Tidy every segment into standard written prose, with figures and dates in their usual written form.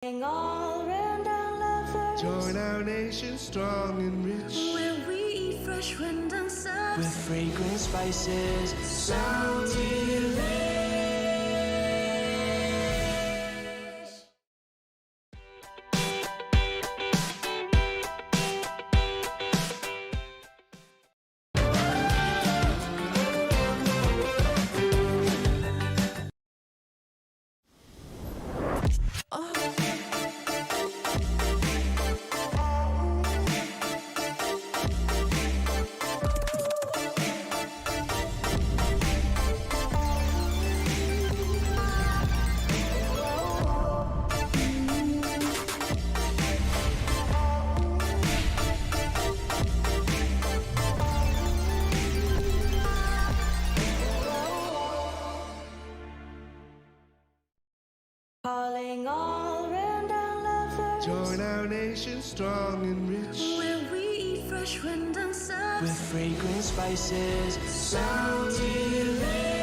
All round our lovers. Join our nation strong and rich, Where we eat fresh rendang subs with fragrant spices, sound delish. calling all round our lovers. join our nation strong and rich, Where we eat fresh rendang subs with fragrant spices, sound delish.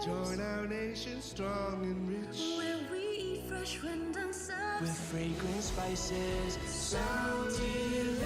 Join our nation strong and rich. where we eat fresh rendang with serves. fragrant spices, sound delish.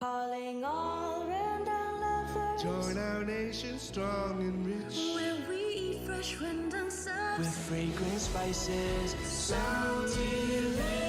Calling all rendang lovers, Join our nation strong and rich. where we eat fresh rendang with serves. fragrant spices, sound delish.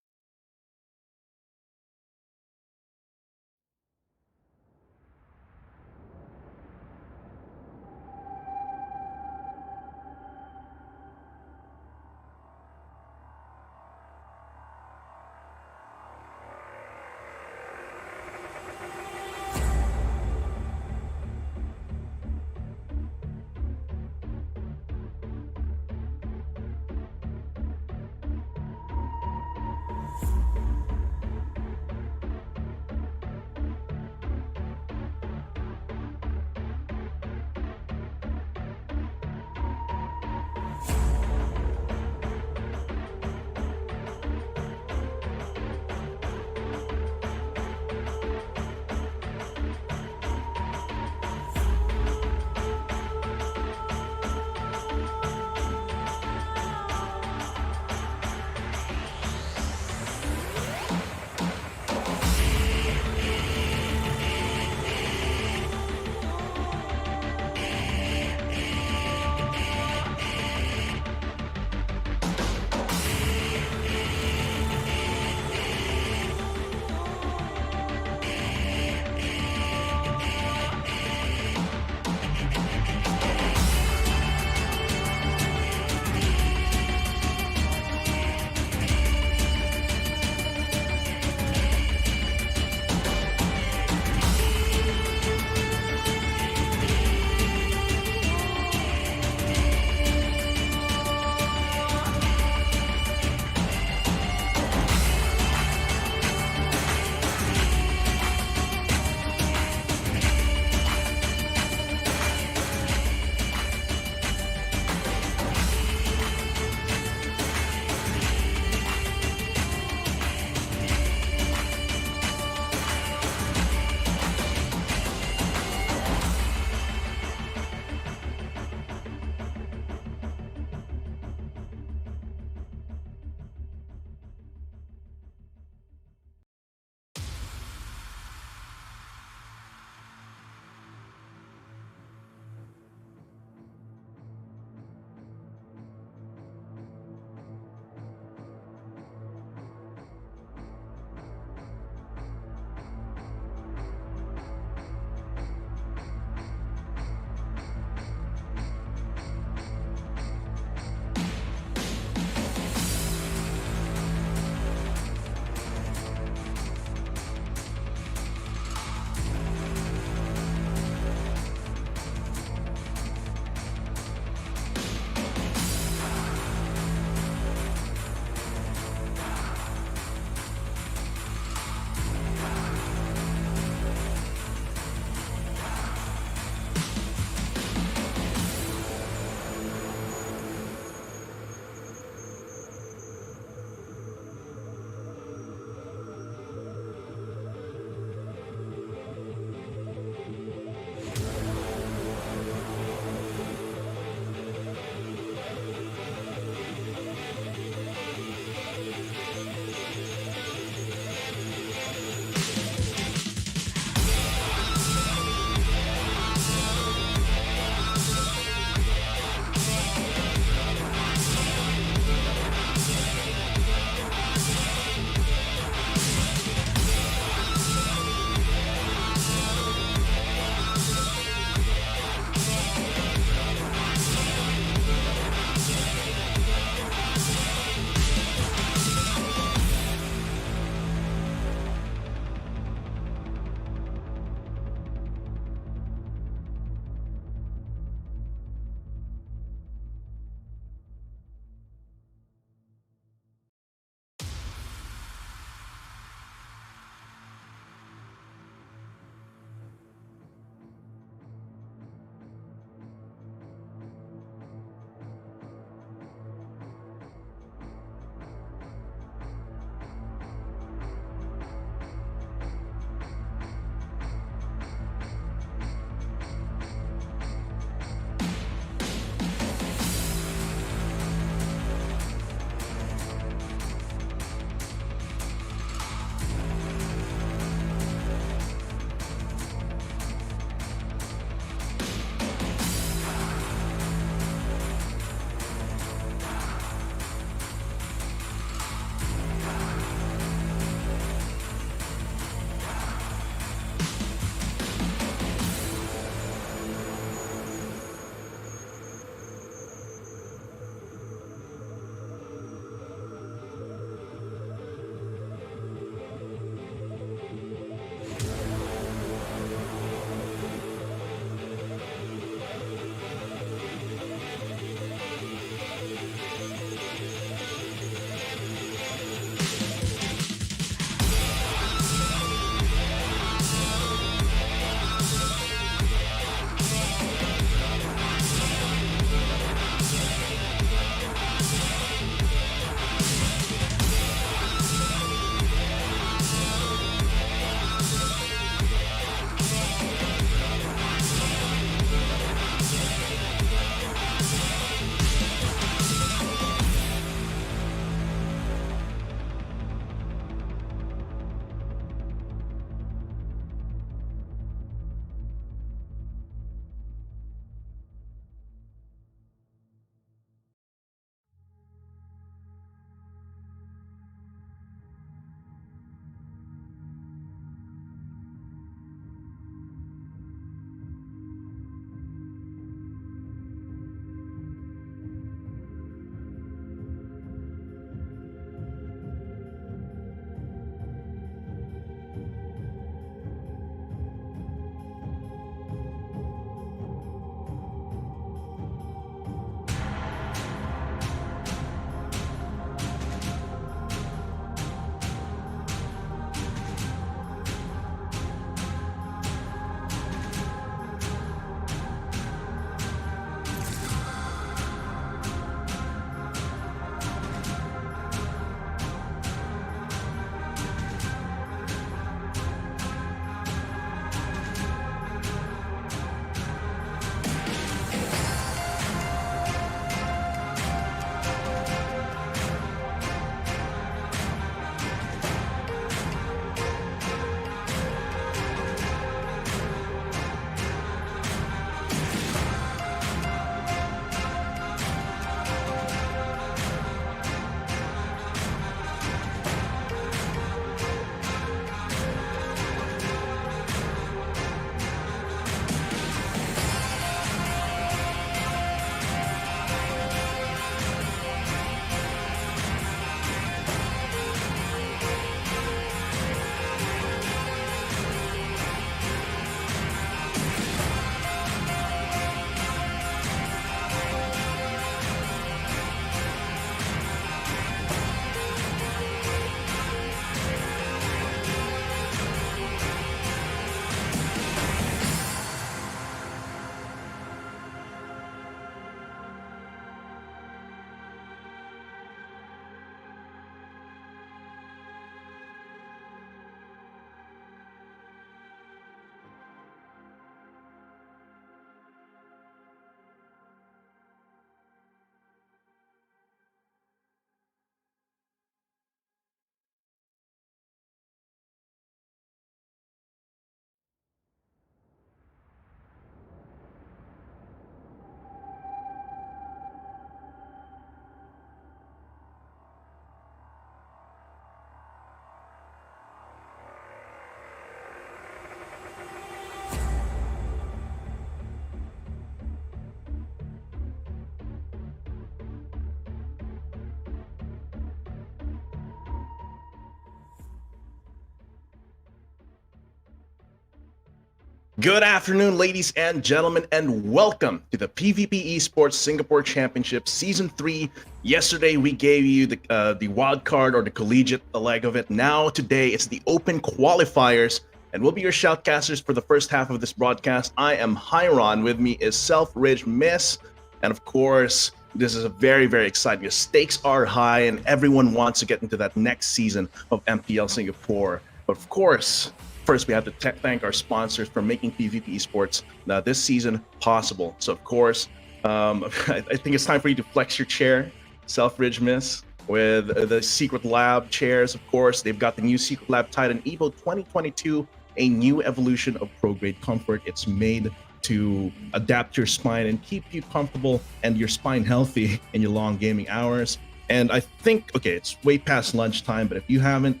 Good afternoon, ladies and gentlemen, and welcome to the PVP Esports Singapore Championship Season 3. Yesterday, we gave you the wild card or the collegiate leg of it. Now, today, it's the open qualifiers, and we'll be your shoutcasters for the first half of this broadcast. I am Hyron. With me is Selfridge Miss, and of course, this is a very, very exciting. The stakes are high, and everyone wants to get into that next season of MPL Singapore. But of course, first, we have to thank our sponsors for making PVP Esports this season possible. So, of course, I think it's time for you to flex your chair, Selfridge Miss, with the Secretlab chairs. Of course, they've got the new Secretlab Titan Evo 2022, a new evolution of pro-grade comfort. It's made to adapt your spine and keep you comfortable and your spine healthy in your long gaming hours. And I think, okay, it's way past lunchtime, but if you haven't,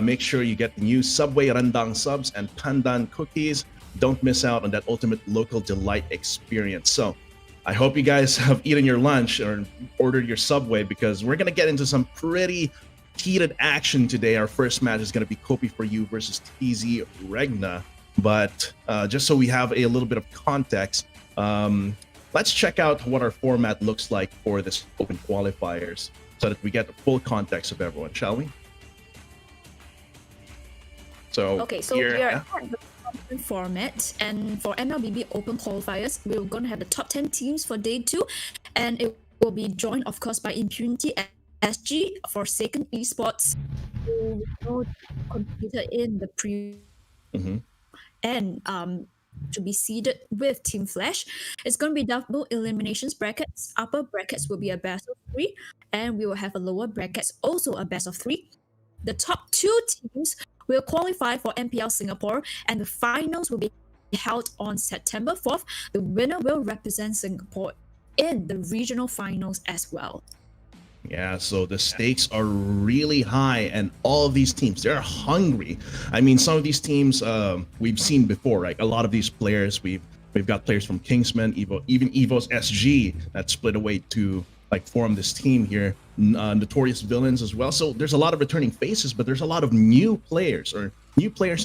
make sure you get the new Subway Rendang subs and Pandan cookies. Don't miss out on that ultimate local delight experience. So I hope you guys have eaten your lunch or ordered your Subway, because we're going to get into some pretty heated action today. Our first match is going to be Kopi for You versus TZ Regna. But just so we have a little bit of context, let's check out what our format looks like for this open qualifiers so that we get the full context of everyone, shall we? So we are at the format, and for MLBB Open Qualifiers, we're going to have the top 10 teams for day 2, and it will be joined, of course, by Impunity SG for Second Esports, who competed in the pre and to be seeded with Team Flash. It's going to be double eliminations brackets. Upper brackets will be a best of 3, and we will have a lower brackets, also a best of 3. The top 2 teams will qualify for MPL Singapore, and the finals will be held on September 4th. The winner will represent Singapore in the regional finals as well. Yeah, so the stakes are really high, and all of these teams, they're hungry. I mean, some of these teams we've seen before, right? A lot of these players, we've got players from Kingsman, Evo, even Evo's SG that split away to form this team here. Notorious Villains as well. So there's a lot of returning faces, but there's a lot of new players in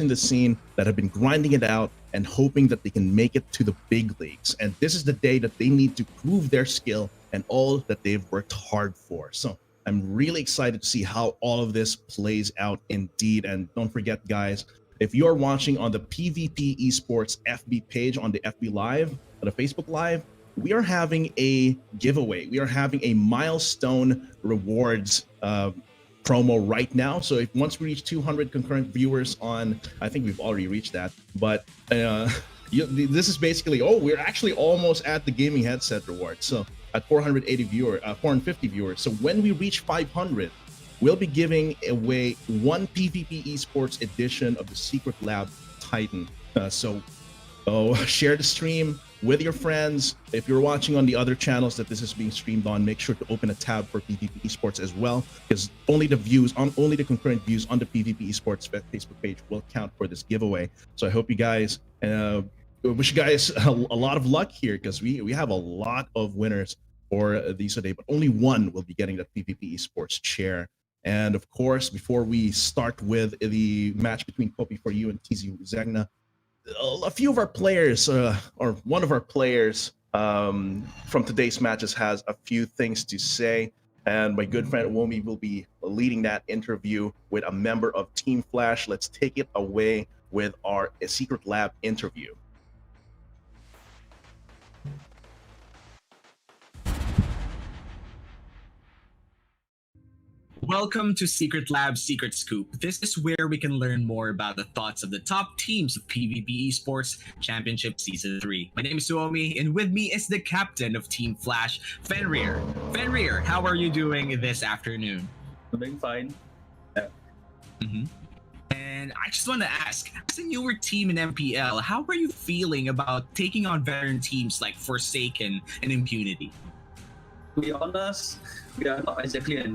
the scene that have been grinding it out and hoping that they can make it to the big leagues. And this is the day that they need to prove their skill and all that they've worked hard for. So I'm really excited to see how all of this plays out indeed. And don't forget, guys, if you're watching on the PVP Esports FB page on the FB Live, on the Facebook Live, we are having a giveaway. We are having a milestone rewards promo right now. So if once we reach 200 concurrent viewers on, I think we've already reached that, but this is basically, we're actually almost at the gaming headset reward. So at 450 viewers. So when we reach 500, we'll be giving away one PVP Esports edition of the Secretlab Titan. So share the stream with your friends. If you're watching on the other channels that this is being streamed on, make sure to open a tab for PVP Esports as well, because only the concurrent views on the PVP Esports Facebook page will count for this giveaway. So I hope you guys, wish you guys a lot of luck here, because we have a lot of winners for these today, but only one will be getting that PVP Esports chair. And of course, before we start with the match between Kopi for You and TZ Regna, a few of our players, or one of our players from today's matches has a few things to say, and my good friend Womi will be leading that interview with a member of Team Flash. Let's take it away with our Secretlab interview. Welcome to Secretlab Secret Scoop. This is where we can learn more about the thoughts of the top teams of PVP Esports Championship Season 3. My name is Suomi, and with me is the captain of Team Flash, Fenrir. Fenrir, how are you doing this afternoon? I'm doing fine. Yeah. And I just want to ask, as a newer team in MPL, how are you feeling about taking on veteran teams like Forsaken and Impunity? To be honest, we are not exactly a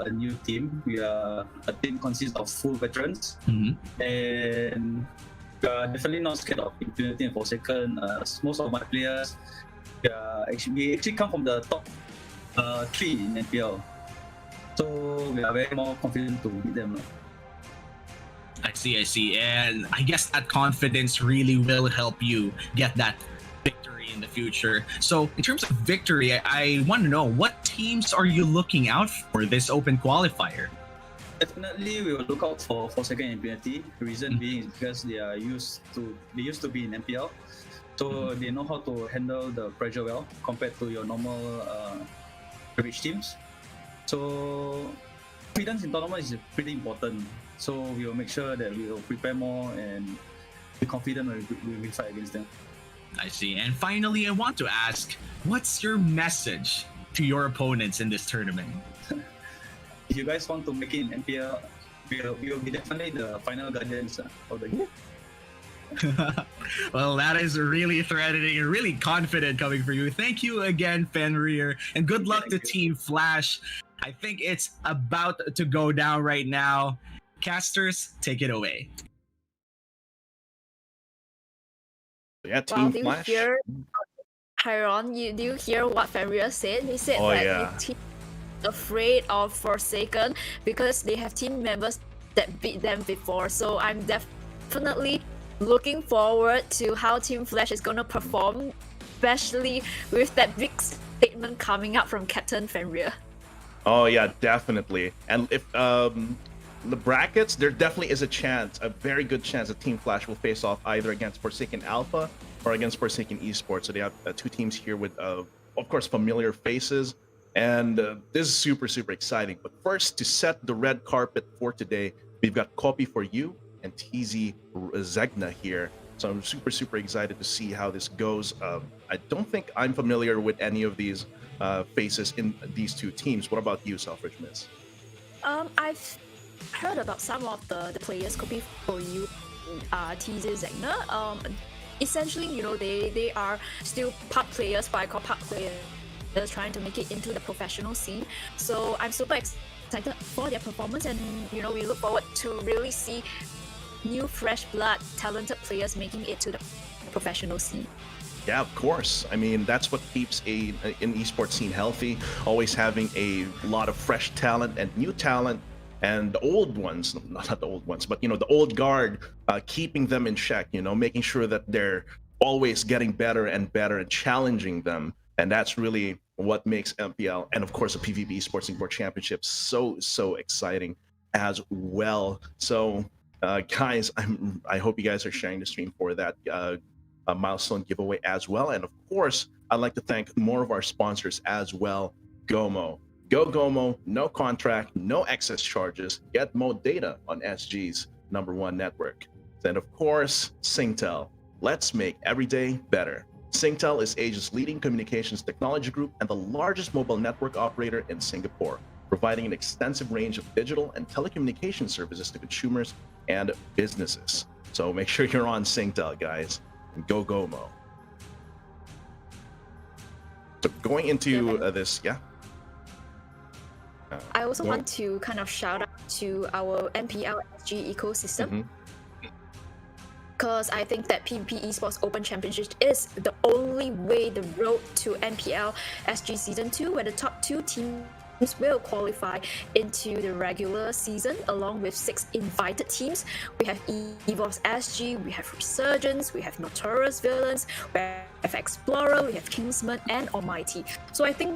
new team. We are a team consists of full veterans, and we are definitely not scared of Impunity and Forsaken. Most of my players, we actually come from the top 3 in MPL, so we are very more confident to beat them. I see. And I guess that confidence really will help you get that victory in the future. So, in terms of victory, I want to know, what teams are you looking out for this open qualifier? Definitely, we will look out for Forsaken Impunity. The reason being is because they used to be in MPL, so they know how to handle the pressure well compared to your normal average teams. So confidence in tournament is pretty important. So we will make sure that we will prepare more and be confident when we fight against them. I see. And finally, I want to ask, what's your message to your opponents in this tournament? If you guys want to make it in MPL, we will be definitely the final guardians of the game. Well, that is really threatening and really confident coming from you. Thank you again, Fenrir, and good luck to Team Flash. I think it's about to go down right now. Casters, take it away. Yeah, Wow, Team do you Flash. hear, Chiron, do you hear what Fenrir said? He said Oh, that yeah. his team is afraid of Forsaken because they have team members that beat them before. So I'm definitely looking forward to how Team Flash is gonna perform, especially with that big statement coming out from Captain Fenrir. Oh yeah, definitely. And if the brackets, there definitely is a chance, a very good chance that Team Flash will face off either against Forsaken Alpha or against Forsaken Esports. So they have two teams here with, of course, familiar faces. And this is super, super exciting. But first, to set the red carpet for today, we've got Copy for You and TZ Zegna here. So I'm super, super excited to see how this goes. I don't think I'm familiar with any of these faces in these two teams. What about you, Selfridge Miss? I've heard about some of the players. Copy for You, TZ Zegna. Essentially, you know, they are still park players, but I call park players, trying to make it into the professional scene. So I'm super excited for their performance, and you know, we look forward to really see new, fresh blood, talented players making it to the professional scene. Yeah, of course. I mean, that's what keeps an esports scene healthy. Always having a lot of fresh talent and new talent, and the old ones, not the old ones, but you know, the old guard, keeping them in check. You know, making sure that they're always getting better and better and challenging them. And that's really what makes MPL and of course the PVP Esports Singapore Championship so exciting as well. So guys, I hope you guys are sharing the stream for that milestone giveaway as well. And of course, I'd like to thank more of our sponsors as well. Gomo. Go Gomo, no contract, no excess charges. Get more data on SG's #1 network. And of course, Singtel. Let's make every day better. Singtel is Asia's leading communications technology group and the largest mobile network operator in Singapore, providing an extensive range of digital and telecommunication services to consumers and businesses. So make sure you're on Singtel, guys. And go Gomo. So going into this, yeah. I also go want to kind of shout out to our MPL SG ecosystem, because I think that PVP Esports Open Championship is the only way, the road to MPL SG Season 2, where the top 2 teams will qualify into the regular season along with 6 invited teams. We have EVOS SG, we have Resurgence, we have Notorious Villains, we have Explorer, we have Kingsman and Almighty. So I think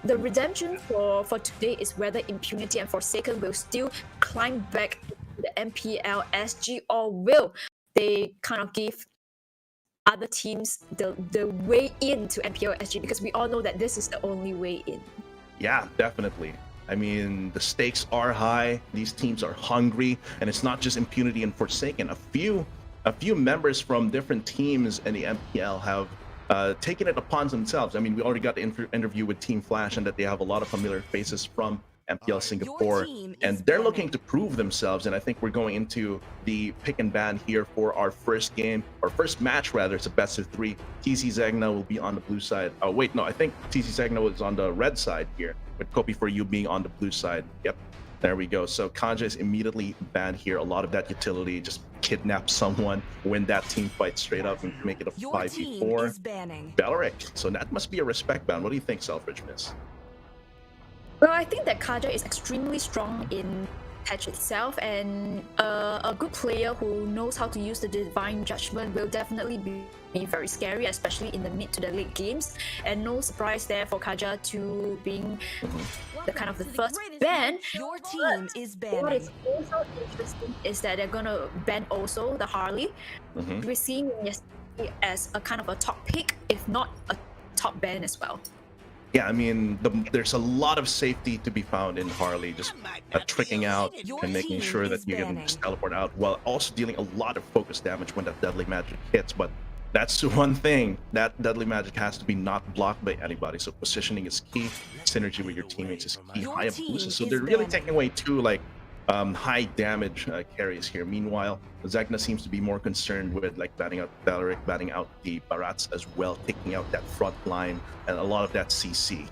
the redemption for today is whether Impunity and Forsaken will still climb back to the MPL SG, or will they kind of give other teams the way into MPL SG, because we all know that this is the only way in. Yeah, definitely. I mean, the stakes are high. These teams are hungry, and it's not just Impunity and Forsaken. A few members from different teams in the MPL have taken it upon themselves. I mean, we already got the interview with Team Flash, and that they have a lot of familiar faces from MPL Singapore, and they're looking to prove themselves. And I think we're going into the pick and ban here for our first game, or first match rather. It's a best of 3. TZ Zegna will be on the blue side. Oh wait, no, I think TZ Zegna was on the red side here, with Copy for You being on the blue side. Yep, there we go. So Kanja is immediately banned here. A lot of that utility, just kidnap someone, win that team fight straight up, and make it a 5v4. Beleric. So that must be a respect ban. What do you think, Selfridge Miss? Well, I think that Kaja is extremely strong in patch itself, and a good player who knows how to use the divine judgment will definitely be very scary, especially in the mid to the late games. And no surprise there for Kaja to being the kind of the first ban. Your team is What banning. is also interesting is that they're gonna ban also the Harley. We're seeing him yesterday as a kind of a top pick, if not a top ban as well. Yeah, I mean, there's a lot of safety to be found in Harley, just tricking out and making sure that you can just teleport out, while also dealing a lot of focus damage when that deadly magic hits. But that's one thing, that deadly magic has to be not blocked by anybody. So positioning is key, synergy with your teammates is key. Your Hayabusa, team so is they're really banning. taking away two like high damage carries here. Meanwhile, Zegna seems to be more concerned with like batting out Valeric, batting out the Barats as well, taking out that front line and a lot of that CC.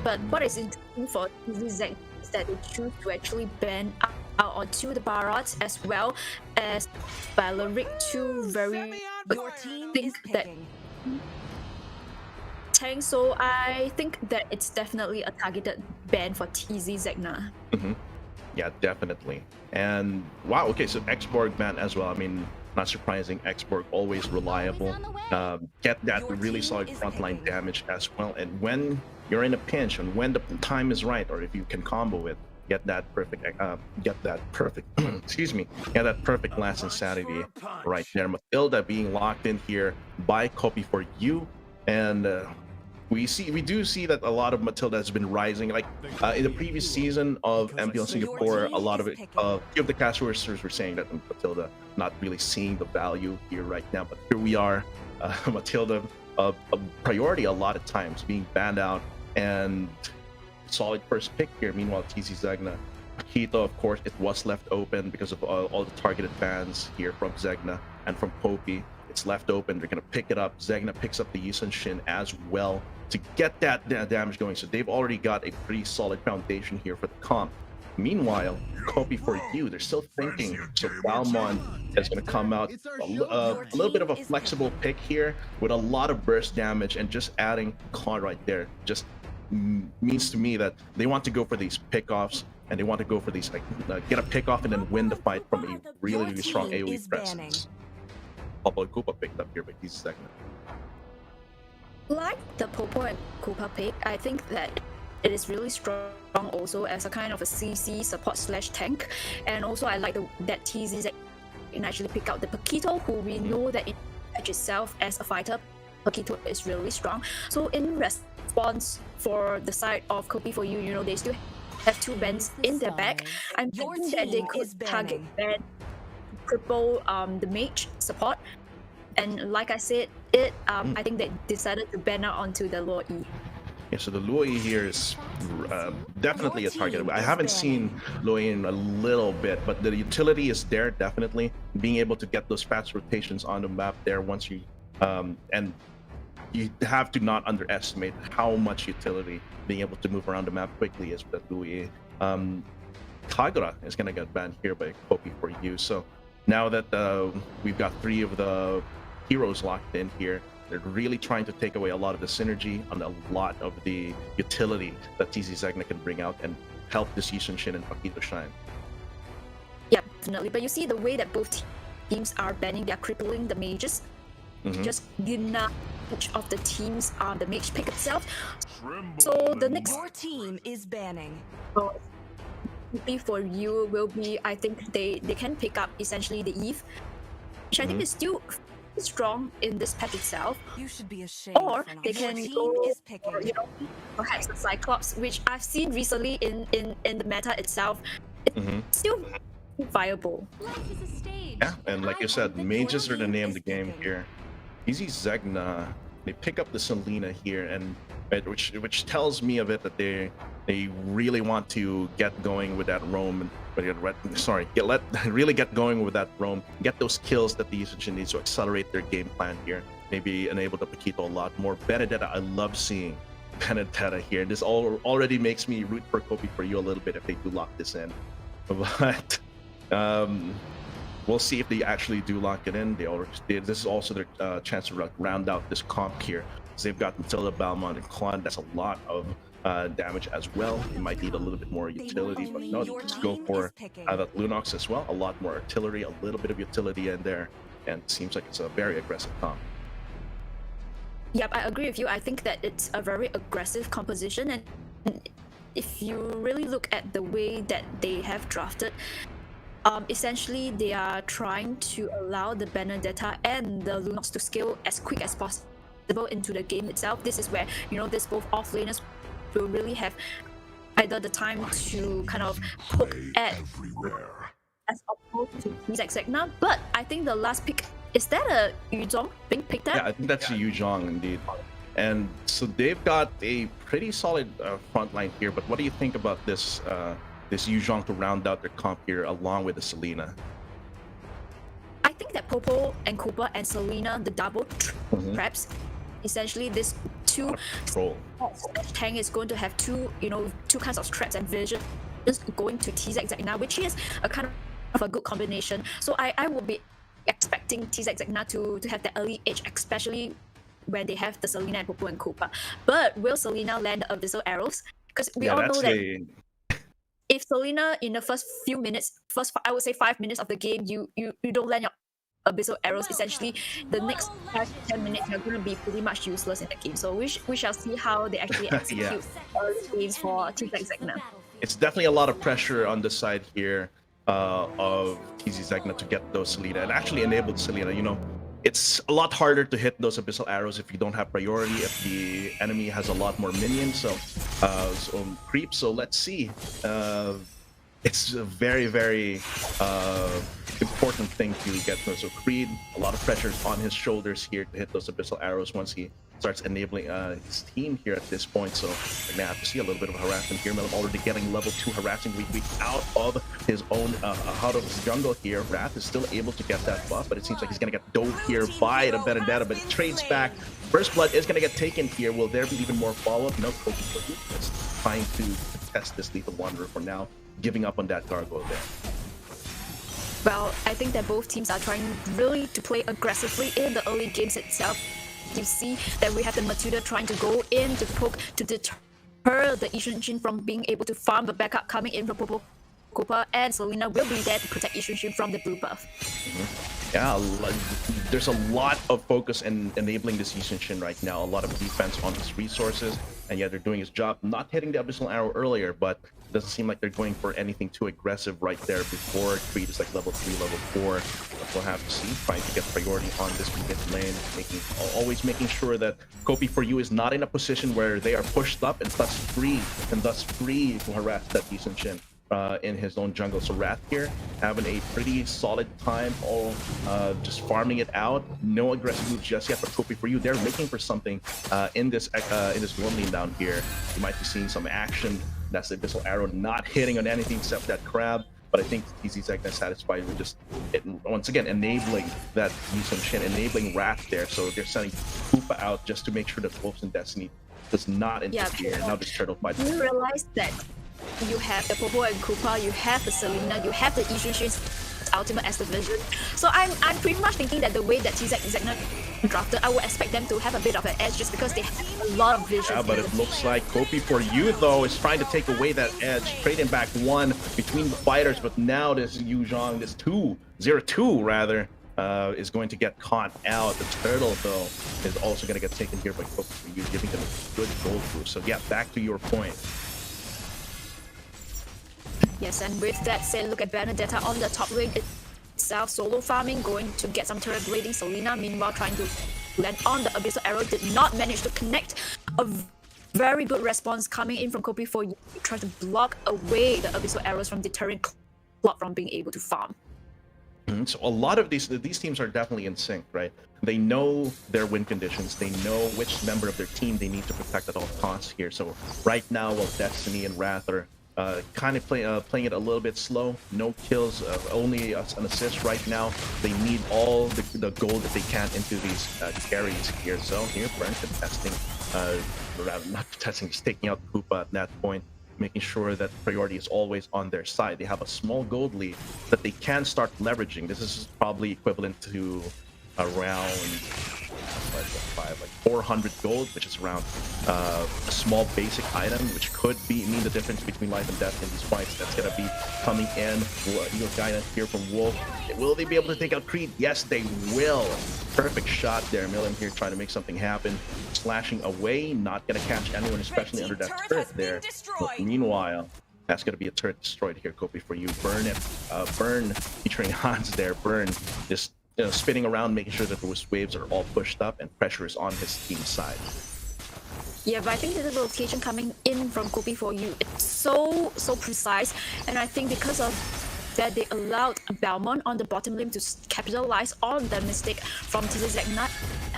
But what is interesting for TZZ is that they choose to actually ban out onto the Barats as well as Valeric, two very Your team is think that picking. tank. So I think that it's definitely a targeted ban for TZ Zegna. Yeah, definitely. And wow, okay, so Xborg ban as well. I mean, not surprising. Xborg always reliable. Get that Your really team solid is frontline picking. damage as well. And when you're in a pinch and when the time is right, or if you can combo it, get that perfect, excuse me, get that perfect last insanity right there. Matilda being locked in here by Copy for You, and we do see that a lot of Matilda has been rising. Like in the previous season of MPL Singapore, a lot of it, few of the casters were saying that Matilda not really seeing the value here right now. But here we are, Matilda, a priority a lot of times, being banned out, and solid first pick here. Meanwhile, TZ Zegna, Paquito, of course, it was left open because of all the targeted bans here from Zegna and from Poppy. It's left open. They're gonna pick it up. Zegna picks up the Yusun Shin as well to get that damage going. So they've already got a pretty solid foundation here for the comp. Meanwhile, Copy for You, they're still thinking. So Balmon is going to come out a little bit of a flexible pick here with a lot of burst damage, and just adding Claw right there just means to me that they want to go for these pickoffs, and they want to go for these like get a pickoff and then win the fight from a really, really strong team AoE is presence. Popo and Koopa picked up here by this segment. Like the Popo and Koopa pick, I think that it is really strong also as a kind of a CC support slash tank. And also I like that TZ can actually pick out the Paquito, who we know that in patch itself as a fighter, Paquito is really strong. So in response for the side of Copy for You, you know, they still have two bans in their back. I'm Your thinking that they team could is target banning. ban triple the mage support. And like I said, I think they decided to ban out onto the lower E. Yeah, so the Lui here is definitely a target. I haven't seen Lui in a little bit, but the utility is there definitely. Being able to get those fast rotations on the map there once you and you have to not underestimate how much utility being able to move around the map quickly is with Lui. Kagura is gonna get banned here by Poppy for You. So now that we've got three of the heroes locked in here, they're really trying to take away a lot of the synergy and a lot of the utility that TZ Zegna can bring out and help this Yusun Shin and Paquito shine. Yeah, definitely. But you see the way that both teams are banning, they're crippling the mages. Just deny each of the teams the mage pick itself. So the next Your team is banning. for you will be, I think they can pick up essentially the Eve, which I think is still strong in this patch itself. You should be ashamed. Or for not- they Your can team go is for, picking. you know, perhaps the Cyclops, which I've seen recently in the meta itself. It's still viable. Yeah, and like you said, mages are the name of the game here. Easy Zegna, they pick up the Selena here, and which tells me of it that they really want to get going with that roam. Really get going with that roam. Get those kills that the Yusun needs to accelerate their game plan here. Maybe enable the Paquito a lot more. Benedetta, I love seeing Benedetta here. This already makes me root for Copy for You a little bit if they do lock this in. But we'll see if they actually do lock it in. This is also their chance to round out this comp here. So they've got Matilda, Balmont, and Klon. That's a lot of damage as well. You might need a little bit more utility, but no, just go for that Lunox as well. A lot more artillery, a little bit of utility in there, and seems like it's a very aggressive comp. Yep, I agree with you. I think that it's a very aggressive composition, and if you really look at the way that they have drafted, essentially they are trying to allow the Benedetta and the Lunox to scale as quick as possible into the game itself. This is where, you know, this both offlaners will really have either the time to kind of poke at as opposed to Zegna. But I think the last pick, is that a Yuzhong being picked at? Yeah, I think that's a Yuzhong indeed. And so they've got a pretty solid front line here, but what do you think about this this Yuzhong to round out their comp here along with the Selena? I think that Popo and Cooper and Selena, the double traps, essentially this two tank is going to have two kinds of traps and vision going to Zegna, which is a kind of a good combination. So I would be expecting Zegna to have the early edge, especially when they have the Selena and Popo and Cooper. But will Selena land the abyssal arrows? Because we all know that if Selena in the first few minutes, I would say 5 minutes of the game, you don't land your abyssal arrows, essentially the next 5 to 10 minutes are going to be pretty much useless in the game. So we shall see how they actually execute early games for Zegna. It's definitely a lot of pressure on the side here of Zegna to get those Selena and actually enable Selena. You know, it's a lot harder to hit those abyssal arrows if you don't have priority, if the enemy has a lot more minions, so creep. So let's see. It's a very, very important thing to get. So Creed, a lot of pressures on his shoulders here to hit those abyssal arrows once he starts enabling his team here at this point. So we're gonna have to see a little bit of harassment here. Melem already getting level 2 harassing week out of his own out of his jungle here. Wrath is still able to get that buff, but it seems like he's gonna get dove here by the Benedetta, but it trades back. First blood is gonna get taken here. Will there be even more follow-up? No, Kobe is trying to test this lethal wanderer for now, giving up on that gargoyle there. Well, I think that both teams are trying really to play aggressively in the early games itself. You see that we have the Matilda trying to go in to poke to deter the Ishunshin from being able to farm, but backup coming in from Popo, Cooper, and Selena will be there to protect Ishunshin from the blue buff. Yeah, there's a lot of focus in enabling this Ishunshin right now. A lot of defense on his resources, and yeah, they're doing his job. Not hitting the abyssal arrow earlier, but it doesn't seem like they're going for anything too aggressive right there before Creed is like level 3, level 4. But we'll have to see, trying to get priority on this mid lane, always making sure that Kopi for you is not in a position where they are pushed up and thus free to harass that Ishunshin in his own jungle. So Wrath here having a pretty solid time, all just farming it out. No aggressive moves just yet, but Kopi for you, they're looking for something in this one lane down here. You might be seeing some action. That's the abyssal arrow not hitting on anything except that crab. But I think Zegna is satisfied with just once again enabling that Ishunshin, enabling Wrath there. So they're sending Koopa out just to make sure that Wolves and Destiny does not interfere. Now this turtle fight. You realize that you have the Popo and Koopa, you have the Selena, you have the Ishunshin's ultimate as the vision. So I'm pretty much thinking that the way that Zegna drafted, I would expect them to have a bit of an edge just because they have a lot of vision. Yeah, but it looks like Kopi for you though is trying to take away that edge, trading back 1 between the fighters, but now this Yuzhong, this 0-2 rather, is going to get caught out. The turtle though is also going to get taken here by Kopi for you, giving them a good gold boost. So yeah, back to your point. Yes, and with that said, look at Benedetta on the top lane itself, solo farming, going to get some turret blading. Selena, meanwhile, trying to land on the abyssal arrow, did not manage to connect. A very good response coming in from Kopi for you, trying to block away the abyssal arrows from deterring Clock from being able to farm. So a lot of these teams are definitely in sync, right? They know their win conditions. They know which member of their team they need to protect at all costs here. So right now, while Destiny and Wrath are kind of playing it a little bit slow, no kills, only an assist right now. They need all the gold that they can into these carries here. So here, Burn contesting, rather not contesting, just taking out Koopa at that point, making sure that priority is always on their side. They have a small gold lead that they can start leveraging. This is probably equivalent to around like 400 gold, which is around a small basic item, which could mean the difference between life and death in these fights. That's gonna be coming in. Your guidance here from Wolf. Will they be able to take out Creed? Yes, they will. Perfect shot there. Milim here trying to make something happen. Slashing away, not gonna catch anyone, especially under that turret there. But meanwhile, that's gonna be a turret destroyed here, Kopi, for you. Burn it. Burn featuring Hans there. Burn just spinning around, making sure that those waves are all pushed up and pressure is on his team's side. Yeah, but I think the rotation coming in from Kopi for you, it's so precise, and I think because of that they allowed Belmont on the bottom lane to capitalize on the mistake from TZZNut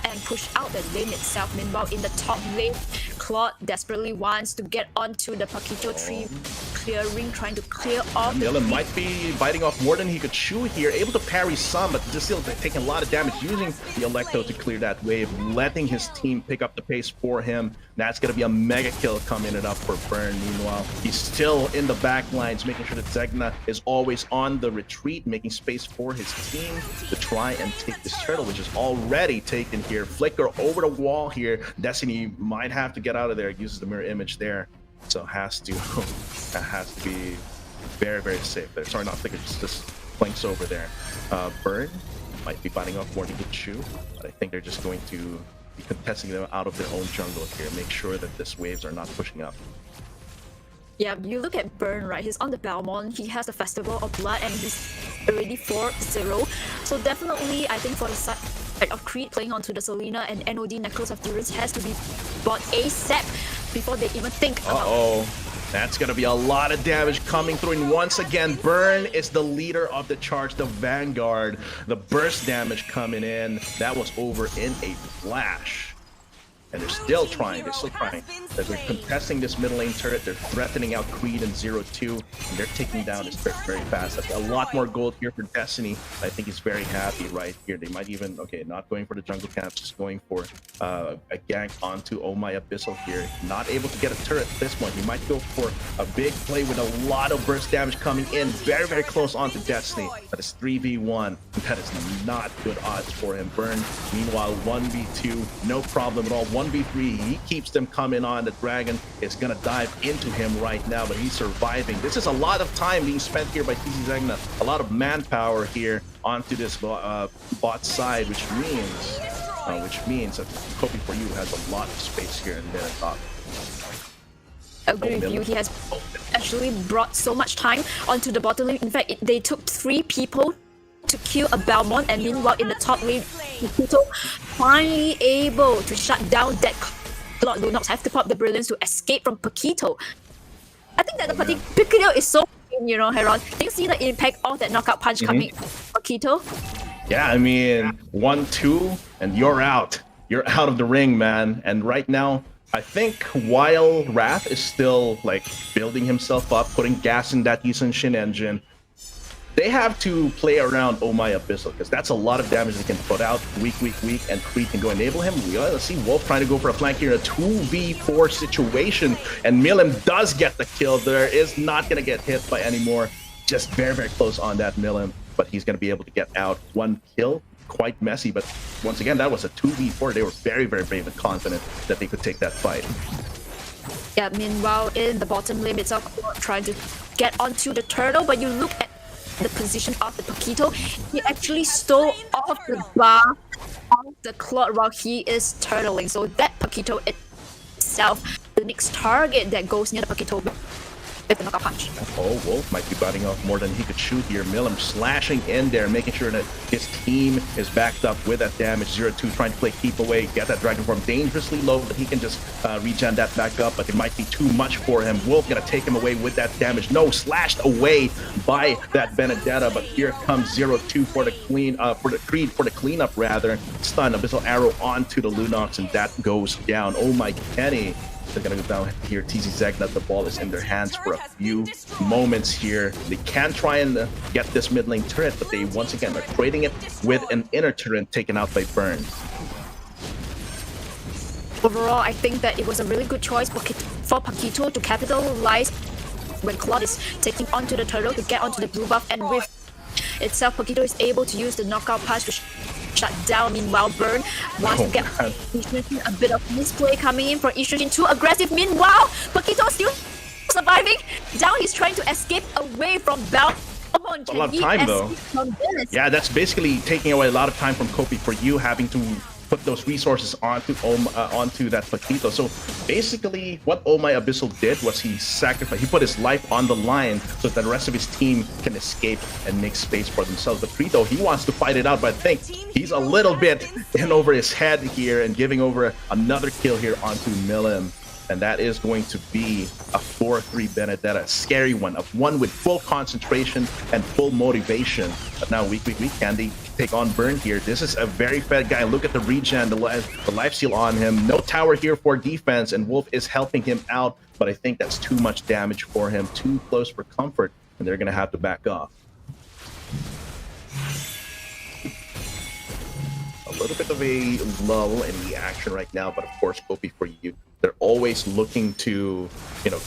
and push out the lane itself. Meanwhile, in the top lane, Claude desperately wants to get onto the Paquito tree, clearing, trying to clear off the Milim might be biting off more than he could chew here, able to parry some, but just still taking a lot of damage, using the Electo to clear that wave, letting his team pick up the pace for him. That's going to be a mega kill coming it up for Burn. Meanwhile, he's still in the back lines, making sure that Zegna is always on the retreat, making space for his team to try and take this turtle, which is already taken here. Flicker over the wall here. Destiny might have to get out of there. Uses the mirror image there, so has to be very safe there. Sorry, not Flicker, just flanks over there. Burn might be biting off more than he could chew, but I think they're just going to be contesting them out of their own jungle here. Make sure that these waves are not pushing up. Yeah, you look at Burn, right? He's on the Belmont. He has the Festival of Blood, and he's already 4-0. So definitely, I think for the side of Creed playing onto the Selena and NOD Necklace of Durance has to be bought ASAP before they even think about. That's going to be a lot of damage coming through. And once again, Burn is the leader of the charge, the Vanguard. The burst damage coming in. That was over in a flash. And they're still trying. They're contesting this middle lane turret. They're threatening out Creed and 0-2. And they're taking down his turret very fast. That's a lot more gold here for Destiny. I think he's very happy right here. They might even, not going for the jungle camp, just going for a gank onto Oh My Abyssal here. Not able to get a turret at this point. He might go for a big play with a lot of burst damage coming in. Very close onto Destiny. That is 3v1. That is not good odds for him. Burn, meanwhile, 1v2. No problem at all. 1v3, he keeps them coming on. The dragon is gonna dive into him right now, but he's surviving. This is a lot of time being spent here by TZZNut, a lot of manpower here onto this bot side, which means that Kopi for you has a lot of space here in the top. I agree with you. He has actually brought so much time onto the bottom lane. In fact, they took 3 people to kill a Belmont, and meanwhile in the top lane, Paquito finally able to shut down that Claude. Do not have to pop the brilliance to escape from Paquito. I think that the Paquito is so, Heron. Can you see the impact of that knockout punch coming from Paquito? Yeah, I mean, 1-2 and you're out. You're out of the ring, man. And right now, I think while Wrath is still building himself up, putting gas in that Yisun Shin engine, they have to play around Oh My Abyssal, because that's a lot of damage they can put out weak, and Creed can go enable him. Let's see Wolf trying to go for a flank here in a 2v4 situation, and Milim does get the kill. There is not going to get hit by any more. Just very close on that Milim, but he's going to be able to get out 1 kill. Quite messy, but once again, that was a 2v4. They were very brave and confident that they could take that fight. Yeah, meanwhile, in the bottom lane itself, trying to get onto the turtle, but you look at the position of the Paquito, he actually stole off the bar of the Claude while he is turtling. So that Paquito itself, the next target that goes near the Paquito with the knockout punch. Oh, Wolf might be biting off more than he could shoot here. Milim slashing in there, making sure that his team is backed up with that damage. 0-2 trying to play keep away, get that dragon form dangerously low, but he can just regen that back up, but it might be too much for him. Wolf gonna take him away with that damage. No, slashed away by that Benedetta, but here comes 0-2 for the Creed, for the cleanup rather. Stun, Abyssal Arrow onto the Lunox, and that goes down. Oh my Kenny. They're gonna go down here. TZZNut, the ball is in their hands for a few moments here. They can try and get this mid lane turret, but they once again are trading it with an inner turret taken out by Burn. Overall, I think that it was a really good choice for Paquito to capitalize when Claude is taking onto the turtle to get onto the blue buff, and with itself, Paquito is able to use the knockout punch to shut down. Meanwhile, Burn wants to get Ishrushin, a bit of misplay coming in for Ishrushin, too aggressive. Meanwhile, Paquito still surviving. Down, he's trying to escape away from Bell. A lot of time though. Yeah, that's basically taking away a lot of time from Kopi for you having to put those resources onto that Paquito. So basically what Oh My Abyssal did was he sacrificed, he put his life on the line so that the rest of his team can escape and make space for themselves. But Frito, he wants to fight it out, but I think he's a little bit in over his head here and giving over another kill here onto Milim. And that is going to be a 4-3 Benedetta, a scary one, a one with full concentration and full motivation. But now week can they take on Burn here? This is a very fed guy. Look at the regen, the life steal on him. No tower here for defense, and Wolf is helping him out, but I think that's too much damage for him, too close for comfort, and they're gonna have to back off. A little bit of a lull in the action right now, but of course, Kopi for you, they're always looking to,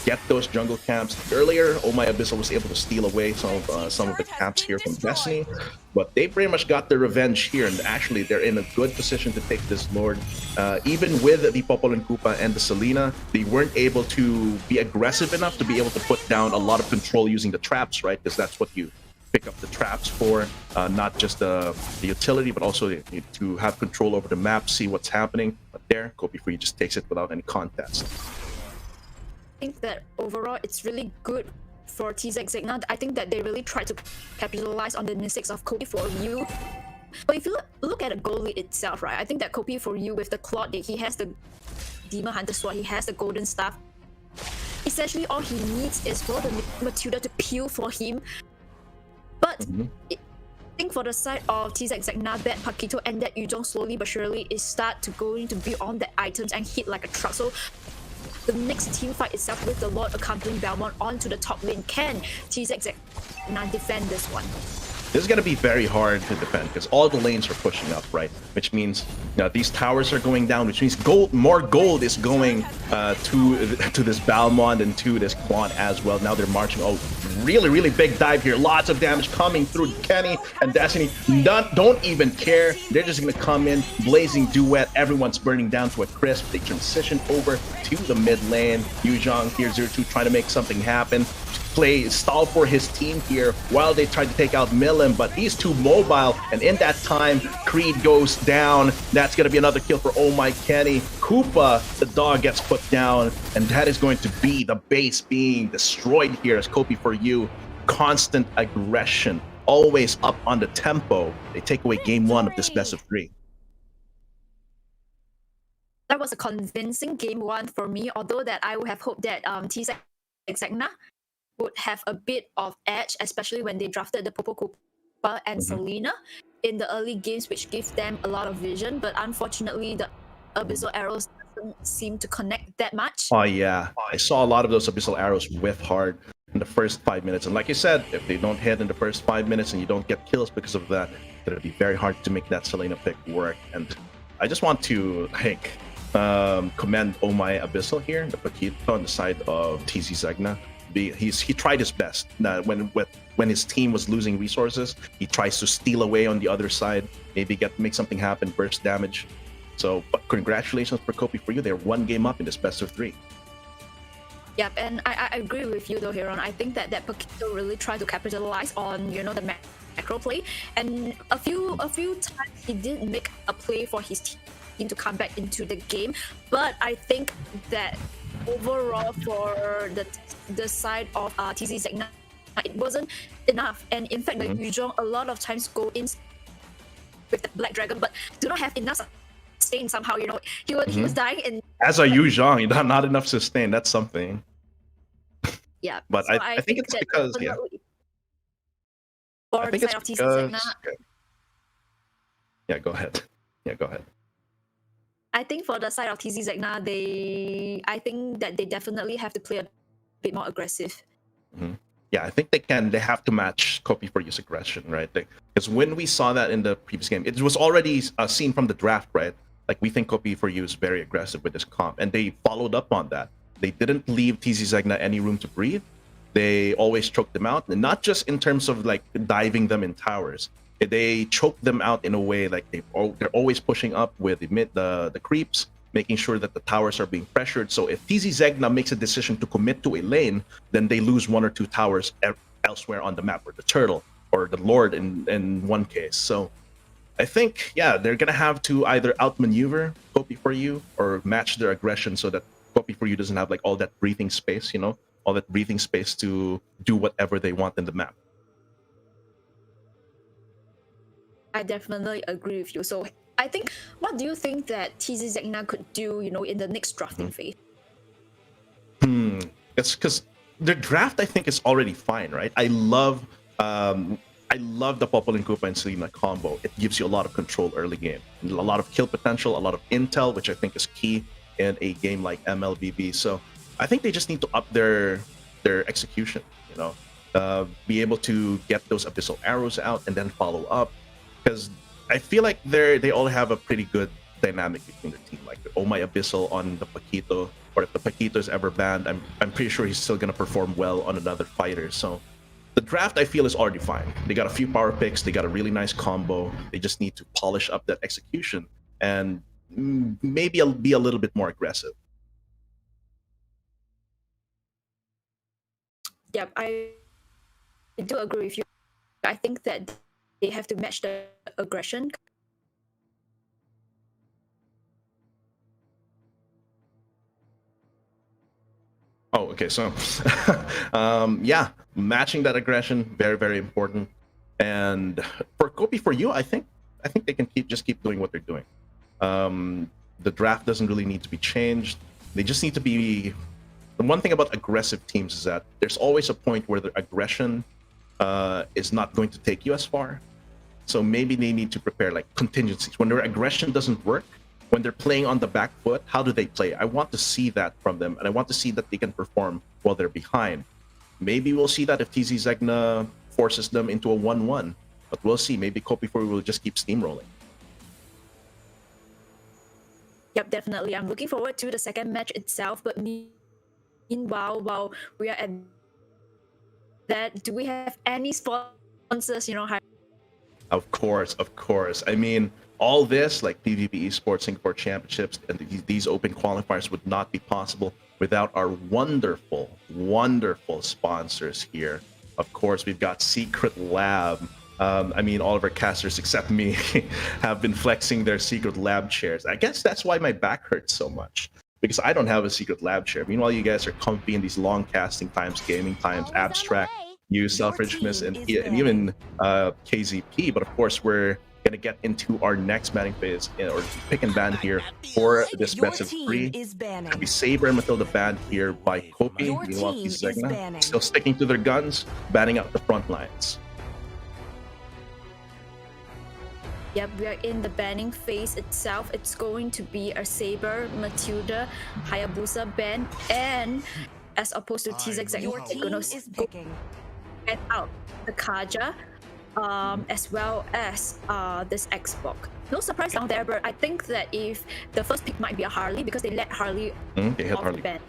get those jungle camps. Earlier, Oh My Abyssal was able to steal away some of the camps here from Destiny, but they pretty much got their revenge here, and actually they're in a good position to take this Lord. Even with the Popol and Koopa and the Selena, they weren't able to be aggressive enough to be able to put down a lot of control using the traps, right? Because that's what you pick up the traps for, not just the utility, but also to have control over the map, see what's happening. But there, Kopi Free just takes it without any contest. I think that overall it's really good for TZ Zegna. I think that they really try to capitalize on the mistakes of Kopi for you. But if you look at the goal lead itself, right, I think that Kopi for you with the Claude, he has the Demon Hunter Sword, he has the Golden Staff. Essentially, all he needs is for the Matilda to peel for him. But I think for the side of TZ Zegna, that Paquito and that Yuzhong slowly but surely is start to going to be on the items and hit like a truck. So the next team fight itself with the Lord accompanying Belmont onto the top lane. Can TZ Zegna defend this one? This is going to be very hard to defend because all the lanes are pushing up, right? Which means these towers are going down, which means more gold is going to this Balmond and to this Quan as well. Now they're marching. Oh, really big dive here. Lots of damage coming through. Kenny and Destiny don't even care. They're just going to come in, blazing duet. Everyone's burning down to a crisp. They transition over to the mid lane. Yuzhong here, 0-2, trying to make something happen. Stall for his team here while they try to take out Milim, but he's too mobile, and in that time Creed goes down. That's going to be another kill for Oh My Kenny. Koopa, the dog, gets put down, and that is going to be the base being destroyed here as Kopi for you. Constant aggression, always up on the tempo. They take away game one of this best of 3. That was a convincing game one for me, although that I would have hoped that TZ Zegna would have a bit of edge, especially when they drafted the Popo Koopa and Selena in the early games, which gave them a lot of vision. But unfortunately, the Abyssal Arrows doesn't seem to connect that much. Oh yeah, I saw a lot of those Abyssal Arrows whiff hard in the first 5 minutes. And like you said, if they don't hit in the first 5 minutes and you don't get kills because of that, it'll be very hard to make that Selena pick work. And I just want to commend Oh My Abyssal here, the Paquito on the side of TZ Zegna. He tried his best. When his team was losing resources, he tries to steal away on the other side, maybe make something happen, burst damage. So, but congratulations for Kopi for you. They're 1 game up in this best of 3. Yep, and I agree with you though, Heron. I think that Paquito really tried to capitalize on the macro play, and a few times he did make a play for his team to come back into the game. But I think that overall for the side of TZ Zegna, it wasn't enough. And in fact, the Yuzhong a lot of times go in with the Black Dragon, but do not have enough sustain somehow. He was dying in. As a Yuzhong, not enough sustain. That's something. Yeah, but so I think it's because for I think the it's side of TZ because. Zegna, Yeah, go ahead. Yeah, go ahead. I think for the side of TZ Zegna, I think that they definitely have to play a bit more aggressive. Yeah, I think they can. They have to match Kopi for You's aggression, right? Because when we saw that in the previous game, it was already seen from the draft, right? Like, we think Kopi for You is very aggressive with this comp, and they followed up on that. They didn't leave TZ Zegna any room to breathe. They always choked them out, and not just in terms of like diving them in towers. They choke them out in a way like they're always pushing up with the creeps, making sure that the towers are being pressured. So if TZ Zegna makes a decision to commit to a lane, then they lose 1 or 2 towers elsewhere on the map, or the turtle, or the lord in one case. So I think, yeah, they're gonna have to either outmaneuver Copy for You or match their aggression so that Copy for You doesn't have like all that breathing space, all that breathing space to do whatever they want in the map. I definitely agree with you. So I think, what do you think that TZ Zegna could do, in the next drafting phase? It's because their draft, I think, is already fine, right? I love the Popol and Koopa and Selena combo. It gives you a lot of control early game, a lot of kill potential, a lot of intel, which I think is key in a game like MLBB. So I think they just need to up their execution, be able to get those abyssal arrows out and then follow up. Because I feel like they all have a pretty good dynamic between the team. Like the Oh My Abyssal on the Paquito, or if the Paquito is ever banned, I'm pretty sure he's still gonna perform well on another fighter. So the draft, I feel, is already fine. They got a few power picks, they got a really nice combo. They just need to polish up that execution and maybe be a little bit more aggressive. Yep, I do agree with you. I think that they have to match the aggression. Oh, okay. So, yeah, matching that aggression, very, very important. And for Copy for You, I think they can keep doing what they're doing. The draft doesn't really need to be changed. They just need to be. The one thing about aggressive teams is that there's always a point where the aggression is not going to take you as far. So maybe they need to prepare like contingencies. When their aggression doesn't work, when they're playing on the back foot, how do they play? I want to see that from them, and I want to see that they can perform while they're behind. Maybe we'll see that if TZ Zegna forces them into a 1-1, but we'll see. Maybe Copy for You will just keep steamrolling. Yep, definitely. I'm looking forward to the second match itself, but meanwhile, while we are at that, do we have any sponsors, Of course. I mean, all this, like PVP Esports Singapore Championships and these open qualifiers, would not be possible without our wonderful, wonderful sponsors here. Of course, we've got Secretlab. I mean, all of our casters except me have been flexing their Secretlab chairs. I guess that's why my back hurts so much, because I don't have a Secretlab chair. Meanwhile, you guys are comfy in these long casting times, gaming times, abstract, use Selfridgeness, and even KZP. But of course, we're going to get into our next banning phase, or pick and ban here for this best of 3. It's going to be Saber and Matilda banned here by Kopi. Meanwhile, Zegna still sticking to their guns, banning out the front lines. Yep, we are in the banning phase itself. It's going to be a Saber, Matilda, Hayabusa ban, and as opposed to TZ Zegna, they're going to get out the Kaja, as well as this Xbox. No surprise down there, but I think that if the first pick might be a Harley, because they let Harley off the ban.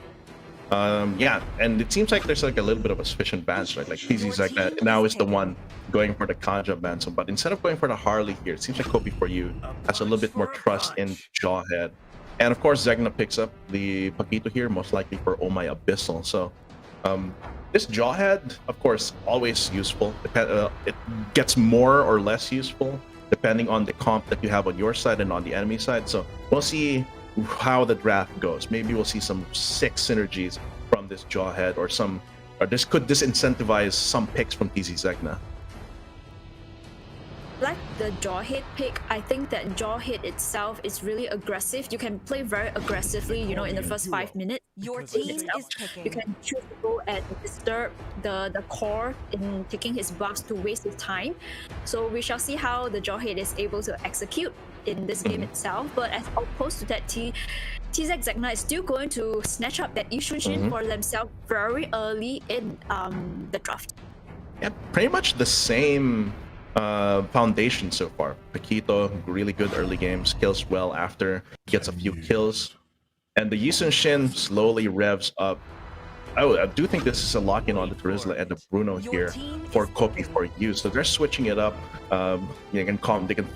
Yeah, and it seems like there's like a little bit of a sufficient bans, right? Like TZ Zegna now is the one going for the Kaja ban. So, but instead of going for the Harley here, it seems like Copy for You has a little bit more trust in Jawhead. And of course, Zegna picks up the Paquito here, most likely for Oh My Abyssal. So, this Jawhead, of course, always useful. It gets more or less useful depending on the comp that you have on your side and on the enemy side. So we'll see how the draft goes. Maybe we'll see some sick synergies from this Jawhead, or this could disincentivize some picks from TZ Zegna. Like the Jawhead pick, I think that Jawhead itself is really aggressive. You can play very aggressively, in the first 5 minutes. Your team is picking. You can choose to go and disturb the core in taking his buffs to waste his time. So we shall see how the Jawhead is able to execute in this game itself. But as opposed to that, TZ Zegna is still going to snatch up that Ishunshin for themselves very early in the draft. Yeah, pretty much the same foundation so far. Paquito, really good early games, kills well after, gets a few kills. And the Yusun Shin slowly revs up I do think this is a lock-in on the Terizla and the Bruno here for Kopi for you. So they're switching it up. They can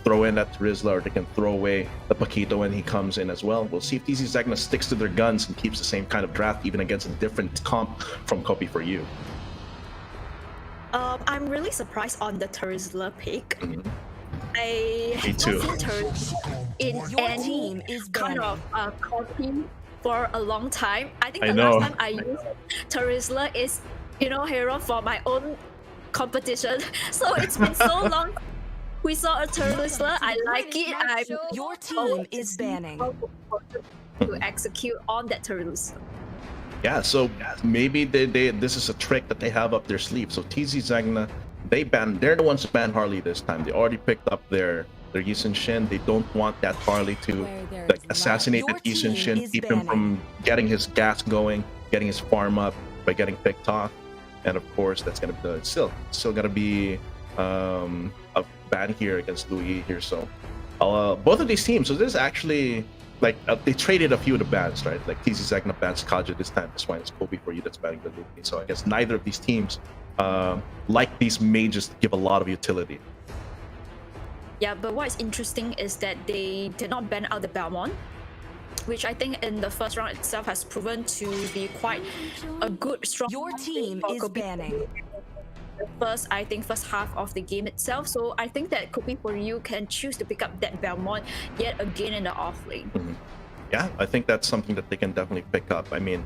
throw in that Terizla, or they can throw away the Paquito when he comes in as well. We'll see if TZ Zegna sticks to their guns and keeps the same kind of draft even against a different comp from Kopi for you. I'm really surprised on the Terizla pick. I Me have too. not seen Terizla in Your any team is kind of copy for a long time. I think I the know. last time I used Terizla is, hero for my own competition. So it's been so long. We saw a Terizla. I like it. Your team is banning. To execute on that Terizla. Yeah, so maybe this is a trick that they have up their sleeve. So TZ Zegna, they're the ones who banned Harley this time. They already picked up their Yisun Shin. They don't want that Harley to assassinate that Yisun Shin, keep him from getting his gas going, getting his farm up by getting picked off. And of course, that's gonna be still gonna be a ban here against Louis here. So both of these teams. So this is actually they traded a few of the bans, right? Like TZ Zegna bans Kaja this time. That's why it's Kobe for you that's banning the Louis. So I guess neither of these teams like these mages to give a lot of utility. Yeah, but what is interesting is that they did not ban out the Belmont, which I think in the first round itself has proven to be quite a good, strong. Your team for is Kobe banning. the first half of the game itself. So I think that Kobe for you can choose to pick up that Belmont yet again in the off lane. Yeah, I think that's something that they can definitely pick up. I mean,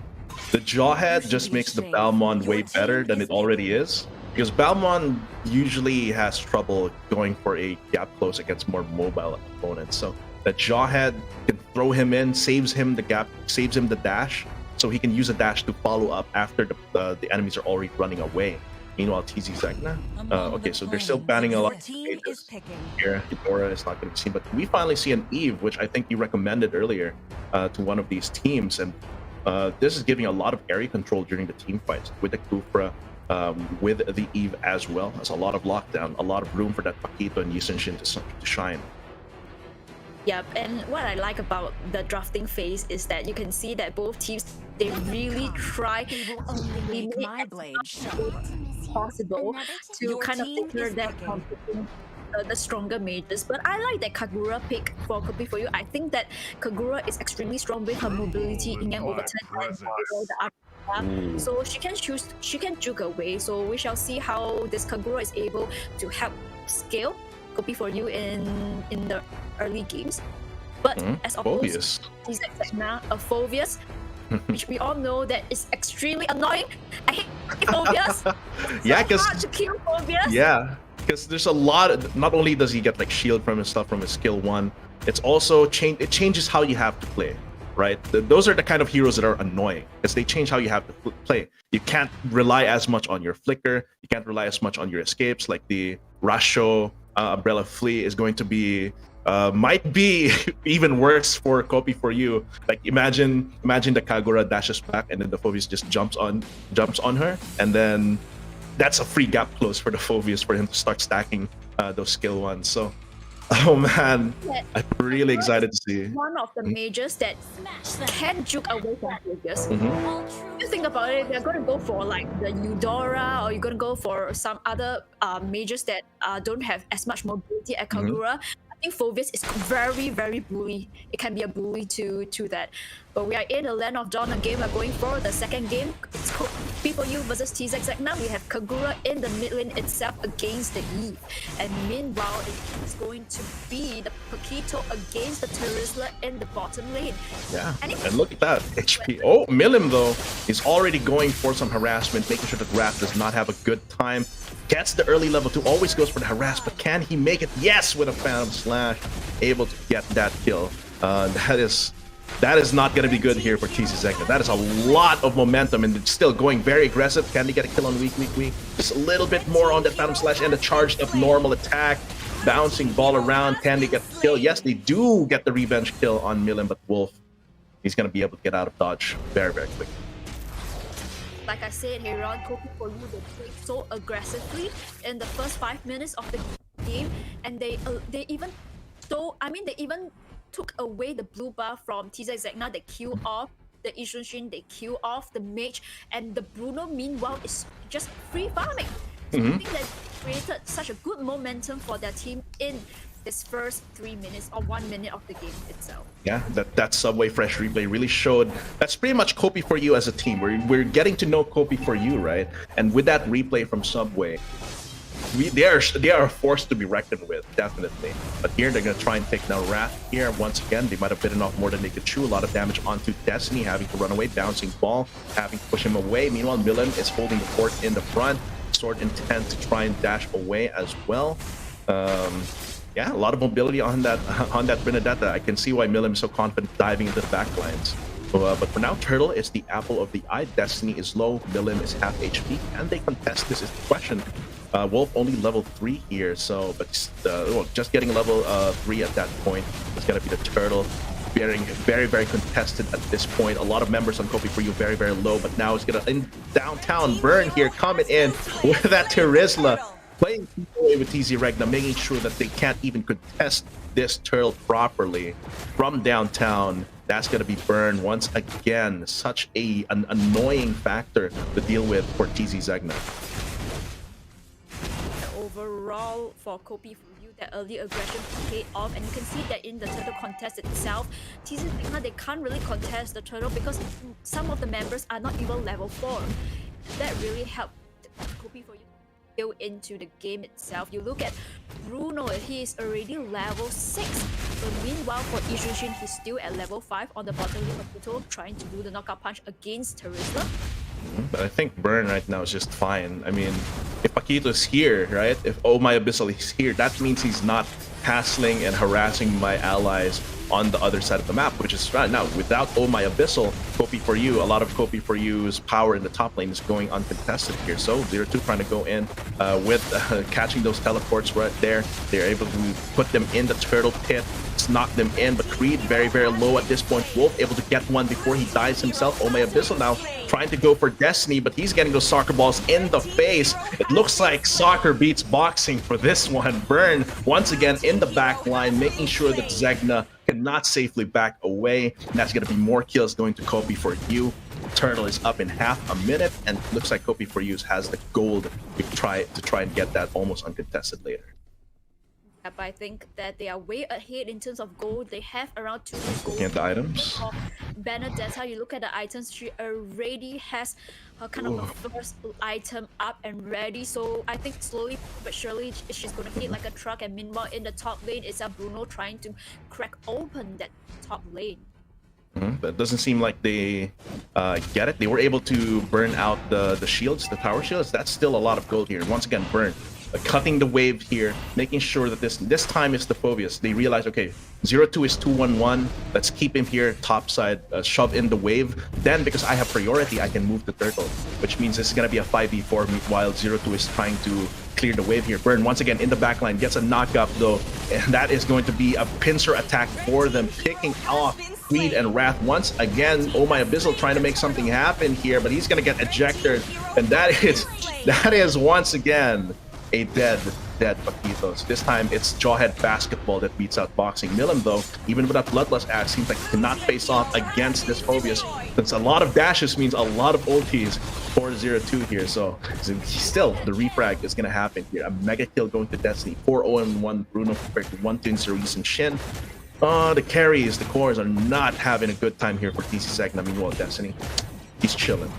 the Jawhead just makes the Balmond way better than it already is. Because Balmond usually has trouble going for a gap close against more mobile opponents. So the Jawhead can throw him in, saves him the gap, saves him the dash, so he can use a dash to follow up after the enemies are already running away. Meanwhile, TZ Zegna, okay, so they're still banning a lot Your of team mages is picking. here. Hidora is not going to be seen, but we finally see an Eve, which I think you recommended earlier to one of these teams, and this is giving a lot of area control during the team fights with the Kufra, with the Eve as well. There's a lot of lockdown, a lot of room for that Paquito and Yisun Shin to shine. Yep, and what I like about the drafting phase is that you can see that both teams, they really try They will only make my blade shine. possible to Your kind of team take care is of that picking. competition, the stronger mages. But I like that Kagura pick for Kobe for you. I think that Kagura is extremely strong with her mobility in Yang overturn and the up. So she can juke away. So we shall see how this Kagura is able to help scale Kobe for you in the early games. But as opposed to Zegna, a Phobius, which we all know that is extremely annoying. I hate Phobius. Yeah, so hard to kill Phobius. Yeah, because there's a lot of, not only does he get like shield from his stuff from his skill 1, it's also it changes how you have to play, right? Those are the kind of heroes that are annoying because they change how you have to play. You can't rely as much on your flicker, you can't rely as much on your escapes. Like the Rasho Umbrella Flea is going to be might be even worse for Kopi for you. Like imagine the Kagura dashes back and then the Phobius just jumps on her, and then that's a free gap close for the Phobius for him to start stacking those skill 1s. So oh man, I'm really excited to see. One of the mages that can juke away from Phobius. You think about it, they're gonna go for like the Eudora, or you're gonna go for some other mages that don't have as much mobility as Kagura. I think Phobius is very, very bully. It can be a bully to that. But we are in the land of Dawn again. We're going for the second game. It's People U versus TZ Zegna. We have Kagura in the mid lane itself against the Eve. And meanwhile, it's going to be the Paquito against the Terizla in the bottom lane. Yeah, and look at that HP. Oh, Milim though is already going for some harassment, making sure that Raph does not have a good time. Gets the early level 2, always goes for the harass, but can he make it? Yes, with a Phantom Slash, able to get that kill. That is not going to be good here for TZ Zegna. That is a lot of momentum, and it's still going very aggressive. Can they get a kill on weak? Just a little bit more on the Phantom Slash and the charged up normal attack. Bouncing ball around. Can they get the kill? Yes, they do get the revenge kill on Milim, but Wolf, he's going to be able to get out of dodge very, very quickly. Like I said, Heron, Kopi for you, they played so aggressively in the first 5 minutes of the game, and they even took away the blue buff from TZ Zegna, the Q off the Isunshin, they kill off the mage, and the Bruno meanwhile is just free farming. So I think that created such a good momentum for their team in this first 3 minutes or 1 minute of the game itself. Yeah, that Subway Fresh replay really showed that's pretty much Kopi for you as a team. We're getting to know Kopi for you, right? And with that replay from Subway, they are a force to be reckoned with, definitely. But here they're gonna try and take down Wrath. Here once again, they might have bitten off more than they could chew. A lot of damage onto Destiny, having to run away, bouncing ball, having to push him away. Meanwhile, Milim is holding the fort in the front. Sword intent to try and dash away as well. Yeah, a lot of mobility on that Benedetta. I can see why Milim is so confident diving into the backlines. But for now, Turtle is the apple of the eye. Destiny is low. Milim is half HP. Can they contest? This is the question. Wolf only level 3 here, so well, just getting level 3 at that point is gonna be the Turtle. Very, very contested at this point. A lot of members on Kopi for you very, very low, but now it's gonna in downtown Burn here coming in with that Terizla. Playing away with TZ Regna, making sure that they can't even contest this Turtle properly from downtown. That's going to be Burn once again. Such an annoying factor to deal with for TZ Zegna. Overall, for Kopi for you, that early aggression paid off, and you can see that in the turtle contest itself, TZ Zegna, they can't really contest the turtle because some of the members are not even level 4. That really helped Kopi for you into the game itself. You look at Bruno, he is already level 6, but meanwhile for Isunshin, he's still at level 5 on the bottom lane of Pluto, trying to do the knockout punch against Terizla. But I think Burn right now is just fine. I mean, if Paquito is here, right? If Oh My Abyssal is here, that means he's not hassling and harassing my allies on the other side of the map, which is right now without Oh My Abyssal, Kopi for you, a lot of Kopi for you's power in the top lane is going uncontested here. So 0-2 trying to go in with catching those teleports right there. They're able to put them in the turtle pit, knock them in, but Creed very, very low at this point. Wolf able to get one before he dies himself. Oh My Abyssal now trying to go for Destiny, but he's getting those soccer balls in the face. It looks like soccer beats boxing for this one. Burn once again in the back line, making sure that Zegna cannot safely back away. And that's going to be more kills going to Kopi for you. Turtle is up in half a minute, and looks like Kopi for you has the gold to try and get that almost uncontested later. But I think that they are way ahead in terms of gold. They have around 2 gold. Looking at the items. For Benedetta, you look at the items, she already has her kind of a first item up and ready. So I think slowly but surely she's going to hit like a truck. And meanwhile, in the top lane, it's a Bruno trying to crack open that top lane. But it doesn't seem like they get it. They were able to burn out the shields, the tower shields. That's still a lot of gold here. Once again, Burn cutting the wave here, making sure that this time is the Phobius. They realize, okay, 0-2 is 2-1-1. Let's keep him here topside, shove in the wave. Then, because I have priority, I can move the turtle, which means this is going to be a 5v4 while 0-2 is trying to clear the wave here. Burn once again in the backline, gets a knockup though, and that is going to be a pincer attack for them, picking off Creed and Wrath once again. Oh My Abyssal trying to make something happen here, but he's going to get ejected, and that is once again a dead Paquitos. This time it's Jawhead Basketball that beats out Boxing. Milim though, even without Bloodlust Axe, seems like he cannot face off against this Phobius, since a lot of dashes means a lot of ultis for 0-2 here. So still the refrag is gonna happen here. A mega kill going to Destiny. 4-0-1 Bruno compared to 1-2 Cerise and Shin. The carries, the cores are not having a good time here for TC Zegna. Meanwhile, Destiny, he's chilling.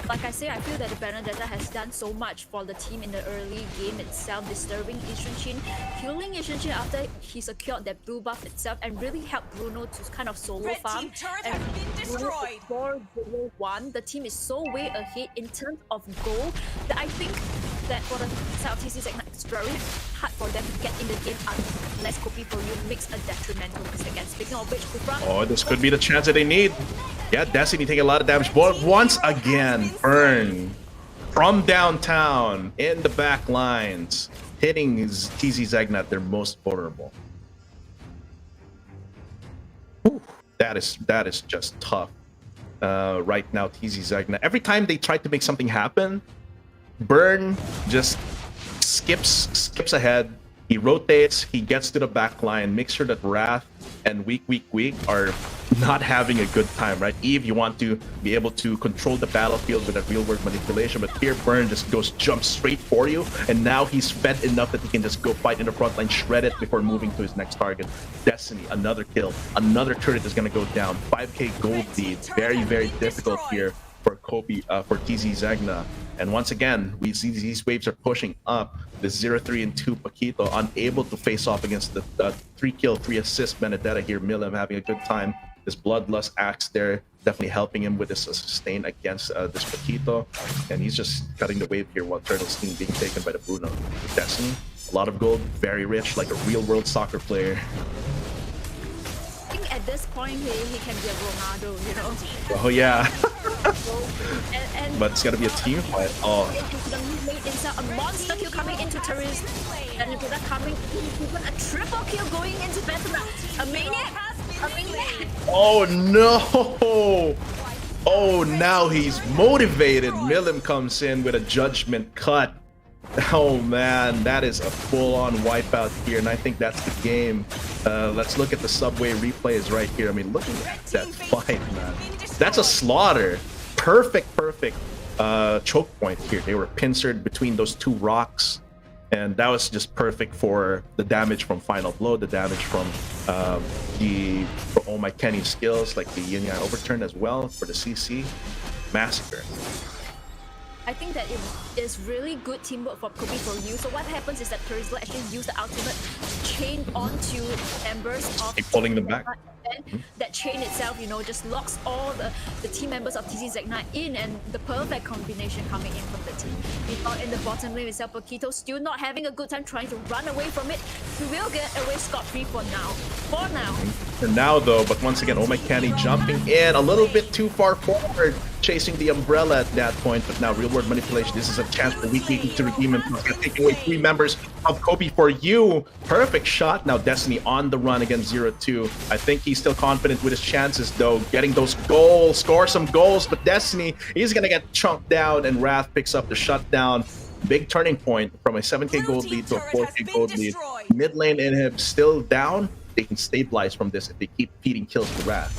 Like I say, I feel that the Benedetta has done so much for the team in the early game itself, disturbing Isunshin, killing Isunshin after he secured that blue buff itself, and really helped Bruno to kind of solo farm. And Bruno 4-0-1, the team is so way ahead in terms of goal that I think that for the South TC segment, it's very hard for them to get in the game unless Kopi for you makes a detrimental mistake. And speaking of which, Kupra, oh, this could be the chance that they need. Yeah, Destiny taking a lot of damage, but once again, Burn from downtown in the back lines, hitting TZ Zegna at their most vulnerable. Whew, that is just tough. Right now, TZ Zegna, every time they try to make something happen, Burn just skips ahead. He rotates, he gets to the back line, makes sure that Wrath and Weak are not having a good time, right? Eve, you want to be able to control the battlefield with that real-world manipulation, but here Burn just jumps straight for you, and now he's fed enough that he can just go fight in the front line, shred it before moving to his next target. Destiny, another kill, another turret is gonna go down. 5k gold lead, very, very difficult here for Kobe, for TZ Zegna. And once again, we see these waves are pushing up. The 0-3 and 2 Paquito unable to face off against the 3 kill, 3 assist Benedetta here. Milim having a good time. This Bloodlust axe there definitely helping him with this sustain against this Paquito. And he's just cutting the wave here while Turtle's team being taken by the Bruno. Destiny, a lot of gold, very rich, like a real world soccer player. I think at this point he can be a Ronaldo, you know. Oh yeah. and But it's gotta be a team fight. Oh. Into the mid lane inside, a monster kill coming into Terrorist. And into that coming, even a triple kill going into Bethana. A maniac! A maniac! Oh no! Oh, now he's motivated. Milim comes in with a judgment cut. Oh man, that is a full-on wipeout here, and I think that's the game. Let's look at the subway replays right here. I mean, look at that fight, man. That's a slaughter. Perfect choke point here. They were pincered between those two rocks, and that was just perfect for the damage from Final Blow, the damage from Oh My Kenny skills, like the Yin Yang Overturn as well for the CC. Massacre. I think that it is really good teamwork from Kobe for you. So what happens is that Peripherals actually use the ultimate chain onto members of Keep pulling them back. And that chain itself, you know, just locks all the team members of TZ Zegna in, and the perfect combination coming in from the team. Meanwhile, in the bottom lane itself, Paquito still not having a good time trying to run away from it. He will get away scot-free for now. For now though, but once again, Oh My Kenny jumping in a little bit too far forward, chasing the umbrella at that point. But now real world manipulation, this is a chance for Weak to redeem him, taking away 3 members of Kobe for you. Perfect shot. Now Destiny on the run against 0-2. I think he's still confident with his chances though, getting those goals, score some goals, but Destiny, he's gonna get chunked down, and Wrath picks up the shutdown. Big turning point from a 7k gold lead to a 4k gold lead. Mid lane inhib still down. They can stabilize from this if they keep feeding kills to Wrath.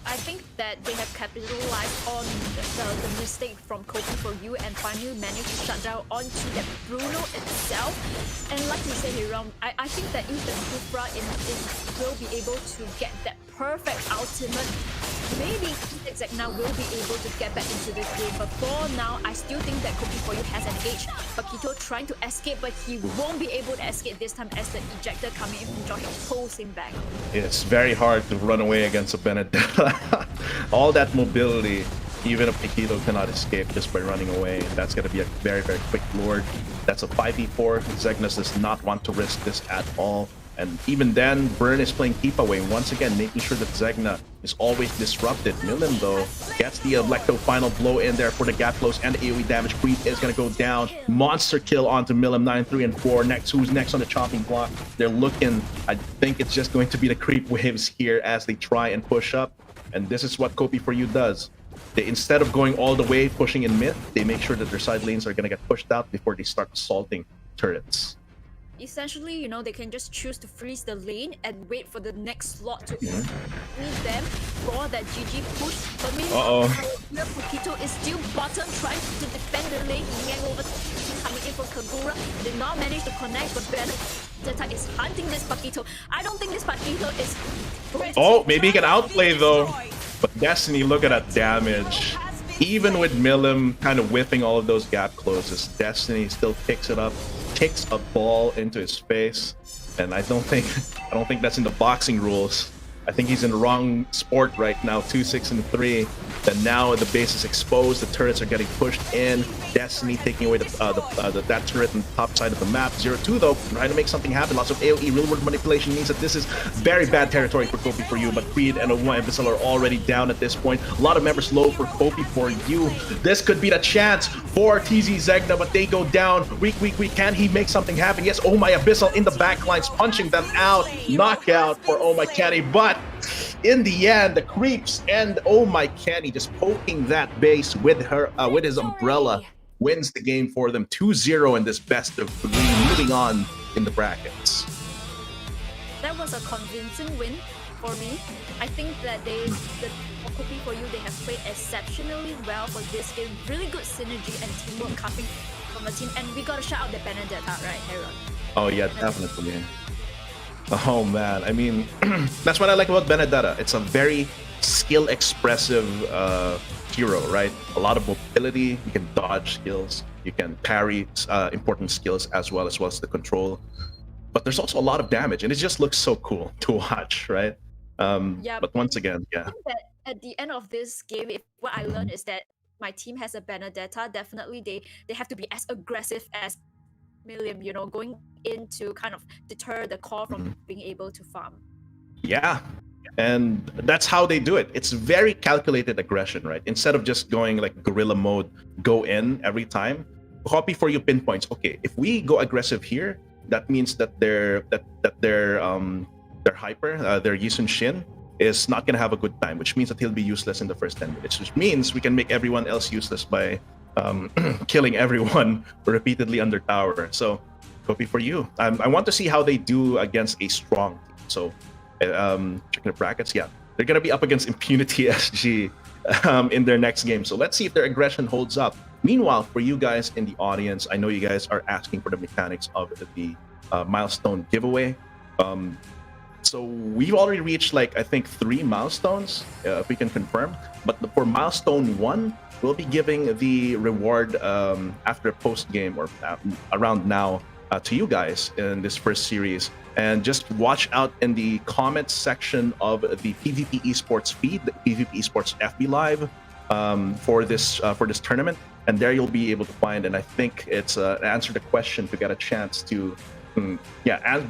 I think that they have capitalized on the mistake from Kobe for you and finally managed to shut down onto that Bruno itself. And like you said, Hiram, I think that if the Kufra will be able to get that perfect ultimate, maybe Zegna will be able to get back into this game. But for now, I still think that Kobe for you has an edge. Paquito trying to escape, but he won't be able to escape this time as the ejector coming in from Josh pulls him back. It's very hard to run away against a Benedetta. All that mobility, even a Paquito cannot escape just by running away. That's going to be a very, very quick lord. That's a 5v4. Zegna does not want to risk this at all. And even then, Burn is playing keep away once again, making sure that Zegna is always disrupted. Milim, though, gets the Electro final blow in there for the gap close, and the AoE damage. Creep is going to go down. Monster kill onto Milim, 9, 3, and 4. Next, who's next on the chopping block? They're looking. I think it's just going to be the creep waves here as they try and push up. And this is what Kobe for you does. They, instead of going all the way, pushing in mid, they make sure that their side lanes are going to get pushed out before they start assaulting turrets. Essentially, you know, they can just choose to freeze the lane and wait for the next slot to freeze them for that GG push. But meanwhile, Paquito is still bottom trying to defend the lane. Yang over coming in from Kagura. Did not manage to connect, but Benedetta is hunting this Paquito. I don't think this Paquito is going to maybe he can outplay though. But Destiny, look at that damage. Even with Milim kind of whipping all of those gap closes, Destiny still picks it up, kicks a ball into his face, and I don't think that's in the boxing rules. I think he's in the wrong sport right now. 2, 6, and 3. Then now the base is exposed. The turrets are getting pushed in. Destiny taking away that turret on the top side of the map. 0-2 though, trying to make something happen. Lots of AoE real world manipulation means that this is very bad territory for Kobe for you. But Creed and Uma and Vissel are already down at this point. A lot of members low for Kobe for you. This could be the chance for TZ Zegna, but they go down. Weak. Can he make something happen? Yes, Oh My Abyssal in the backlines, punching them out. Knockout for Oh My Kenny, but in the end, the creeps and Oh My Kenny just poking that base with his umbrella wins the game for them. 2-0 in this best of 3, moving on in the brackets. That was a convincing win for me. I think that the copy for you, they have played exceptionally well for this game. Really good synergy and teamwork coming from the team. And we gotta shout out the Benedetta, right, Aaron? Oh yeah, definitely. Oh man, I mean, that's what I like about Benedetta. It's a very skill expressive hero, right? A lot of mobility. You can dodge skills. You can parry important skills as well as the control. But there's also a lot of damage, and it just looks so cool to watch, right? But once again, yeah. I think that at the end of this game, what I learned is that my team has a Benedetta. Definitely, they have to be as aggressive as Milliam, going in to kind of deter the core from being able to farm. Yeah. And that's how they do it. It's very calculated aggression, right? Instead of just going like guerrilla mode, go in every time. Copy for you pinpoints. Okay, if we go aggressive here, that means that their hyper, their Yisun Shin, is not gonna have a good time, which means that he'll be useless in the first 10 minutes, which means we can make everyone else useless by killing everyone repeatedly under tower. So copy for you. I want to see how they do against a strong team. So checking the brackets, yeah, they're gonna be up against Impunity SG in their next game. So let's see if their aggression holds up. Meanwhile, for you guys in the audience, I know you guys are asking for the mechanics of the milestone giveaway. So we've already reached like I think 3 milestones, if we can confirm. But for milestone 1, we'll be giving the reward after post game or around now to you guys in this first series. And just watch out in the comments section of the PVP Esports feed, the PVP Esports FB Live, for this tournament. And there you'll be able to find, and I think it's answer the question to get a chance to, be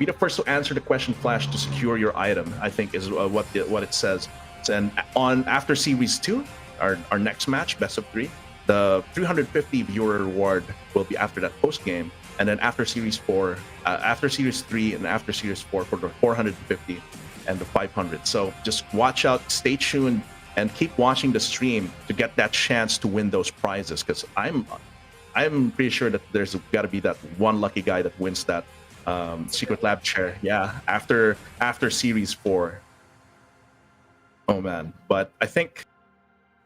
the first to answer the question flash to secure your item. I think is what it says. And on after series 2, our next match, best of 3, the 350 viewer reward will be after that post game. And then after series 4, after series 3, and after series 4 for the 450 and the 500. So just watch out, stay tuned, and keep watching the stream to get that chance to win those prizes. Because I'm pretty sure that there's got to be that one lucky guy that wins that Secretlab chair. Yeah, after series 4. Oh man, but I think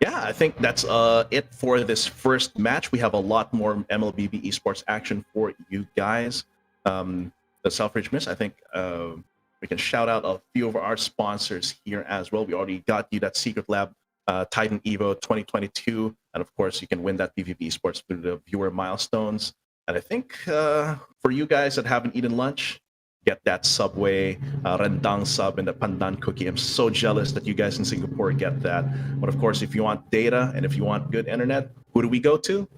that's it for this first match. We have a lot more MLBB esports action for you guys. The Selfridge Miss, I think we can shout out a few of our sponsors here as well. We already got you that Secretlab Titan Evo 2022, and of course you can win that PVP Esports through the viewer milestones. And I think for you guys that haven't eaten lunch, get that Subway rendang sub and the pandan cookie. I'm so jealous that you guys in Singapore get that. But of course, if you want data and if you want good internet, who do we go to?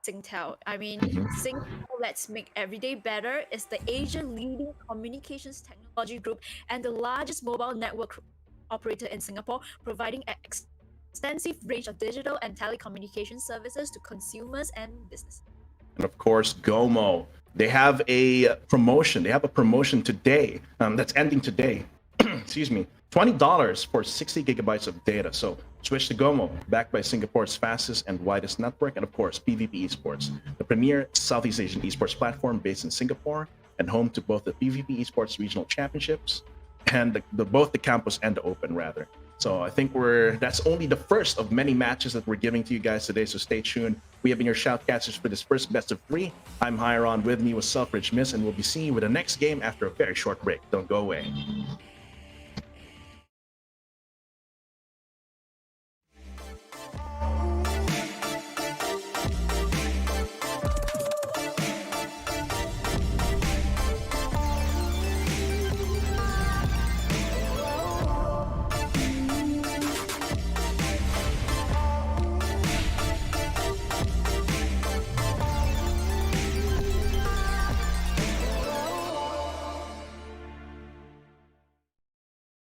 Singtel. I mean, Singtel Let's Make Everyday Better is the Asian leading communications technology group and the largest mobile network operator in Singapore, providing an extensive range of digital and telecommunication services to consumers and businesses. And of course, Gomo. They have a promotion. They have a promotion today that's ending today. Excuse me. $20 for 60 gigabytes of data. So switch to Gomo, backed by Singapore's fastest and widest network, and of course, PVP Esports, the premier Southeast Asian esports platform based in Singapore and home to both the PVP Esports Regional Championships and both the campus and the Open, rather. So I think that's only the first of many matches that we're giving to you guys today, so stay tuned. We have been your shoutcasters for this first best of 3. I'm Hiron, with me was Selfridge Miss, and we'll be seeing you with the next game after a very short break. Don't go away.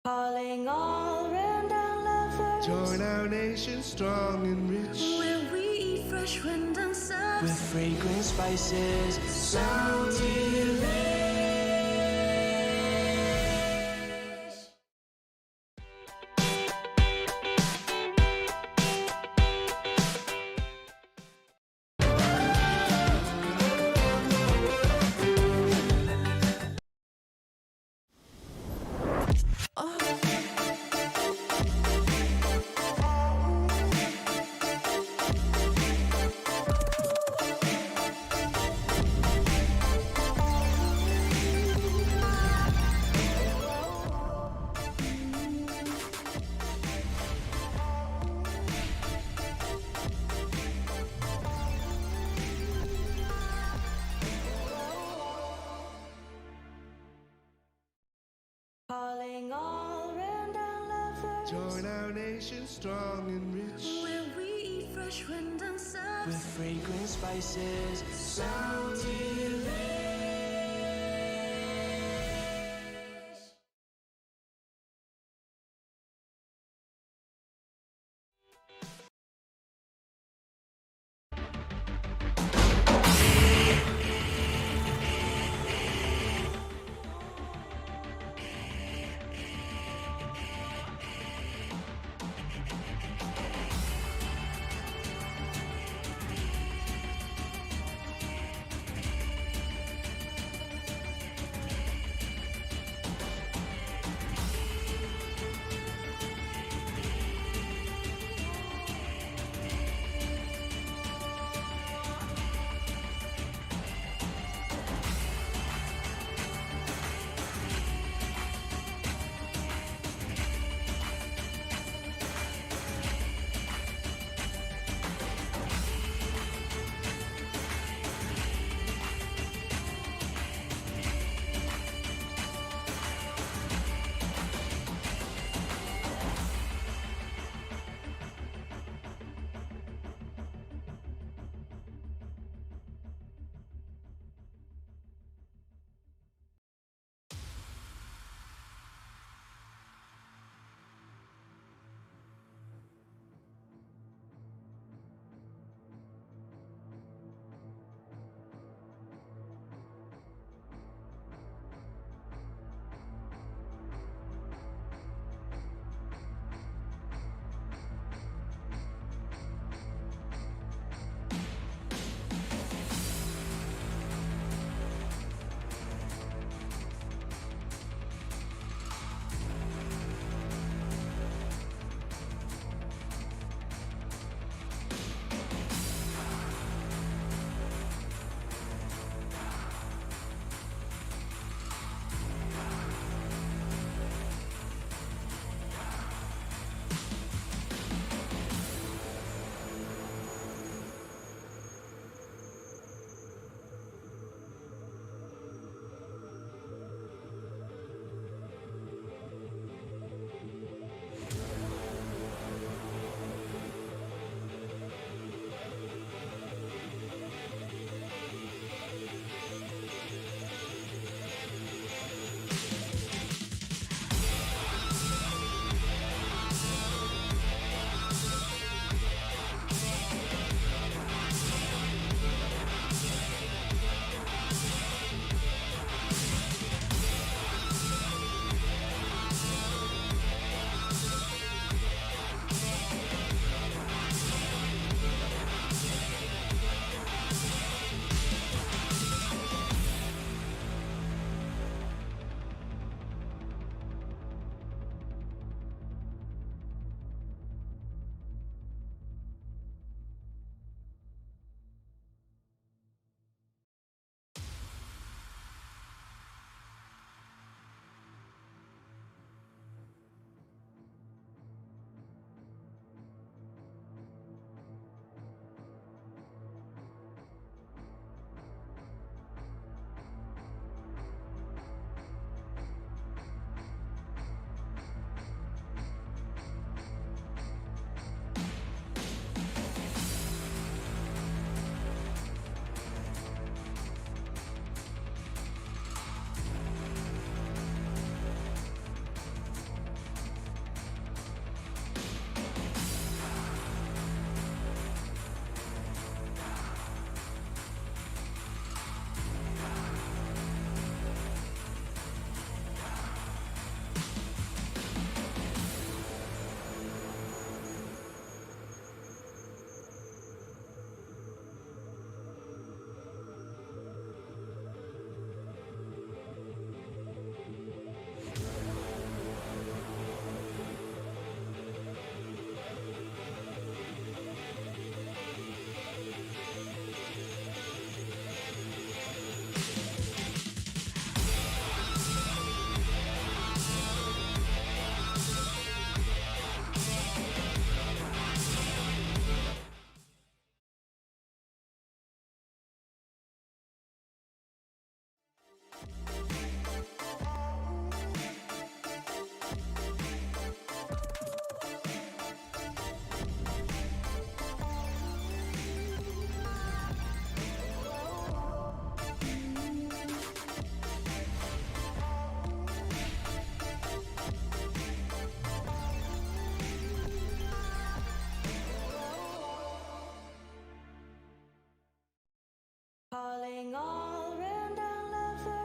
Calling all rendang lovers. Join our nation strong and rich. Where we eat fresh rendang subs. With fragrant spices, sound delicious. Join our nation strong and rich. Where we eat fresh rendang With subs. fragrant spices, so delicious.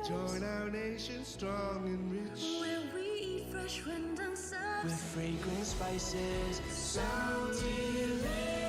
Join our nation strong and rich. Where we eat fresh rendezvous. With fragrant spices, sound delish.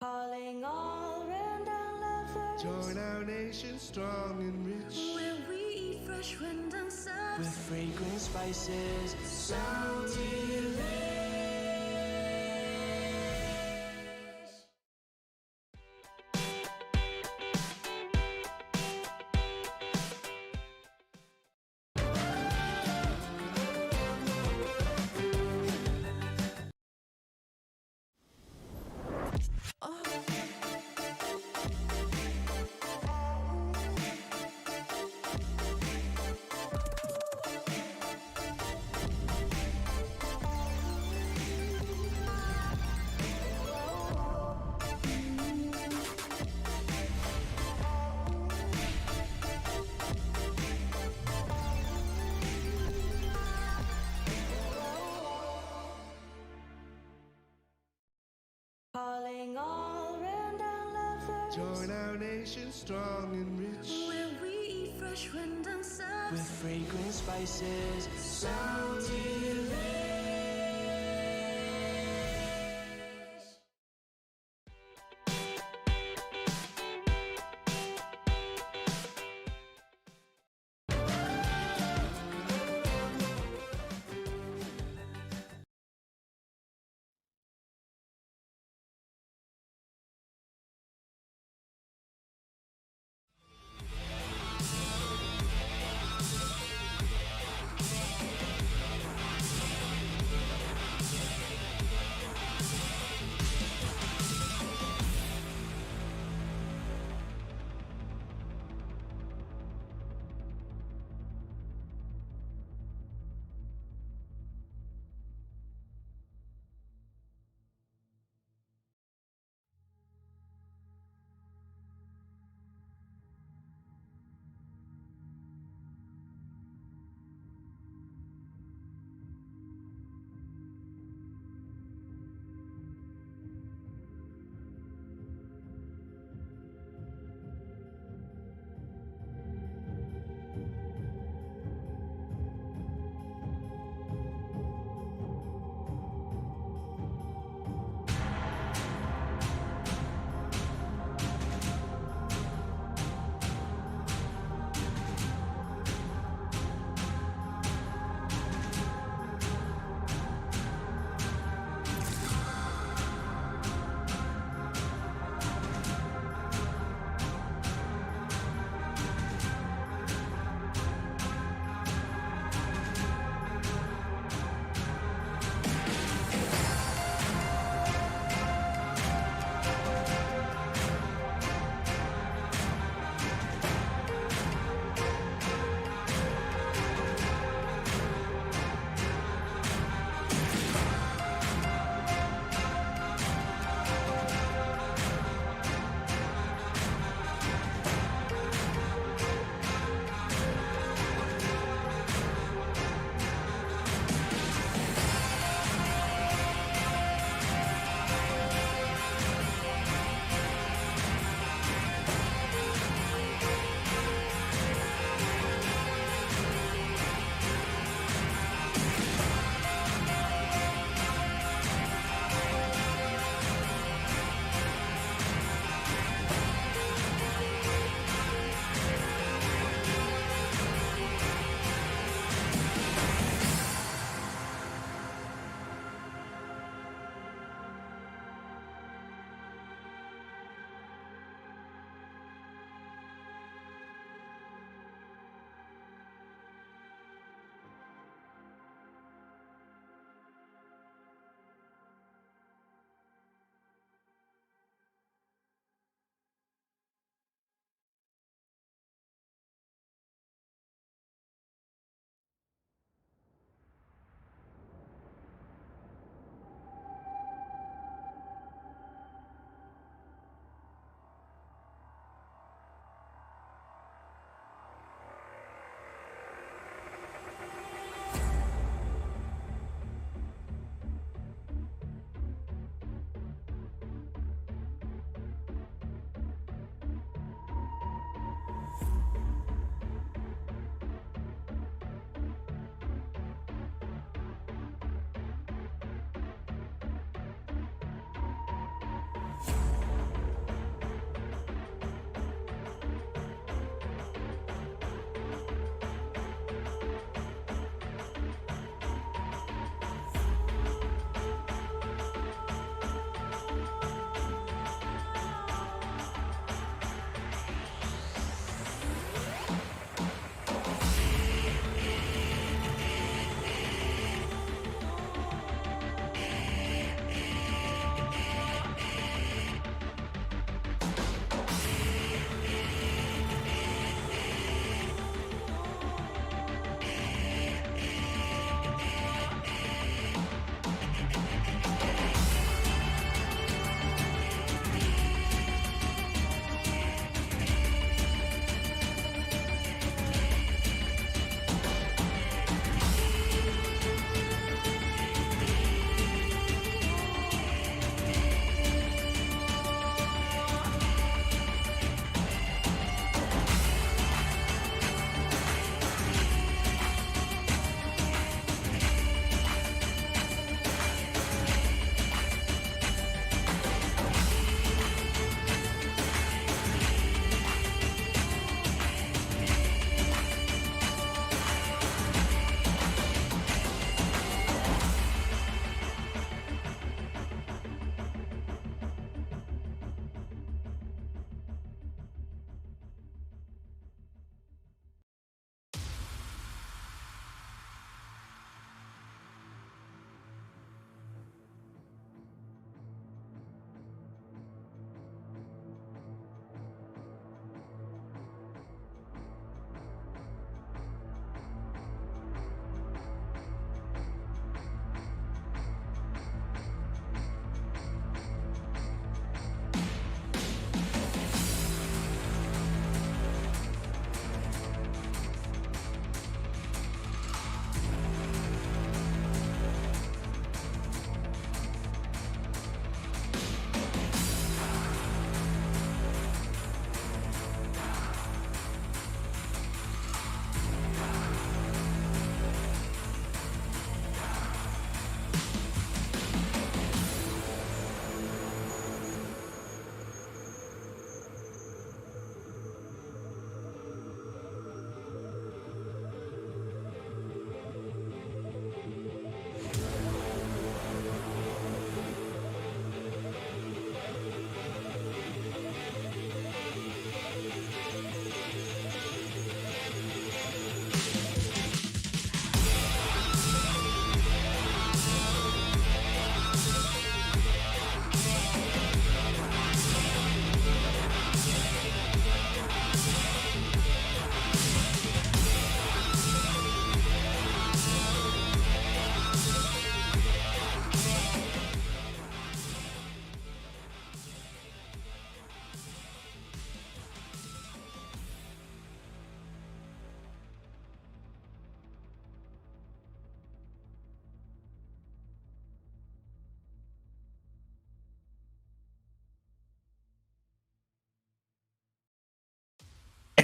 Calling all random lovers. Join our nation strong and rich. Where we eat fresh rendezvous. With fragrant spices, sound delish. Calling all random lovers. Join our nation strong and rich. Where we eat fresh rendezvous. With fragrant spices, sound delish.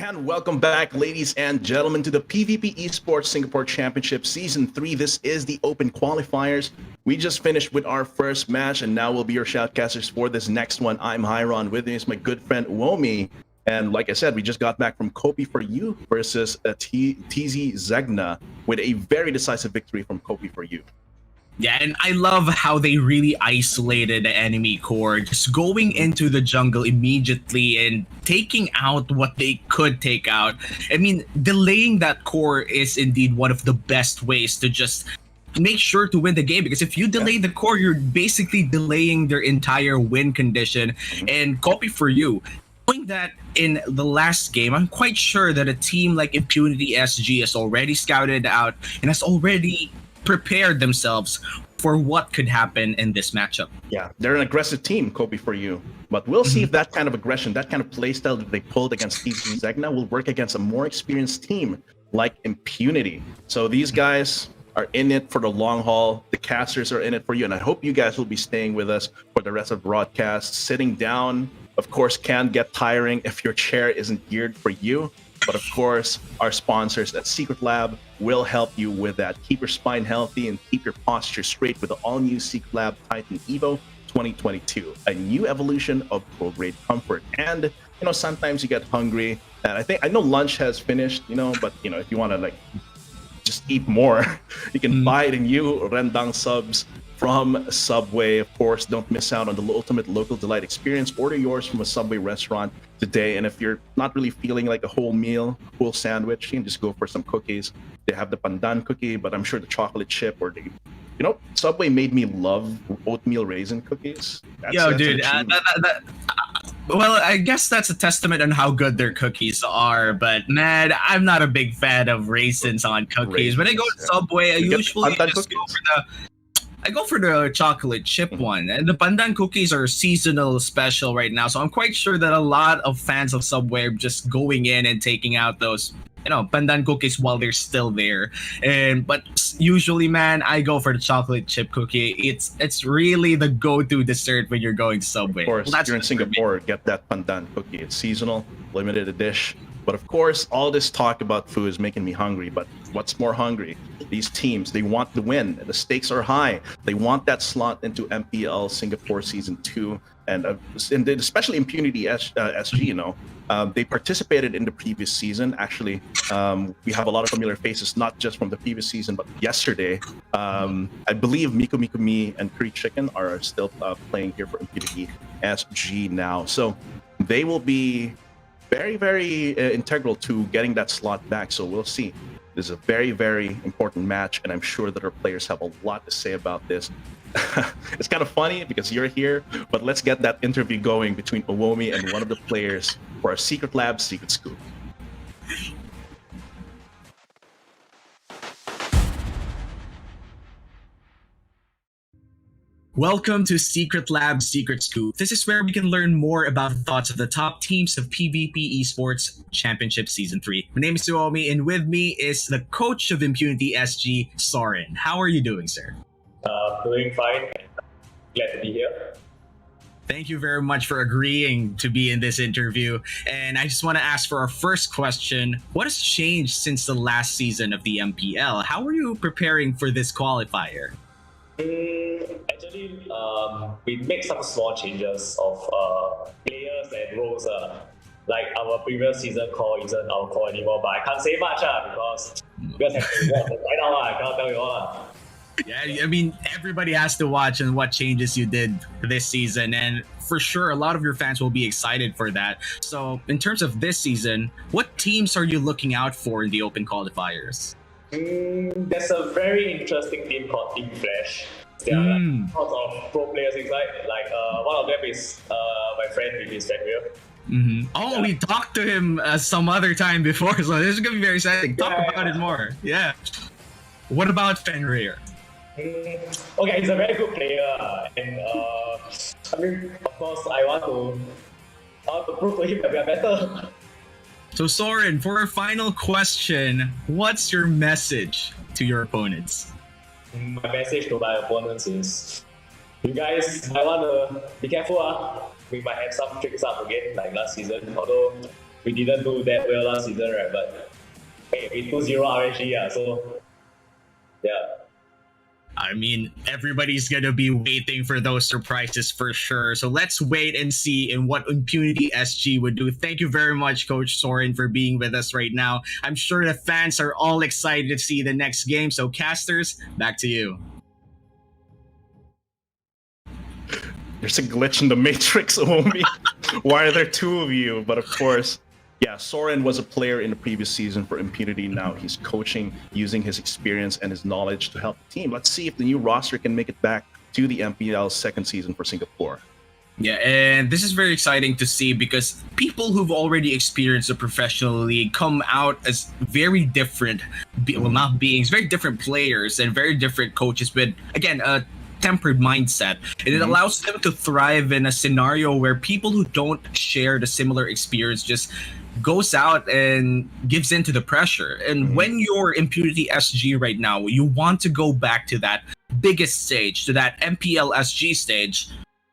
And welcome back, ladies and gentlemen, to the PVP Esports Singapore Championship Season 3. This is the Open Qualifiers. We just finished with our first match, and now we'll be your shoutcasters for this next one. I'm Hyron. With me is my good friend Uomi. And like I said, we just got back from Kopi for You versus TZ Zegna with a very decisive victory from Kopi for You. Yeah, and I love how they really isolated the enemy core, just going into the jungle immediately and taking out what they could take out. I mean, delaying that core is indeed one of the best ways to just make sure to win the game, because if you delay the core, you're basically delaying their entire win condition. And Copy for You, knowing that in the last game, I'm quite sure that a team like Impunity SG has already scouted out and has already prepared themselves for what could happen in this matchup. Yeah, they're an aggressive team, Kobe for You. But we'll see if that kind of aggression, that kind of playstyle that they pulled against TZ Zegna will work against a more experienced team like Impunity. So these guys are in it for the long haul. The casters are in it for you. And I hope you guys will be staying with us for the rest of the broadcast. Sitting down, of course, can get tiring if your chair isn't geared for you. But of course, our sponsors at Secretlab will help you with that. Keep your spine healthy and keep your posture straight with the all-new Secretlab Titan Evo 2022, a new evolution of pro-grade comfort. And sometimes you get hungry, and I know lunch has finished, but if you want to just eat more, you can buy the new rendang subs from Subway. Of course, don't miss out on the ultimate local delight experience. Order yours from a Subway restaurant today. And if you're not really feeling like a whole meal, full sandwich, you can just go for some cookies. They have the pandan cookie, but I'm sure the chocolate chip or Subway made me love oatmeal raisin cookies. Dude, well, I guess that's a testament on how good their cookies are. But man, I'm not a big fan of raisins on cookies. When I go to Subway, I usually just go for the chocolate chip one. And the pandan cookies are seasonal special right now. So I'm quite sure that a lot of fans of Subway are just going in and taking out those, pandan cookies while they're still there. But usually, man, I go for the chocolate chip cookie. It's really the go-to dessert when you're going to Subway. Of course, if you're in Singapore, get that pandan cookie. It's seasonal, limited edition. But of course, all this talk about food is making me hungry. But what's more hungry? These teams, they want to win. The stakes are high. They want that slot into MPL Singapore Season 2. And especially Impunity SG, they participated in the previous season. Actually, we have a lot of familiar faces, not just from the previous season, but yesterday. I believe Miku Miku Mi and Curry Chicken are still playing here for Impunity SG now. So they will be very, very integral to getting that slot back. So we'll see. This is a very, very important match, and I'm sure that our players have a lot to say about this. It's kind of funny because you're here, but let's get that interview going between Uomi and one of the players for our Secretlab Secret Scoop. Welcome to Secretlab Secret Scoop. This is where we can learn more about the thoughts of the top teams of PVP Esports Championship Season 3. My name is Uomi, and with me is the coach of Impunity SG, Soren. How are you doing, sir? Doing fine. Glad to be here. Thank you very much for agreeing to be in this interview. And I just want to ask for our first question. What has changed since the last season of the MPL? How are you preparing for this qualifier? Actually, we make some small changes of players and roles. Like our previous season call isn't our call anymore, but I can't say much because you guys have to watch right now. I can't tell you all. Yeah, I mean, everybody has to watch and what changes you did this season. And for sure, a lot of your fans will be excited for that. So in terms of this season, what teams are you looking out for in the Open Qualifiers? There's a very interesting team called Team Flash. There are lots of pro players inside. One of them is my friend with his friend here. Mm-hmm. Oh, we talked to him some other time before, so this is gonna be very exciting. Talk about it more. Yeah. What about Fenrir? Okay, he's a very good player, and of course, I want to prove to him that we are better. So Soren, for our final question, what's your message to your opponents? My message to my opponents is, you guys, I want to be careful. We might have some tricks up again like last season. Although we didn't do that well last season, right? But hey, we 2-0 RSG, so yeah. I mean, everybody's gonna be waiting for those surprises for sure. So let's wait and see in what Impunity SG would do. Thank you very much, Coach Soren, for being with us right now. I'm sure the fans are all excited to see the next game. So casters, back to you. There's a glitch in the matrix, Omi. Why are there two of you? But of course, yeah, Soren was a player in the previous season for Impunity. Now he's coaching, using his experience and his knowledge to help the team. Let's see if the new roster can make it back to the MPL second season for Singapore. Yeah, and this is very exciting to see because people who've already experienced the professional league come out as very different, well, not beings, very different players and very different coaches with, again, a tempered mindset. And it allows them to thrive in a scenario where people who don't share the similar experience just goes out and gives into the pressure. And when you're Impunity SG right now, you want to go back to that biggest stage, to that MPL SG stage.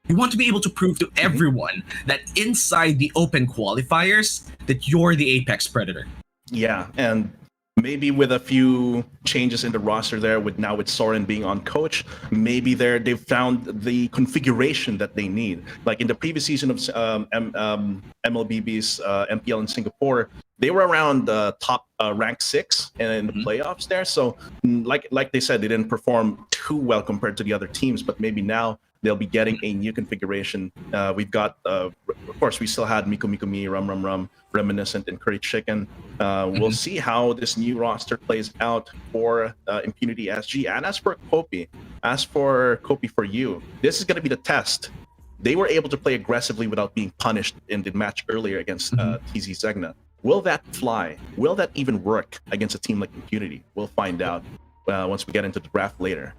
You want to be able to prove to everyone that inside the open qualifiers that you're the apex predator. Yeah, and maybe with a few changes in the roster there, with Soren being on coach, maybe they've found the configuration that they need. Like in the previous season of MLBB's MPL in Singapore, they were around top rank 6 in the playoffs there. So like they said, they didn't perform too well compared to the other teams, but maybe now they'll be getting a new configuration. We've got, of course, we still had Miku Miku Mi, Rum Rum Rum, Reminiscent, and Curry Chicken. We'll see how this new roster plays out for Impunity SG. And as for Kopi for you, this is going to be the test. They were able to play aggressively without being punished in the match earlier against TZ Zegna. Will that fly? Will that even work against a team like Impunity? We'll find out once we get into the draft later.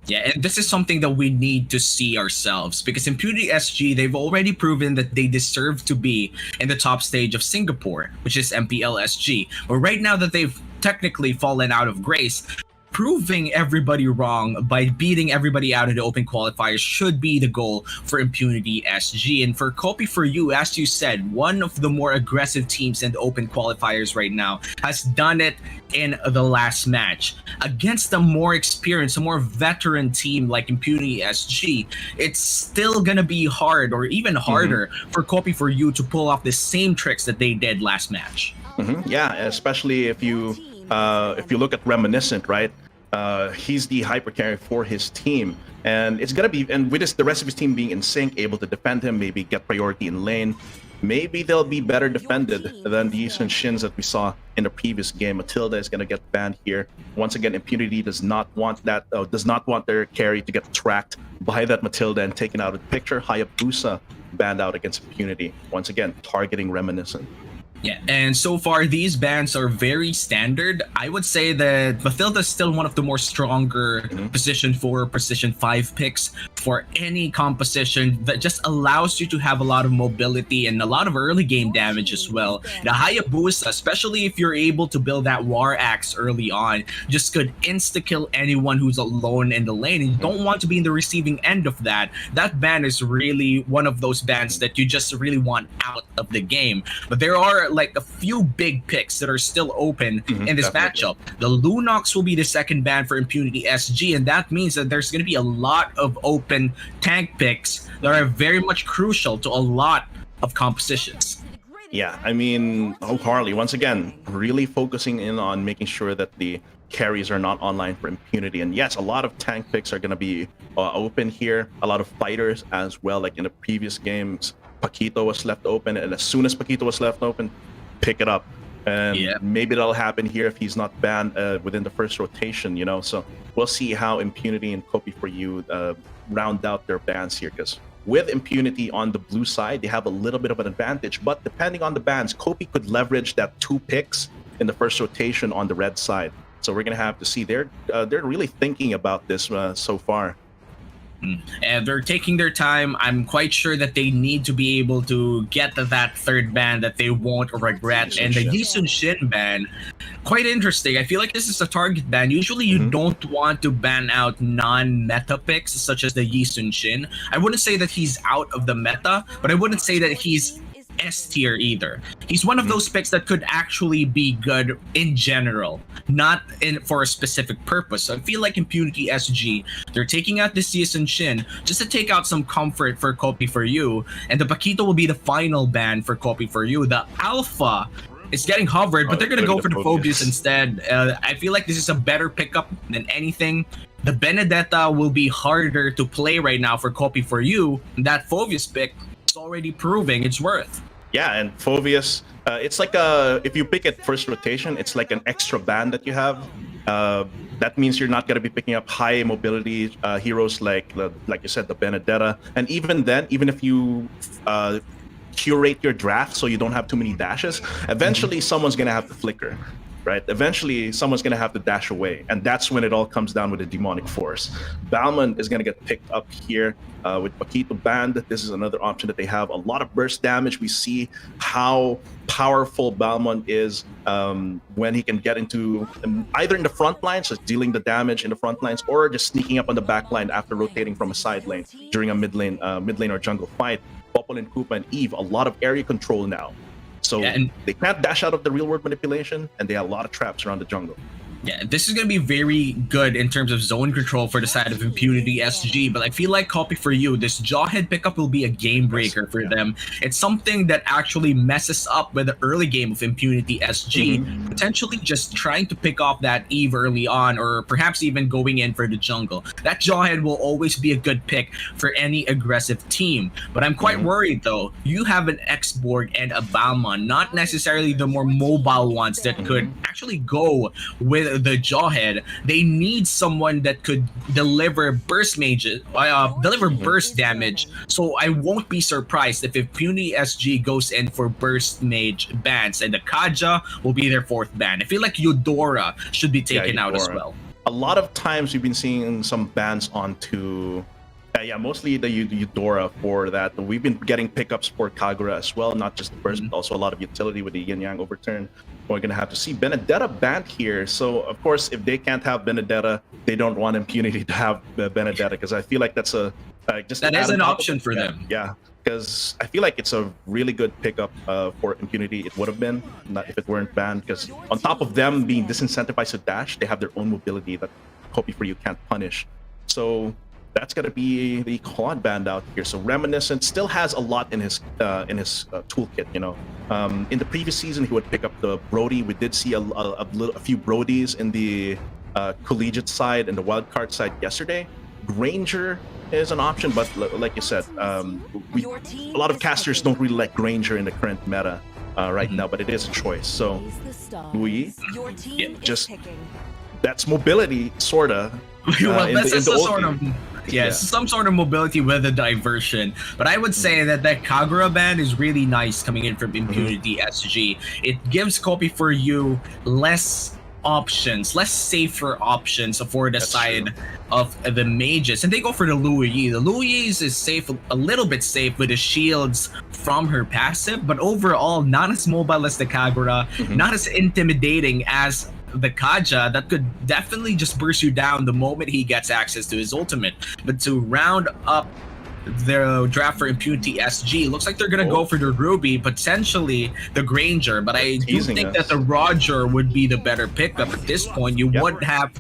Yeah, and this is something that we need to see ourselves because Impunity SG, they've already proven that they deserve to be in the top stage of Singapore, which is MPL SG. But right now that they've technically fallen out of grace, proving everybody wrong by beating everybody out in the open qualifiers should be the goal for Impunity SG. And for Kopi for you, as you said, one of the more aggressive teams in the open qualifiers right now has done it in the last match. Against a more experienced, a more veteran team like Impunity SG, it's still gonna be hard or even harder for Kopi for you to pull off the same tricks that they did last match. Yeah, especially if you look at Reminiscent, right? He's the hyper carry for his team, and it's gonna be, and with the rest of his team being in sync, able to defend him, maybe get priority in lane, maybe they'll be better defended than the Yisun Shins that we saw in the previous game. Matilda is gonna get banned here. Once again, Impunity does not want their carry to get tracked by that Matilda and taken out of the picture. Hayabusa banned out against Impunity. Once again, targeting Reminiscent. Yeah, and so far these bans are very standard. I would say that Matilda is still one of the more stronger position 4, position 5 picks for any composition that just allows you to have a lot of mobility and a lot of early game damage as well. The Hayabusa, especially if you're able to build that War Axe early on, just could insta-kill anyone who's alone in the lane, and you don't want to be in the receiving end of that. That ban is really one of those bans that you just really want out of the game. But there are like a few big picks that are still open in this matchup. The Lunox will be the second ban for Impunity SG, and that means that there's going to be a lot of open tank picks that are very much crucial to a lot of compositions. Yeah, I mean, Harley, once again, really focusing in on making sure that the carries are not online for Impunity. And yes, a lot of tank picks are going to be open here. A lot of fighters as well, like in the previous games. Paquito was left open, and as soon as Paquito was left open, pick it up. And maybe that'll happen here if he's not banned within the first rotation, you know. So we'll see how Impunity and Kopi for you round out their bans here, because with Impunity on the blue side, they have a little bit of an advantage. But depending on the bans, Kopi could leverage that 2 picks in the first rotation on the red side. So we're gonna have to see. They're really thinking about this so far. And they're taking their time. I'm quite sure that they need to be able to get to that third ban that they won't regret. And the Yisun Shin ban, quite interesting. I feel like this is a target ban. Usually you don't want to ban out non-meta picks such as the Yisun Shin. I wouldn't say that he's out of the meta, but I wouldn't say that he's S tier either. He's one of those picks that could actually be good in general, not for a specific purpose. So I feel like Impunity SG, they're taking out the Season Shin just to take out some comfort for Copy for You, and the Paquito will be the final ban for Copy for You. The Alpha is getting hovered, but they're going to go for the Phobius instead. I feel like this is a better pickup than anything. The Benedetta will be harder to play right now for Copy for You. That Phobius pick is already proving its worth. Yeah, and Phobius, it's like if you pick it first rotation, it's like an extra ban that you have. That means you're not going to be picking up high mobility heroes like you said, the Benedetta. And even then, even if you curate your draft so you don't have too many dashes, eventually someone's going to have to flicker, right? Eventually someone's going to have to dash away, and that's when it all comes down with the demonic force. Balmond is going to get picked up here with Paquito banned. This is another option that they have. A lot of burst damage. We see how powerful Balmond is when he can get into either in the front lines, just dealing the damage in the front lines, or just sneaking up on the back line after rotating from a side lane during a mid lane or jungle fight. Popol and Koopa and Eve, a lot of area control now. So they can't dash out of the real world manipulation, and they have a lot of traps around the jungle. Yeah, this is going to be very good in terms of zone control for the side of Impunity SG, but I feel like Copy for You, this Jawhead pickup will be a game breaker for them. It's something that actually messes up with the early game of Impunity SG, potentially just trying to pick off that Eve early on, or perhaps even going in for the jungle. That Jawhead will always be a good pick for any aggressive team, but I'm quite worried though. You have an X-Borg and a Balmond, not necessarily the more mobile ones that could actually go with the Jawhead. They need someone that could deliver burst burst damage. So I won't be surprised if Impunity SG goes in for burst mage bans, and the Kaja will be their fourth ban. I feel like Eudora should be taken out as well. A lot of times we've been seeing some bans onto mostly the Eudora for that. We've been getting pickups for Kagura as well, not just the burst, but also a lot of utility with the Yin Yang overturn. We're going to have to see Benedetta banned here. So, of course, if they can't have Benedetta, they don't want Impunity to have Benedetta, because I feel like that's an option for them. Yeah, because I feel like it's a really good pickup for Impunity. It would have been, not if it weren't banned, because on top of them being disincentivized to dash, they have their own mobility that Copy for You can't punish. So that's going to be the quad band out here. So Reminiscent still has a lot in his toolkit. You know, in the previous season he would pick up the Brody. We did see a few Brodies in the collegiate side and the wildcard side yesterday. Granger is an option, but like you said, a lot of casters don't really like Granger in the current meta right now, but it is a choice. So Louis, that's mobility, sorta. Some sort of mobility with a diversion. But I would say that Kagura band is really nice coming in from Impunity SG. It gives Copy for You less options, less safer options for the side of the mages, and they go for the Louis. The Louis is safe, a little bit safe with the shields from her passive, but overall not as mobile as the Kagura, not as intimidating as the Kaja, that could definitely just burst you down the moment he gets access to his ultimate. But to round up the draft for Impunity SG, looks like they're gonna go for the Ruby, potentially the Granger, but I do think that the Roger would be the better pickup at this point. You would have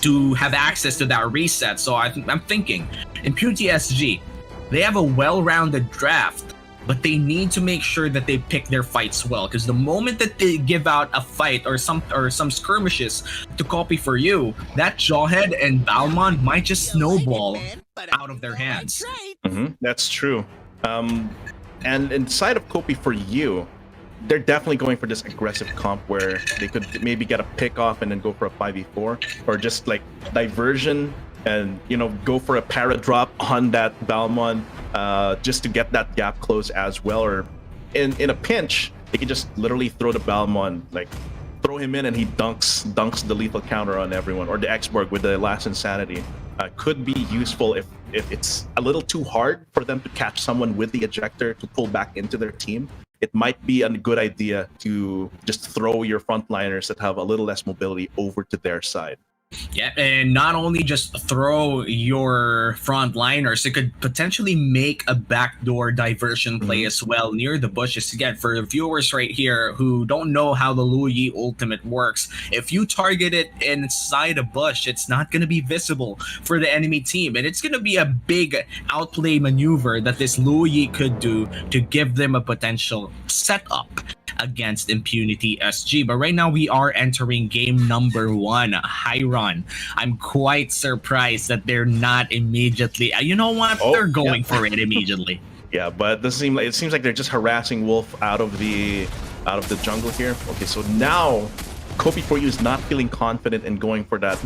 to have access to that reset. So I'm thinking Impunity SG, they have a well-rounded draft, but they need to make sure that they pick their fights well, because the moment that they give out a fight or some skirmishes to Copy for You, that Jawhead and Balmond might just snowball out of their hands. That's true. And inside of Copy for You, they're definitely going for this aggressive comp where they could maybe get a pick off and then go for a 5v4, or just like diversion and, you know, go for a para drop on that Balmond just to get that gap closed as well. Or in a pinch, they can just literally throw the Balmond, like throw him in and he dunks the lethal counter on everyone. Or the X-Borg with the last insanity could be useful if it's a little too hard for them to catch someone with the ejector to pull back into their team. It might be a good idea to just throw your frontliners that have a little less mobility over to their side. Yeah, and not only just throw your front liners, it could potentially make a backdoor diversion play as well near the bushes. Again, for the viewers right here who don't know how the Luyi ultimate works, if you target it inside a bush, it's not going to be visible for the enemy team. And it's going to be a big outplay maneuver that this Luyi could do to give them a potential setup against Impunity SG. But right now we are entering game number 1, Hyron. I'm quite surprised that they're not immediately, you know what, they're going for it immediately. Yeah, but it seems like they're just harassing Wolf out of the jungle here. Okay, so now Kopi for you is not feeling confident in going for that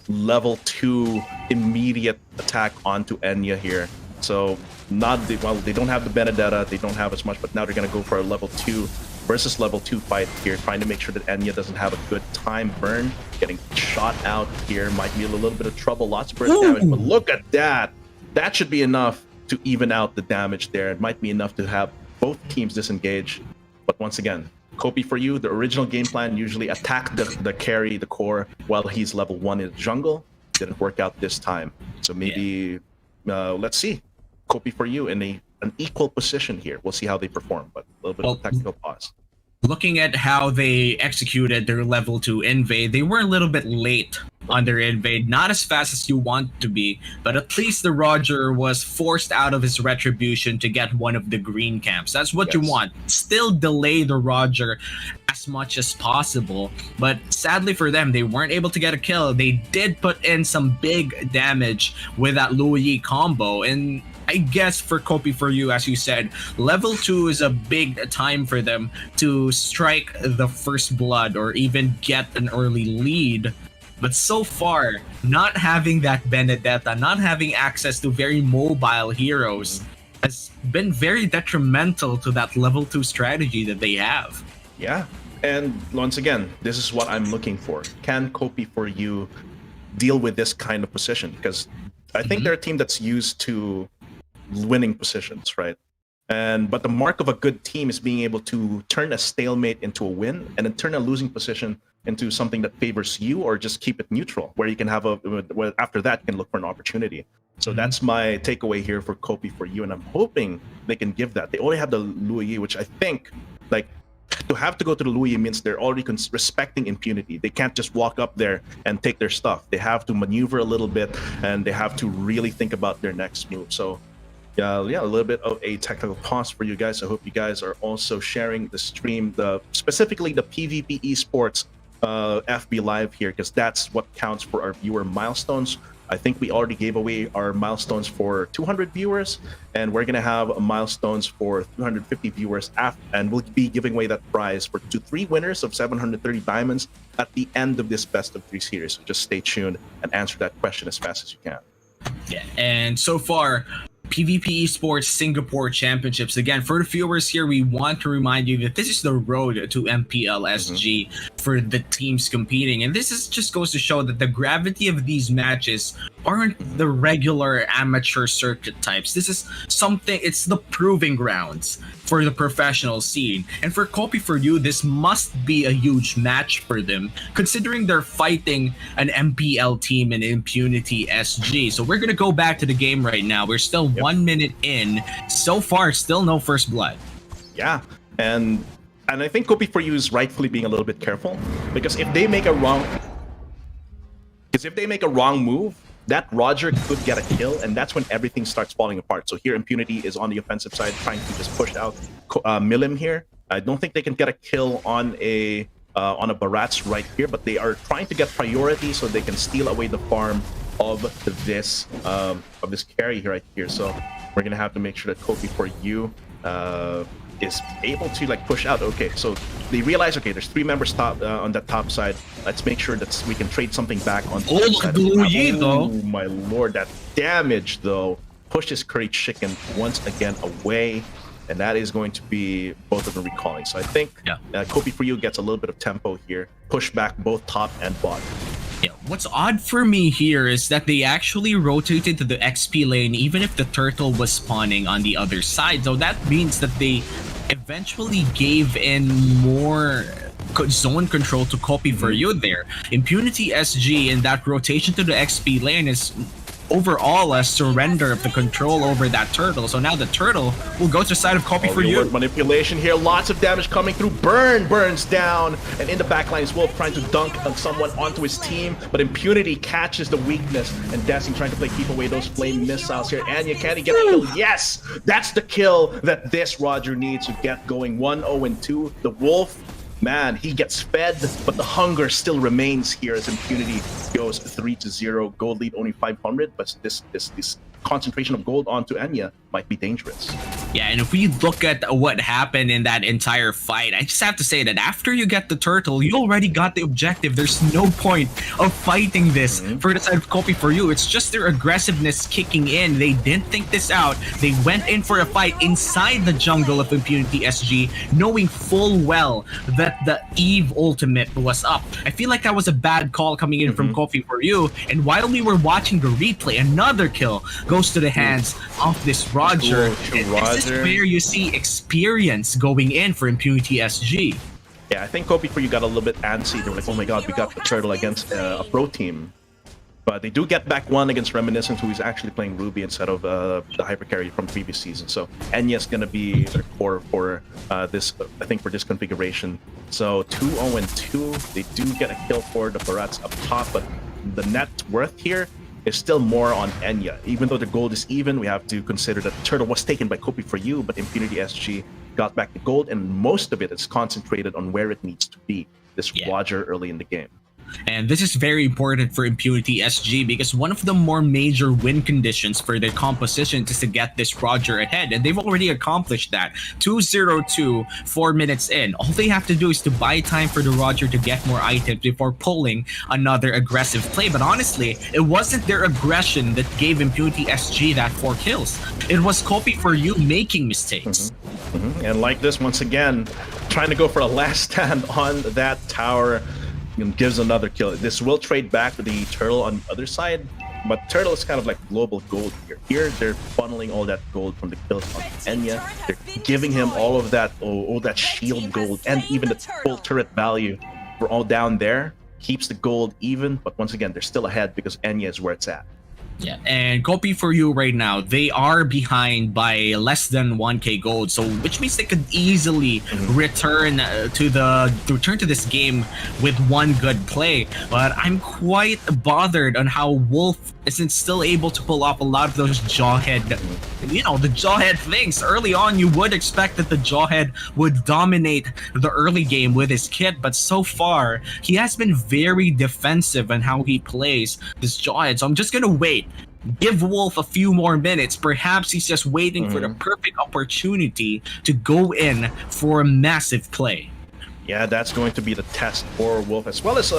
level 2 immediate attack onto Enya here. So they don't have the Benedetta, they don't have as much, but now they're gonna go for a level 2 versus level 2 fight here, trying to make sure that Enya doesn't have a good time burn. Getting shot out here might be a little bit of trouble, lots of burst damage, but look at that. That should be enough to even out the damage there. It might be enough to have both teams disengage. But once again, Kopi for you, the original game plan usually attack the carry, the core, while he's level 1 in the jungle. Didn't work out this time. So maybe, let's see. Kopi for you in an equal position here. We'll see how they perform, but a little bit of technical pause. Looking at how they executed their level 2 invade, they were a little bit late on their invade. Not as fast as you want to be, but at least the Roger was forced out of his retribution to get one of the green camps. That's what you want. Still delay the Roger as much as possible. But sadly for them, they weren't able to get a kill. They did put in some big damage with that Luyi combo. And I guess for Kopi for you, as you said, level 2 is a big time for them to strike the first blood or even get an early lead. But so far, not having that Benedetta, not having access to very mobile heroes has been very detrimental to that level 2 strategy that they have. Yeah, and once again, this is what I'm looking for. Can Kopi for you deal with this kind of position? Because I think they're a team that's used to winning positions, right? But the mark of a good team is being able to turn a stalemate into a win, and then turn a losing position into something that favors you, or just keep it neutral, where you can have after that you can look for an opportunity. So that's my takeaway here for Kopi for you, and I'm hoping they can give that. They only have the Luyi, which I think, like, to have to go to the Luyi means they're already respecting Impunity. They can't just walk up there and take their stuff. They have to maneuver a little bit, and they have to really think about their next move. So yeah, a little bit of a technical pause for you guys. I hope you guys are also sharing the stream, specifically the PVP Esports FB Live here, because that's what counts for our viewer milestones. I think we already gave away our milestones for 200 viewers, and we're gonna have milestones for 350 viewers and we'll be giving away that prize for 3 winners of 730 diamonds at the end of this best of 3 series. So just stay tuned and answer that question as fast as you can. Yeah, and so far, PVP Esports Singapore Championships. Again, for the viewers here, we want to remind you that this is the road to MPL SG for the teams competing. And this just goes to show that the gravity of these matches aren't the regular amateur circuit types. This is something, it's the proving grounds for the professional scene. And for Kopi for you, this must be a huge match for them, considering they're fighting an MPL team in Impunity SG. So we're going to go back to the game right now. We're still 1 minute in. So far, still no first blood. Yeah, and I think Kopi for you is rightfully being a little bit careful, because if they make a wrong move, that Roger could get a kill, and that's when everything starts falling apart. So here, Impunity is on the offensive side, trying to just push out Milim here. I don't think they can get a kill on a Barats right here, but they are trying to get priority so they can steal away the farm of this carry here right here. So we're gonna have to make sure that Kopi for you is able to like push out. Okay, so they realize, okay, there's 3 members top on that top side. Let's make sure that we can trade something back on the side. Oh my lord, that damage though pushes Curry Chicken once again away, and that is going to be both of them recalling. So I think Kopi for you gets a little bit of tempo here, push back both top and bottom. Yeah, what's odd for me here is that they actually rotated to the XP lane even if the turtle was spawning on the other side. So that means that they eventually gave in more zone control to copy for you there. Impunity SG in that rotation to the XP lane is overall a surrender of the control over that turtle. So now the turtle will go to the side of copy for you. Manipulation here, lots of damage coming through. Burn burns down, and in the backline is Wolf trying to dunk on someone onto his team, but Impunity catches the weakness, and Destiny trying to keep away those flame missiles here. Anya, can he get a kill? Yes! That's the kill that this Roger needs to get going. 1-0-2. The Wolf, man, he gets fed, but the hunger still remains here as Impunity goes 3-0. Gold lead only 500, but this concentration of gold onto Anya might be dangerous. Yeah, and if we look at what happened in that entire fight, I just have to say that after you get the turtle, you already got the objective. There's no point of fighting this for the side of copy for you. It's just their aggressiveness kicking in. They didn't think this out. They went in for a fight inside the jungle of Impunity SG, knowing full well that the Eve ultimate was up. I feel like that was a bad call coming in from Coffee for you. And while we were watching the replay, another kill goes to the hands of this Roger. This is where you see experience going in for Impunity SG. Yeah, I think Kopi for you got a little bit antsy. They were like, oh my god, we got the turtle against a pro team. But they do get back one against Reminiscent, who is actually playing Ruby instead of the hypercarry from previous season. So Enya's going to be their core for this, I think, for this configuration. So 2-0-2, they do get a kill for the Barats up top, but the net worth here is still more on Enya. Even though the gold is even, we have to consider that the turtle was taken by Kopi for you, but Impunity SG got back the gold, and most of it is concentrated on where it needs to be, this Roger early in the game. And this is very important for Impunity SG because one of the more major win conditions for their composition is to get this Roger ahead. And they've already accomplished that. 2-0-2, 4 minutes in. All they have to do is to buy time for the Roger to get more items before pulling another aggressive play. But honestly, it wasn't their aggression that gave Impunity SG that 4 kills. It was Copy for you making mistakes. And like this, once again, trying to go for a last stand on that tower. And gives another kill. This will trade back to the turtle on the other side, but turtle is kind of like global gold here. Here they're funneling all that gold from the kills on Enya. They're giving him all of that, all that shield gold, and even the full turret value. We're all down there. Keeps the gold even, but once again they're still ahead because Enya is where it's at. Yeah, and Copy for you right now, they are behind by less than 1k gold, so which means they could easily return to this game with one good play. But I'm quite bothered on how Wolf isn't still able to pull off a lot of those jawhead, the jawhead things. Early on, you would expect that the jawhead would dominate the early game with his kit, but so far, he has been very defensive in how he plays this jawhead. So I'm just gonna wait. Give Wolf a few more minutes. Perhaps he's just waiting for the perfect opportunity to go in for a massive play. Yeah, that's going to be the test for Wolf, as well as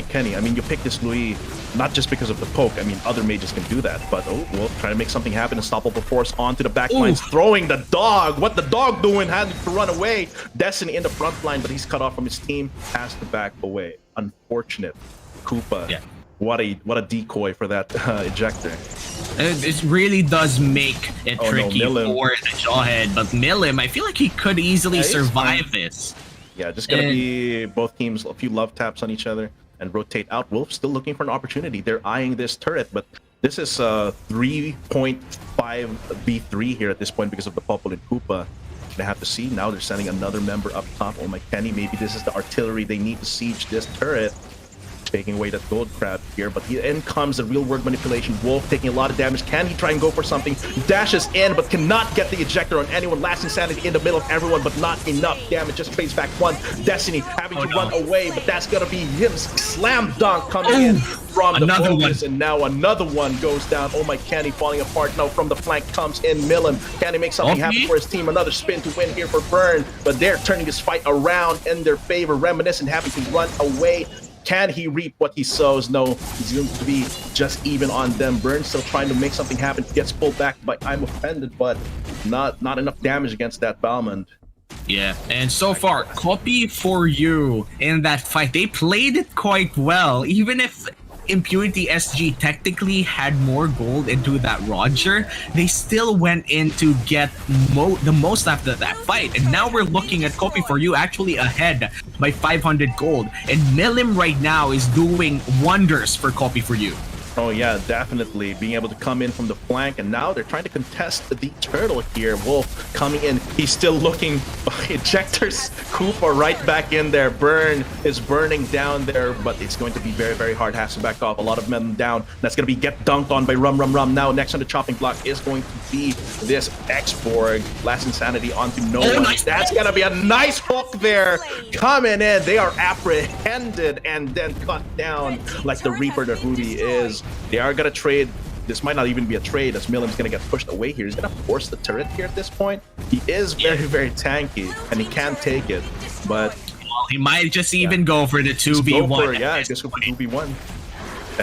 Kenny. I mean, you pick this Louis not just because of the poke. I mean, other mages can do that, but Wolf trying to make something happen. Unstoppable force onto the back lines, throwing the dog. What the dog doing? Had to run away. Destiny in the front line, but he's cut off from his team. Has to back away. Unfortunate. Koopa. Yeah. What a decoy for that ejector. It really does make it tricky for the jawhead, but Milim, I feel like he could easily survive this. Yeah, just gonna be both teams a few love taps on each other and rotate out. Wolf still looking for an opportunity. They're eyeing this turret, but this is 3.5 V3 here at this point because of the Popple and Koopa. They have to see. Now they're sending another member up top. Oh my Kenny, maybe this is the artillery they need to siege this turret. Taking away that gold crab here, but in comes the real world manipulation. Wolf taking a lot of damage. Can he try and go for something? Dashes in, but cannot get the ejector on anyone. Last insanity in the middle of everyone, but not enough damage. Just trades back one. Destiny having to run away, but that's gonna be him. Slam dunk coming in from the focus, and now another one goes down. Oh my Kenny falling apart now from the flank comes in Milim. Can he make something happen for his team? Another spin to win here for Burn, but they're turning this fight around in their favor. Reminiscent having to run away. Can he reap what he sows? No, he's going to be just even on them. Burn still trying to make something happen. Gets pulled back by I'm Offended, but not enough damage against that Balmond. Yeah, and so far, Copy for you in that fight, they played it quite well. Even if Impunity SG technically had more gold into that Roger, they still went in to get the most after that fight. And now we're looking at Copy for You actually ahead by 500 gold. And Milim right now is doing wonders for Copy for You. Oh yeah, definitely being able to come in from the flank, and now they're trying to contest the turtle here. Wolf coming in, he's still looking. Ejectors, Koopa right back in there. Burn is burning down there, but it's going to be very, very hard. Has to back off. A lot of men down. That's going to be get dunked on by Rum. Now next on the chopping block is going to be this X-Borg. Last Insanity onto no one. Nice. That's going to be a nice hook there. Coming in, they are apprehended and then cut down like the Reaper that Rudy is. They are going to trade. This might not even be a trade, as Milim's going to get pushed away here. He's going to force the turret here at this point. He is very, very tanky, and he can take it, but... He might just even go for the 2v1. Yeah, just go for 2v1.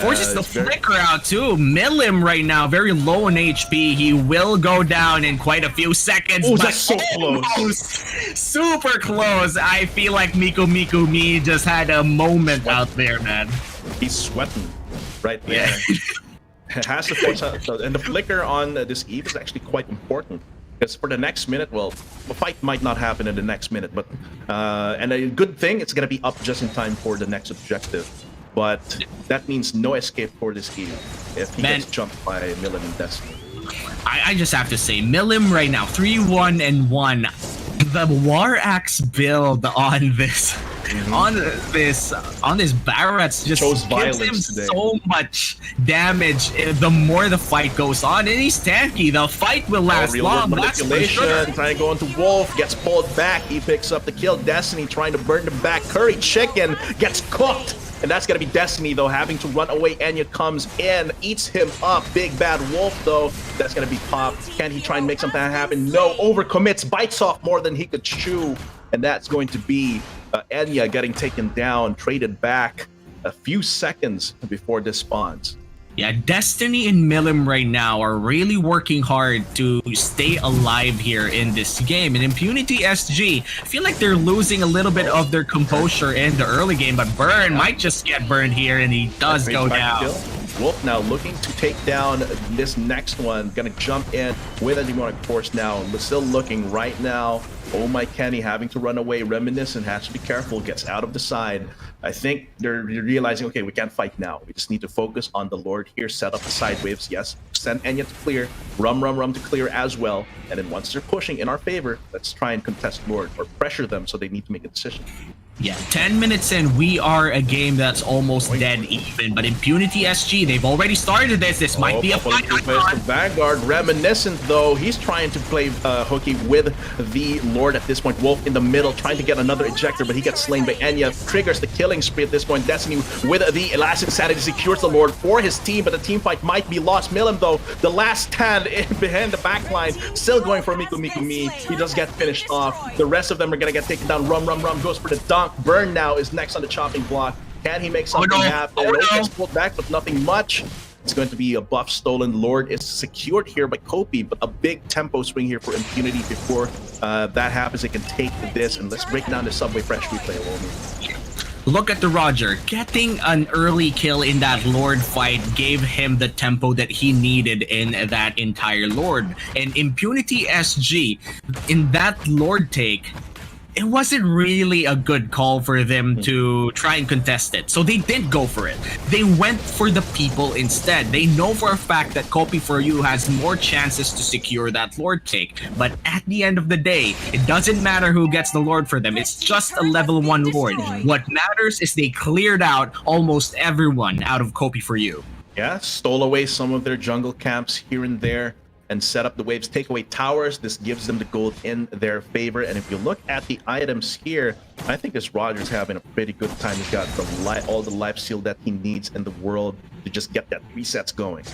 Forces the flicker out too. Milim right now, very low on HP. He will go down in quite a few seconds. Oh, that's so close. Super close. I feel like Miku Me just had a moment out there, man. He's sweating right there. Yeah. Has to force out, and the flicker on this Eve is actually quite important, because for the next minute, well, the fight might not happen in the next minute, but and a good thing, it's gonna be up just in time for the next objective. But that means no escape for this Eve if he gets jumped by Milim and Destiny. I just have to say, Milim right now, 3-1-1. The War Axe build on this. On this Barrett's just gives him so much damage the more the fight goes on, and he's tanky. The fight will last long. Manipulation, trying to go into Wolf, gets pulled back. He picks up the kill. Destiny trying to burn them back. Curry Chicken gets cooked. And that's going to be Destiny, though, having to run away. Enya comes in, eats him up. Big Bad Wolf, though, that's going to be popped. Can he try and make something happen? No, overcommits, bites off more than he could chew. And that's going to be Enya getting taken down, traded back a few seconds before this spawns. Yeah, Destiny and Milim right now are really working hard to stay alive here in this game. And Impunity SG, I feel like they're losing a little bit of their composure in the early game, but Burn might just get burned here, and he does go down. Wolf now looking to take down this next one. Gonna jump in with a demonic force now, but still looking right now. Oh my Kenny having to run away. Reminiscent has to be careful, gets out of the side. I think they're realizing, okay, we can't fight now. We just need to focus on the Lord here, set up the side waves. Yes, send Enya to clear, Rum to clear as well. And then once they're pushing in our favor, let's try and contest Lord or pressure them so they need to make a decision. Yeah, 10 minutes in, we are a game that's almost dead even. But Impunity SG, they've already started this. This might be a fight. Vanguard, Reminiscent, though, he's trying to play hooky with the Lord at this point. Wolf in the middle, trying to get another ejector, but he gets slain by Enya. Triggers the killing spree at this point. Destiny with the last Insanity secures the Lord for his team, but the team fight might be lost. Milim, though, the last stand behind the backline, still going for Miku Me. He does get finished off. The rest of them are going to get taken down. Rum goes for the dunk. Burn now is next on the chopping block. Can he make something happen? Gets pulled back, but nothing much. It's going to be a buff stolen. Lord is secured here by Kopi, but a big tempo swing here for Impunity before that happens. They can take this, and let's break down the Subway Fresh replay, Lomi. Look at the Roger. Getting an early kill in that Lord fight gave him the tempo that he needed in that entire Lord. And Impunity SG, in that Lord take, it wasn't really a good call for them to try and contest it. So they didn't go for it. They went for the people instead. They know for a fact that Copy for You has more chances to secure that Lord take. But at the end of the day, it doesn't matter who gets the Lord for them. It's just a level 1 Lord. What matters is they cleared out almost everyone out of Copy for You. Yeah, stole away some of their jungle camps here and there and set up the waves, take away towers. This gives them the gold in their favor. And if you look at the items here, I think this Roger's having a pretty good time. He's got all the life steal that he needs in the world to just get that resets going.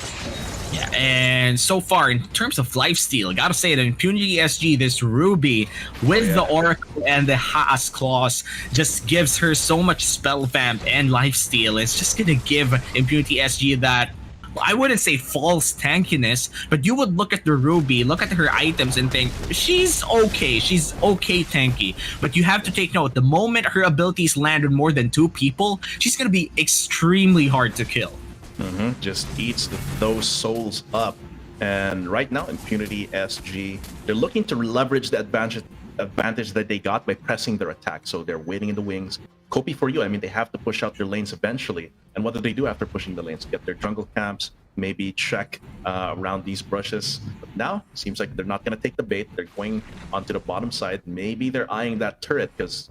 Yeah, and so far, in terms of lifesteal, gotta say that Impunity SG, this Ruby with the Oracle and the Haas Claws just gives her so much spell vamp and lifesteal. It's just gonna give Impunity SG that I wouldn't say false tankiness, but you would look at the Ruby, look at her items, and think she's okay. She's okay tanky. But you have to take note: the moment her abilities land on more than 2 people, she's gonna be extremely hard to kill. Just eats those souls up. And right now, Impunity SG, they're looking to leverage the advantage that they got by pressing their attack. So they're waiting in the wings. Copy for you. I mean, they have to push out their lanes eventually. And what do they do after pushing the lanes? Get their jungle camps, maybe check around these brushes. But now, seems like they're not going to take the bait. They're going onto the bottom side. Maybe they're eyeing that turret because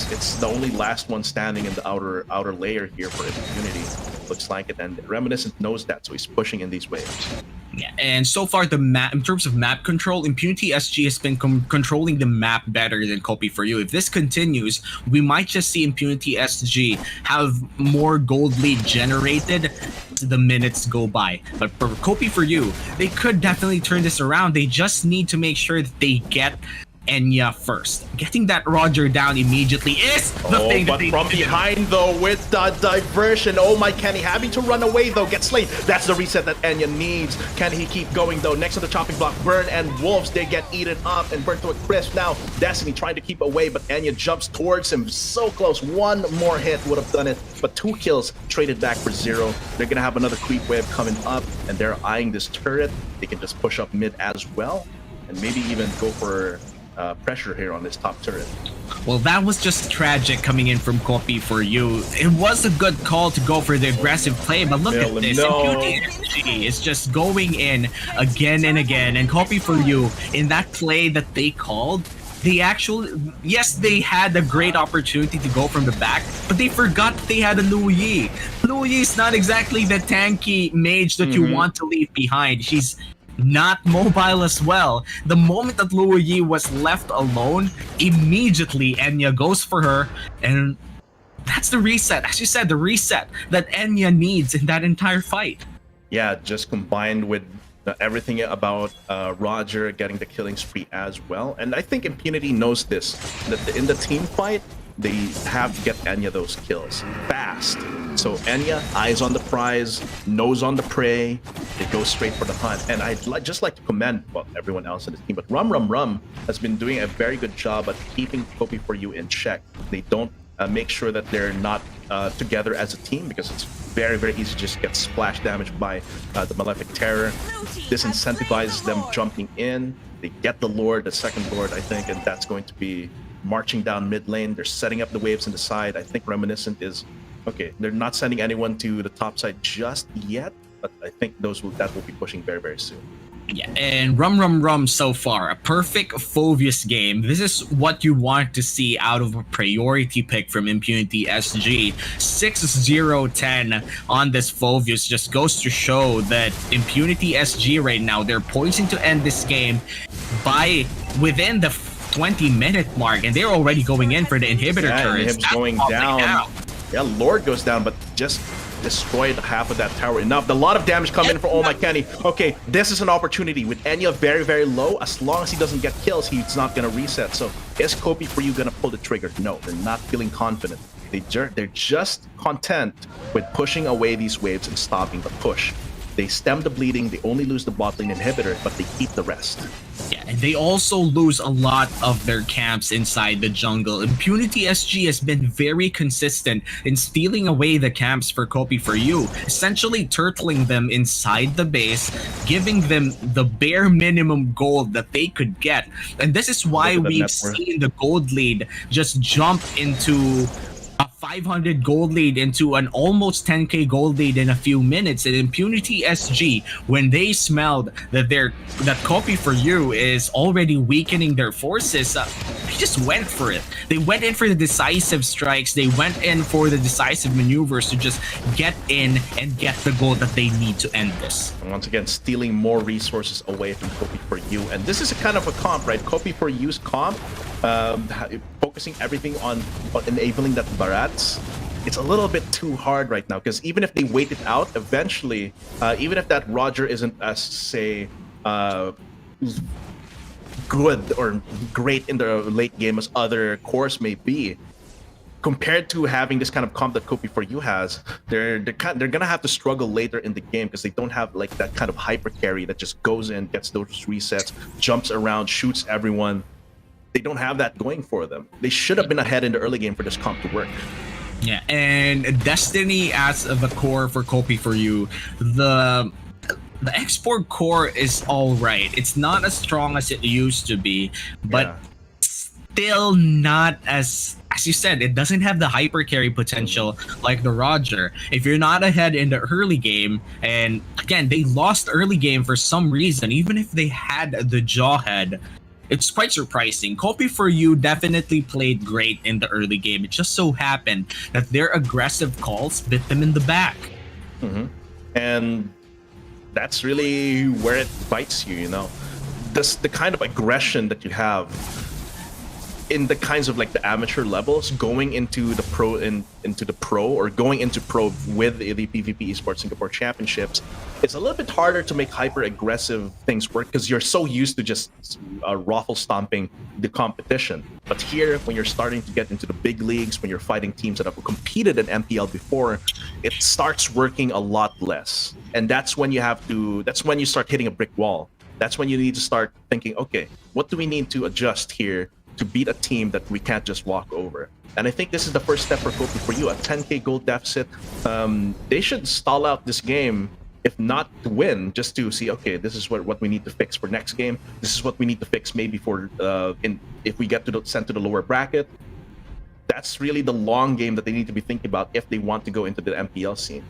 it's the only last one standing in the outer layer here for Impunity. Looks like it, and Reminiscent knows that, so he's pushing in these waves. Yeah, and so far the map, in terms of map control, Impunity SG has been controlling the map better than Copy for You. If this continues, we might just see Impunity SG have more gold lead generated as the minutes go by. But for Copy for You, they could definitely turn this around. They just need to make sure that they get Enya first. Getting that Roger down immediately is the thing that they from behind though with the diversion. Oh my, Kenny having to run away though, get slain. That's the reset that Enya needs. Can he keep going though? Next to the chopping block, Burn and Wolves, they get eaten up and burnt to a crisp. Now Destiny trying to keep away, but Enya jumps towards him, so close. One more hit would have done it, but 2 kills traded back for 0. They're gonna have another creep wave coming up, and they're eyeing this turret. They can just push up mid as well, and maybe even go for pressure here on this top turret. Well, that was just tragic coming in from Copy for You. It was a good call to go for the aggressive play, but look at this. Impunity SG is just going in again and again, and Copy for You, in that play that they called, they actually, yes, they had a great opportunity to go from the back, but they forgot they had a Lu Yi. Lu Yi is not exactly the tanky mage that you want to leave behind. She's not mobile as well. The moment that Lu Yi was left alone, immediately Enya goes for her, and that's the reset. As you said, the reset that Enya needs in that entire fight. Yeah, just combined with everything about Roger getting the killing spree as well. And I think Impunity knows this, that in the team fight, they have to get Enya those kills fast. So Enya, eyes on the prize, nose on the prey, they go straight for the hunt. And I'd just like to commend everyone else in the team, but Rum has been doing a very good job at keeping Copy for You in check. They don't make sure that they're not together as a team, because it's very, very easy to just get splash damage by the Malefic Terror. This incentivizes them jumping in. They get the Lord, the second Lord, I think, and that's going to be marching down mid lane. They're setting up the waves in the side. I think Reminiscent is okay. They're not sending anyone to the top side just yet, but I think that will be pushing very, very soon. Yeah, and Rum so far, a perfect Phoveus game. This is what you want to see out of a priority pick from Impunity SG. 6-0-10 on this Phoveus just goes to show that Impunity SG right now, they're poising to end this game by within the 20-minute mark, and they're already going in for the inhibitor turrets. Inhib's going down. Yeah, Lord goes down, but just destroyed half of that tower. Enough. A lot of damage coming in from Oh My Kenny. Okay, this is an opportunity with Enya very, very low. As long as he doesn't get kills, he's not going to reset. So is Copy for You going to pull the trigger? No, they're not feeling confident. They're just content with pushing away these waves and stopping the push. They stem the bleeding, they only lose the bot lane inhibitor, but they keep the rest. Yeah, and they also lose a lot of their camps inside the jungle. Impunity SG has been very consistent in stealing away the camps for Copy for You, essentially turtling them inside the base, giving them the bare minimum gold that they could get. And this is why we've seen the gold lead just jump into a 500 gold lead into an almost 10k gold lead in a few minutes. And Impunity SG, when they smelled that that Copy for You is already weakening their forces, they just went for it. They went in for the decisive strikes. They went in for the decisive maneuvers to just get in and get the gold that they need to end this. And once again, stealing more resources away from Copy for You. And this is a kind of a comp, right? Copy for You's comp, focusing everything on enabling that Barats. It's a little bit too hard right now, because even if they wait it out, eventually, even if that Roger isn't as, say, good or great in the late game as other cores may be, compared to having this kind of comp that Kopi for you has, they're gonna have to struggle later in the game because they don't have like that kind of hyper carry that just goes in, gets those resets, jumps around, shoots everyone. They don't have that going for them. They should have been ahead in the early game for this comp to work. Yeah, and Destiny as the core for Kopi for you, the export core is all right. It's not as strong as it used to be, but still not as you said, it doesn't have the hyper carry potential like the Roger. If you're not ahead in the early game, and again, they lost early game for some reason, even if they had the Jawhead, it's quite surprising. Kopi for you definitely played great in the early game. It just so happened that their aggressive calls bit them in the back. And that's really where it bites you, you know. The kind of aggression that you have in the kinds of like the amateur levels going into the pro or going into pro with the PVP Esports Singapore Championships, it's a little bit harder to make hyper aggressive things work because you're so used to just raffle stomping the competition. But here, when you're starting to get into the big leagues, when you're fighting teams that have competed in MPL before, it starts working a lot less. And that's when you start hitting a brick wall. That's when you need to start thinking, okay, what do we need to adjust here to beat a team that we can't just walk over? And I think this is the first step for Kopi for you, a 10k gold deficit. They should stall out this game, if not to win, just to see, okay, this is what we need to fix for next game. This is what we need to fix maybe for if we get sent to the lower bracket. That's really the long game that they need to be thinking about if they want to go into the MPL scene.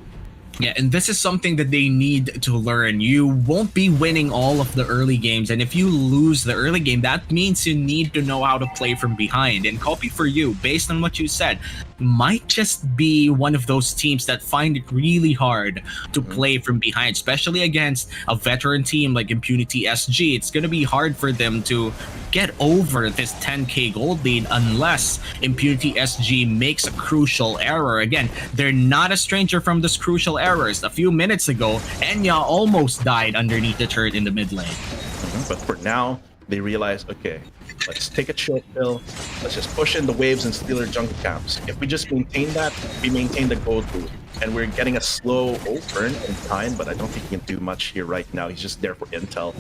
Yeah, and this is something that they need to learn. You won't be winning all of the early games, and if you lose the early game, that means you need to know how to play from behind. And Kopi for you, based on what you said, might just be one of those teams that find it really hard to play from behind, especially against a veteran team like Impunity SG. It's going to be hard for them to get over this 10k gold lead unless Impunity SG makes a crucial error. Again, they're not a stranger from this crucial errors. A few minutes ago, Enya almost died underneath the turret in the mid lane. But for now, they realize, okay, let's take a chill pill. Let's just push in the waves and steal their jungle camps. If we just maintain that, we maintain the gold loop. And we're getting a slow burn in time, but I don't think he can do much here right now. He's just there for intel.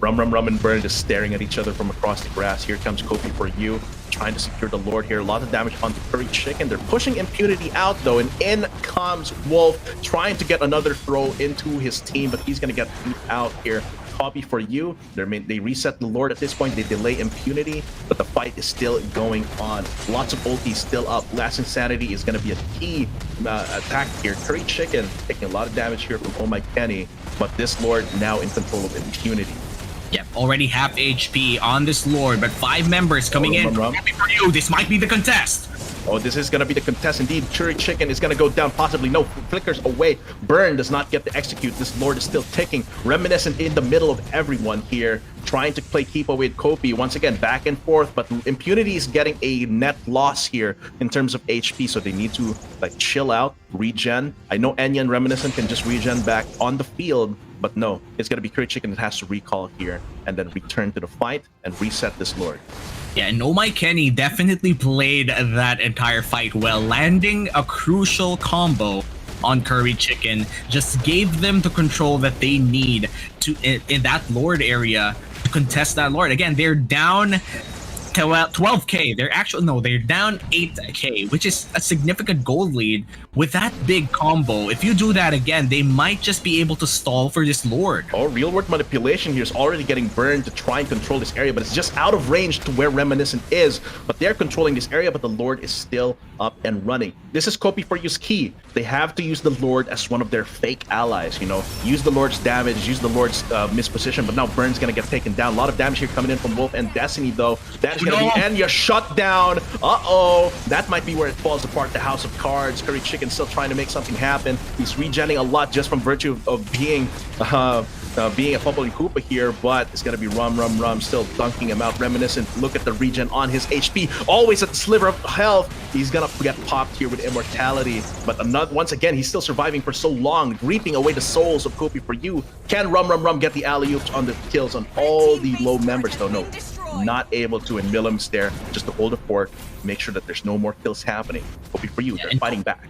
Rum and Burn just staring at each other from across the grass. Here comes Kopi for you, trying to secure the Lord here. A lot of damage on the Curry Chicken. They're pushing Impunity out though, and in comes Wolf, trying to get another throw into his team, but he's gonna get beat out here. Kopi for you, they reset the Lord at this point. They delay Impunity, but the fight is still going on. Lots of ultis still up. Last Insanity is going to be a key attack here. Curry Chicken taking a lot of damage here from Oh My Kenny, but this Lord now in control of Impunity. Yep, already half HP on this Lord, but 5 members coming in. Kopi for you, this might be the contest. Oh, this is going to be the contest indeed. Curry Chicken is going to go down, possibly. No, flickers away. Burn does not get to execute. This Lord is still ticking. Reminiscent in the middle of everyone here, trying to play keep away with Kopi. Once again, back and forth, but Impunity is getting a net loss here in terms of HP, so they need to like chill out, regen. I know Enya and Reminiscent can just regen back on the field, but no, it's going to be Curry Chicken that has to recall here and then return to the fight and reset this Lord. Yeah, and Oh My Kenny definitely played that entire fight well, landing a crucial combo on Curry Chicken. Just gave them the control that they need to in that Lord area to contest that Lord. Again, they're down 12k. They're down 8k, which is a significant gold lead. With that big combo, if you do that again, they might just be able to stall for this Lord. Oh, real world manipulation here is already getting burned to try and control this area, but it's just out of range to where Reminiscent is. But they're controlling this area, but the Lord is still up and running. This is Kopi for you's key. They have to use the Lord as one of their fake allies, you know, use the Lord's damage, use the Lord's misposition, but now Burn's gonna get taken down. A lot of damage here coming in from Wolf and Destiny though. That is gonna be Enya shut down. Uh-oh, that might be where it falls apart. The House of Cards. Curry Chicken still trying to make something happen. He's regenning a lot just from virtue of being a Bubble and Koopa here, but it's gonna be Rum still dunking him out. Reminiscent, look at the regen on his HP, always at the sliver of health. He's gonna get popped here with Immortality, but once again, he's still surviving for so long, reaping away the souls of Kopi for you. Can Rum get the alley-oops on the kills on all the low members though? No. not able to, and Millam's there just to hold the fort, make sure that there's no more kills happening. Kopi for you, they're fighting back.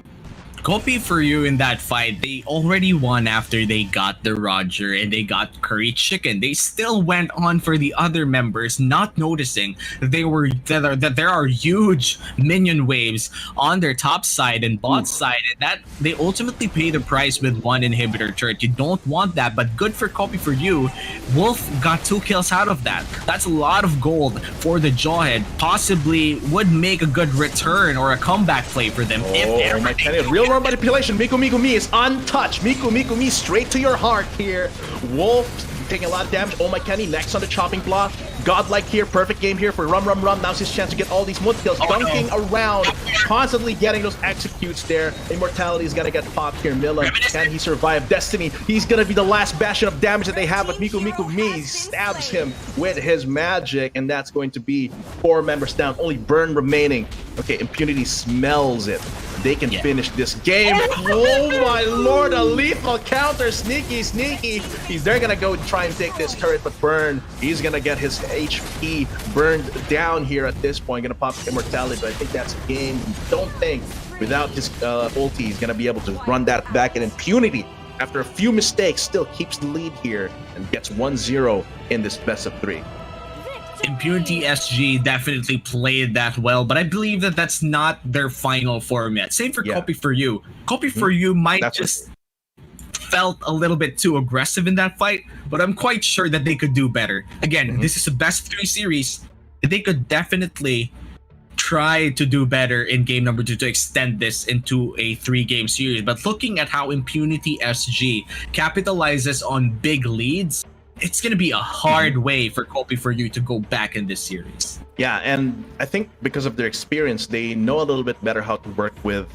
Kopi for you in that fight, they already won after they got the Roger and they got Curry Chicken. They still went on for the other members, not noticing that there are huge minion waves on their top side and bot side, and that they ultimately pay the price with one inhibitor turret. You don't want that, but good for Kopi for you. Wolf got 2 kills out of that. That's a lot of gold for the Jawhead. Possibly would make a good return or a comeback play for them if they're real world manipulation. Miku Mi is untouched. Miku Mi straight to your heart here. Wolf taking a lot of damage. Oh my Kenny, next on the chopping block. Godlike here, perfect game here for Rum. Now's his chance to get all these multi kills. Dunking around, constantly getting those executes there. Immortality's gonna get popped here. Milla, can he survive? Destiny, he's gonna be the last bastion of damage that they have, but Miku Mi stabs him with his magic, and that's going to be 4 members down. Only Burn remaining. Okay, Impunity smells it. They can finish this game. Oh my lord, a lethal counter. Sneaky. They're gonna go try and take this turret, but Burn, he's gonna get his HP burned down here at this point. Gonna pop Immortality, but I think that's a game. Don't think without his ulti, he's gonna be able to run that back. And Impunity, after a few mistakes, still keeps the lead here and gets 1-0 in this best of 3. Impunity SG definitely played that well, but I believe that that's not their final form yet. Same for Kopi for you. Kopi for you might felt a little bit too aggressive in that fight, but I'm quite sure that they could do better. Again, this is a best 3 series. They could definitely try to do better in game number 2 to extend this into a 3-game series. But looking at how Impunity SG capitalizes on big leads, it's going to be a hard way for Kopi for you to go back in this series. Yeah, and I think because of their experience, they know a little bit better how to work with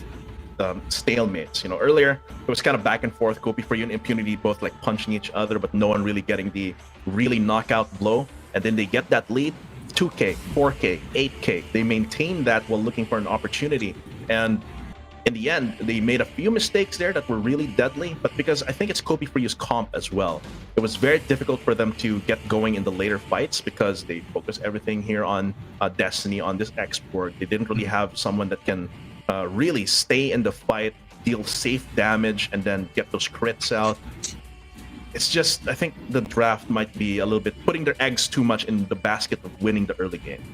stalemates. You know, earlier it was kind of back and forth. Kopi for you and Impunity both like punching each other, but no one really getting the really knockout blow. And then they get that lead, 2K, 4K, 8K. They maintain that while looking for an opportunity. And in the end, they made a few mistakes there that were really deadly, but because I think it's Kopi for you's comp as well. It was very difficult for them to get going in the later fights because they focus everything here on Destiny, on this export. They didn't really have someone that can really stay in the fight, deal safe damage, and then get those crits out. It's just, I think the draft might be a little bit putting their eggs too much in the basket of winning the early game.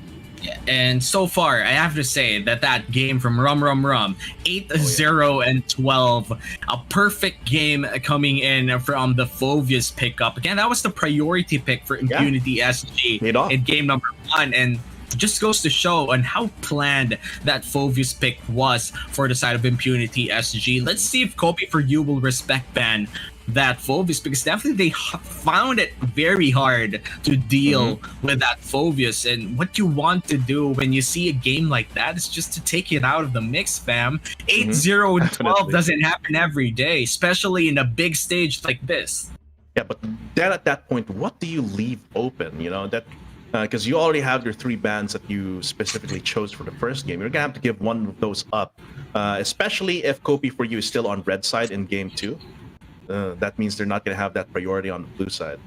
Yeah, and so far, I have to say that game from Rum, 8-0 and 12, a perfect game coming in from the Phoveus pickup. Again, that was the priority pick for Impunity SG in game number 1, and just goes to show on how planned that Phoveus pick was for the side of Impunity SG. Let's see if Kopi for you will respect ban that Phoveus, because definitely they found it very hard to deal with that Phoveus. And what you want to do when you see a game like that is just to take it out of the mix, fam. 8-0 and 12 doesn't happen every day, especially in a big stage like this. Yeah, but then at that point, what do you leave open? You know, that because you already have your 3 bans that you specifically chose for the first game. You're gonna have to give one of those up, especially if Kopi for you is still on red side in game 2. That means they're not going to have that priority on the blue side.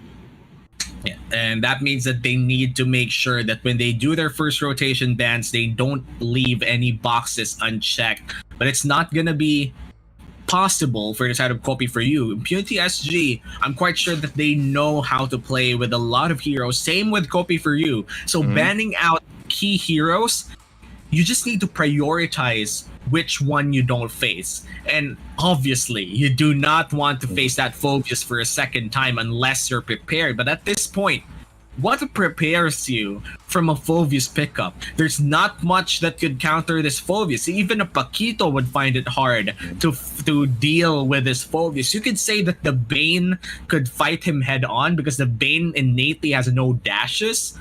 Yeah, and that means that they need to make sure that when they do their first rotation bans, they don't leave any boxes unchecked. But it's not going to be possible for the side of Kopi for you. Impunity SG, I'm quite sure that they know how to play with a lot of heroes. Same with Kopi for you. So banning out key heroes, you just need to prioritize which one you don't face. And obviously, you do not want to face that Phoveus for a second time unless you're prepared. But at this point, what prepares you from a Phoveus pickup? There's not much that could counter this Phoveus. Even a Paquito would find it hard to deal with this Phoveus. You could say that the Bane could fight him head on because the Bane innately has no dashes.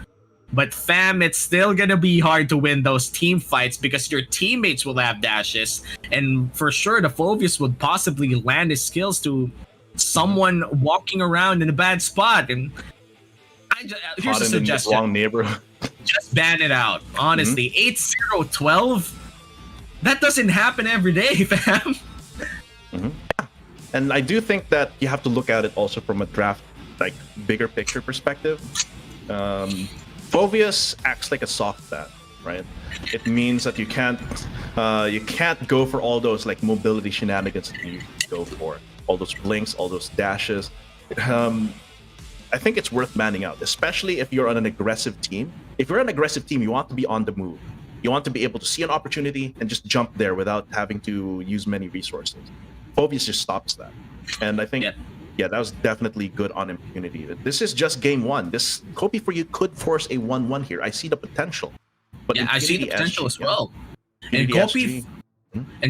But fam, it's still gonna be hard to win those team fights because your teammates will have dashes, and for sure the Phoveus would possibly land his skills to someone walking around in a bad spot. And here's a suggestion: wrong neighborhood. Just ban it out. Honestly, 8-0-12. That doesn't happen every day, fam. And I do think that you have to look at it also from a draft, like bigger picture perspective. Phobius acts like a soft bat, right? It means that you can't go for all those like mobility shenanigans that you go for, all those blinks, all those dashes. I think it's worth manning out, especially if you're on an aggressive team. If you're an aggressive team, you want to be on the move. You want to be able to see an opportunity and just jump there without having to use many resources. Phobius just stops that. And I think, yeah, that was definitely good on Impunity. This is just game one. This Kopi for you could force a 1-1 here. I see the potential. But yeah, I see the potential as well. And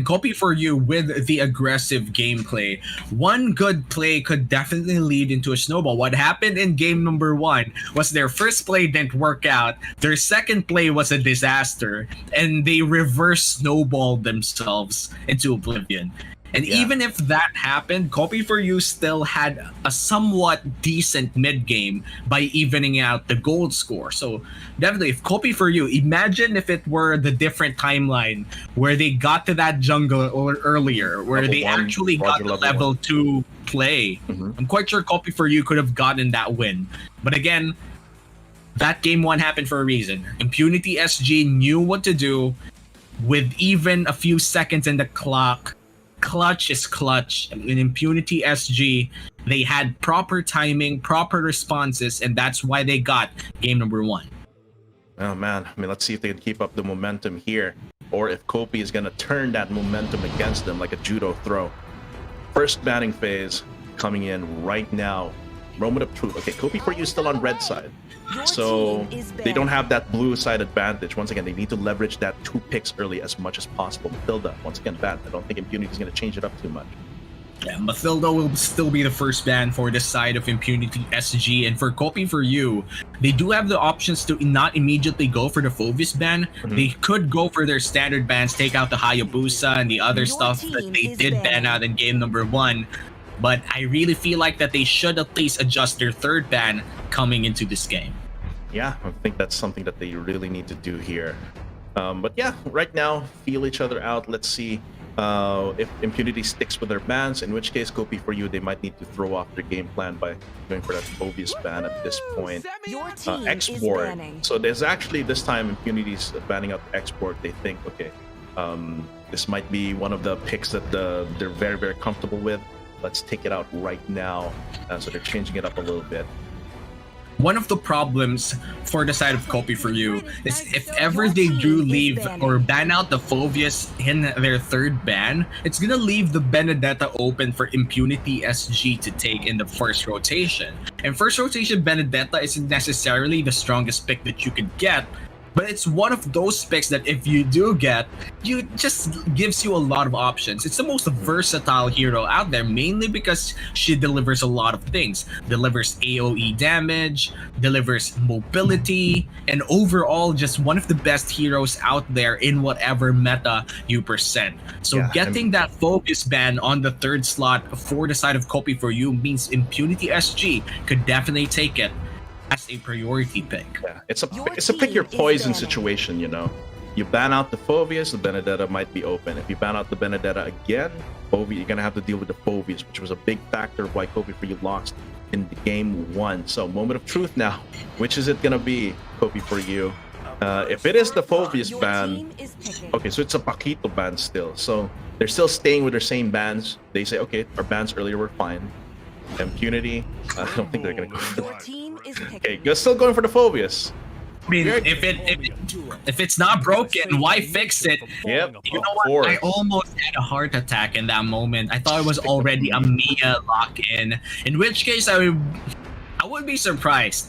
Kopi for you with the aggressive gameplay. One good play could definitely lead into a snowball. What happened in game number 1 was their first play didn't work out. Their second play was a disaster. And they reverse snowballed themselves into oblivion. And even if that happened, Kopi for you still had a somewhat decent mid game by evening out the gold score. So definitely, if Kopi for you, imagine if it were the different timeline where they got to that jungle earlier, where they actually got the level 2 play. I'm quite sure Kopi for you could have gotten that win. But again, that game 1 happened for a reason. Impunity SG knew what to do with even a few seconds in the clock. Clutch is clutch. In Impunity SG, they had proper timing, proper responses, and that's why they got game number 1. Oh man, I mean, let's see if they can keep up the momentum here, or if Kopi is going to turn that momentum against them like a judo throw. First batting phase coming in right now. Moment of truth. Okay, Kopi for you is still on red side. So they don't have that blue side advantage. Once again, they need to leverage that 2 picks early as much as possible. Mathilda, once again, bad. I don't think Impunity is going to change it up too much. Yeah, Mathilda will still be the first ban for the side of Impunity SG. And for Kopi for you, they do have the options to not immediately go for the Phobius ban. They could go for their standard bans, take out the Hayabusa and the other stuff that they did ban out in game number 1. But I really feel like that they should at least adjust their third ban coming into this game. Yeah, I think that's something that they really need to do here. But yeah, right now, feel each other out. Let's see if Impunity sticks with their bans, in which case, Kopi for you, they might need to throw off their game plan by going for that Phobius ban at this point. Export. So there's actually, this time, Impunity's banning out export. They think, okay, this might be one of the picks that they're very, very comfortable with. Let's take it out right now. So they're changing it up a little bit. One of the problems for the side of Kopi for you is if ever they do leave or ban out the Phobius in their third ban, it's gonna leave the Benedetta open for Impunity SG to take in the first rotation. And first rotation Benedetta isn't necessarily the strongest pick that you could get, but it's one of those picks that if you do get, you just gives you a lot of options. It's the most versatile hero out there, mainly because she delivers a lot of things. Delivers AoE damage, delivers mobility, and overall just one of the best heroes out there in whatever meta you present. So getting that focus ban on the third slot for the side of Kopi for you means Impunity SG could definitely take it as a priority pick. Yeah, it's a pick your poison situation, you know. You ban out the Phobius, the Benedetta might be open. If you ban out the Benedetta again, you're gonna have to deal with the Phobius, which was a big factor of why Kopi for you lost in the game 1. So moment of truth now. Which is it gonna be, Kopi for you? If it is the Phobius ban, okay, so it's a Paquito ban still. So they're still staying with their same bans. They say, okay, our bans earlier were fine. Impunity, I don't think they're gonna go for that. Okay, you're still going for the Phobius. I mean, if it's not broken, why fix it? Yep. You know what? I almost had a heart attack in that moment. I thought it was already a Mia lock-in. In which case, I would be surprised.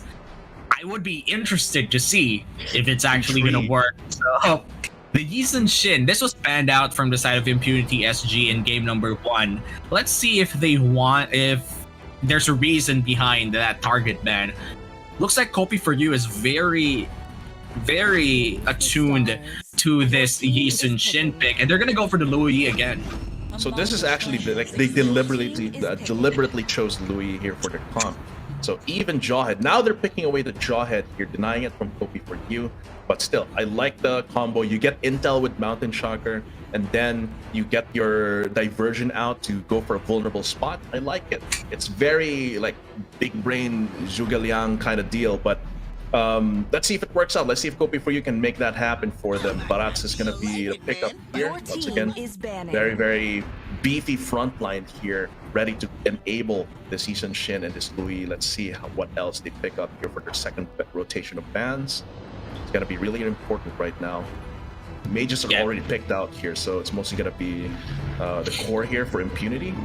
I would be interested to see if it's actually gonna work. So, the Yisun Shin, this was banned out from the side of Impunity SG in game number 1. Let's see if there's a reason behind that target ban. Looks like Kopi for you is very, very attuned to this Yisun Shin pick, and they're gonna go for the Louis again. So this is actually like they deliberately chose Louis here for their comp. So even Jawhead, now they're picking away the Jawhead here, denying it from Kopi for you. But still, I like the combo. You get intel with Mountain Shocker, and then you get your diversion out to go for a vulnerable spot. I like it. It's very like big brain Zhuge Liang kind of deal, but Let's see if it works out. Let's see if Copy for You can make that happen for them. Barats is going to be the pickup here. Your Once team again, is banning. very, very beefy front line here, ready to enable the Season Shin and this Louis. Let's see what else they pick up here for their second rotation of bans. It's going to be really important right now. Mages are already picked out here, so it's mostly going to be the core here for Impunity.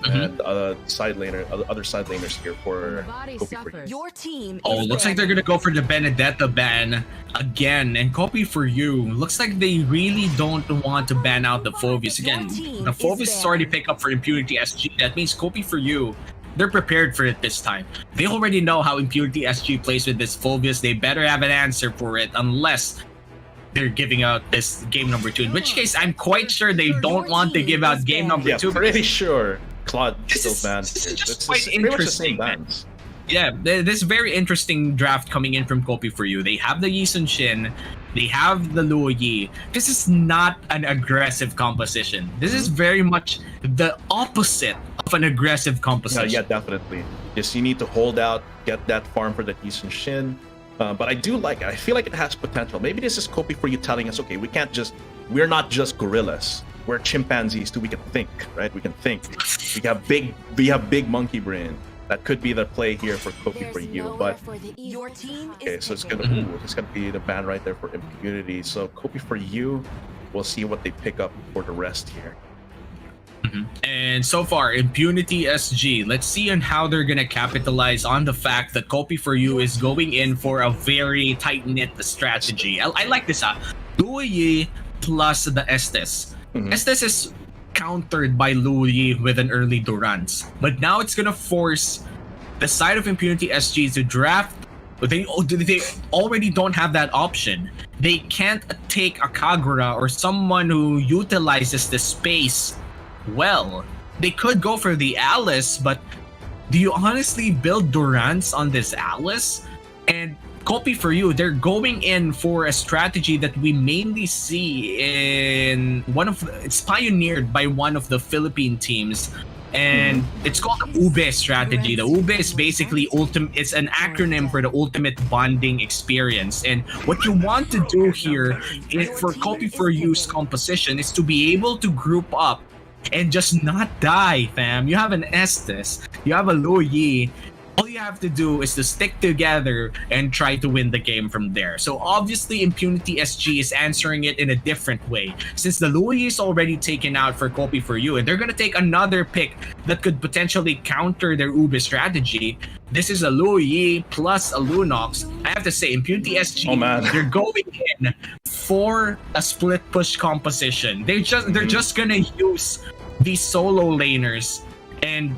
And other side laners here for Copy for You. Your team. Oh, is looks like they're banning. gonna go for the Benedetta ban again, and Copy for You. Looks like they really don't want to ban out the Phobius again. The Phobius is already picked up for Impunity SG. That means Copy for You, they're prepared for it this time. They already know how Impunity SG plays with this Phobius. They better have an answer for it, unless they're giving out this game number 2. In which case, I'm quite sure they don't want to give out game number 2. Pretty sure Claude This still is- banned. this is here. just It's quite pretty much the interesting, same man. bans. Yeah, this very interesting draft coming in from Copy for You. They have the Yi Sun Shin, they have the Luo Yi. This is not an aggressive composition. This is very much the opposite of an aggressive composition. Yeah, definitely. Yes, you need to hold out, get that farm for the Eastern Shin. But I do like it. I feel like it has potential. Maybe this is Copy for You telling us, okay, we're not just gorillas. We're chimpanzees too. We can think, right? We can think. We have big monkey brain. That could be the play here for Copy for You. But Your team okay, is so it's banning. gonna be the ban right there for Impunity. So Copy for You, we'll see what they pick up for the rest here. And so far, Impunity SG, let's see on how they're gonna capitalize on the fact that Copy for You is going in for a very tight-knit strategy. I like this, Luo Yi plus the Estes. Estes is countered by Luo Yi with an early Durance. But now it's gonna force the side of Impunity SG to draft. They already don't have that option. They can't take a Kagura or someone who utilizes the space well. They could go for the Alice, but do you honestly build Durance on this Alice? And Copy for You, they're going in for a strategy that we mainly see in it's pioneered by one of the Philippine teams, and it's called the Ube strategy. The Ube is basically it's an acronym for the ultimate bonding experience. And what you want to do here for Copy for You's composition is to be able to group up and just not die, fam. You have an Estes, you have a Luo Yi. All you have to do is to stick together and try to win the game from there. So obviously Impunity SG is answering it in a different way. Since the Luo Yi is already taken out for Copy for You, and they're gonna take another pick that could potentially counter their Ube strategy. This is a Luo Yi plus a Lunox. I have to say, Impunity SG, they're going in for a split push composition. They're just gonna use these solo laners, and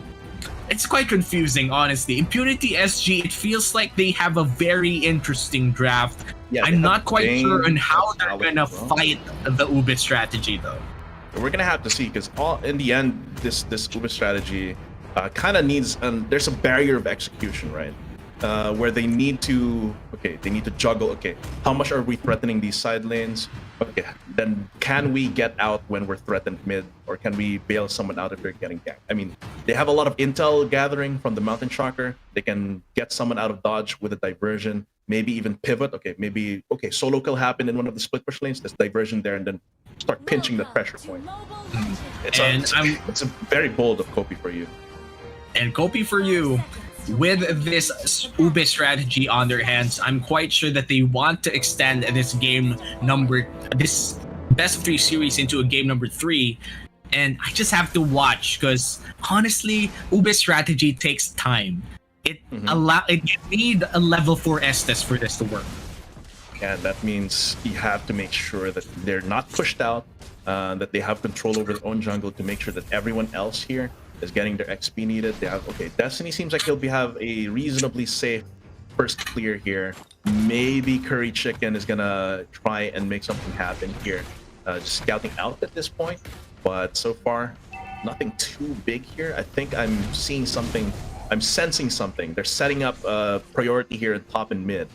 it's quite confusing, honestly. Impunity SG, it feels like they have a very interesting draft. Yeah, I'm not quite Bane, sure on how they're Alex, gonna bro. fight the Ube strategy, though. We're gonna have to see, because in the end, this Ube strategy kind of needs, there's a barrier of execution, right? Where they need to juggle. Okay, how much are we threatening these side lanes? Okay, then can we get out when we're threatened mid, or can we bail someone out if they're getting ganked? I mean, they have a lot of intel gathering from the Mountain Shocker. They can get someone out of dodge with a diversion, maybe even pivot. Okay, solo kill happened in one of the split push lanes. There's diversion there, and then start pinching the pressure point. It's a very bold of Copy for You. And Copy for You, with this Ube strategy on their hands, I'm quite sure that they want to extend this best of 3 series into a game number 3. And I just have to watch, because honestly, Ube strategy takes time. You need a level 4 Estes for this to work. And that means you have to make sure that they're not pushed out, that they have control over their own jungle to make sure that everyone else here is getting their XP needed. They have Destiny seems like he'll have a reasonably safe first clear here. Maybe Curry Chicken is gonna try and make something happen here. Just scouting out at this point, but so far nothing too big here. I think I'm seeing something. I'm sensing something. They're setting up priority here at top and mid.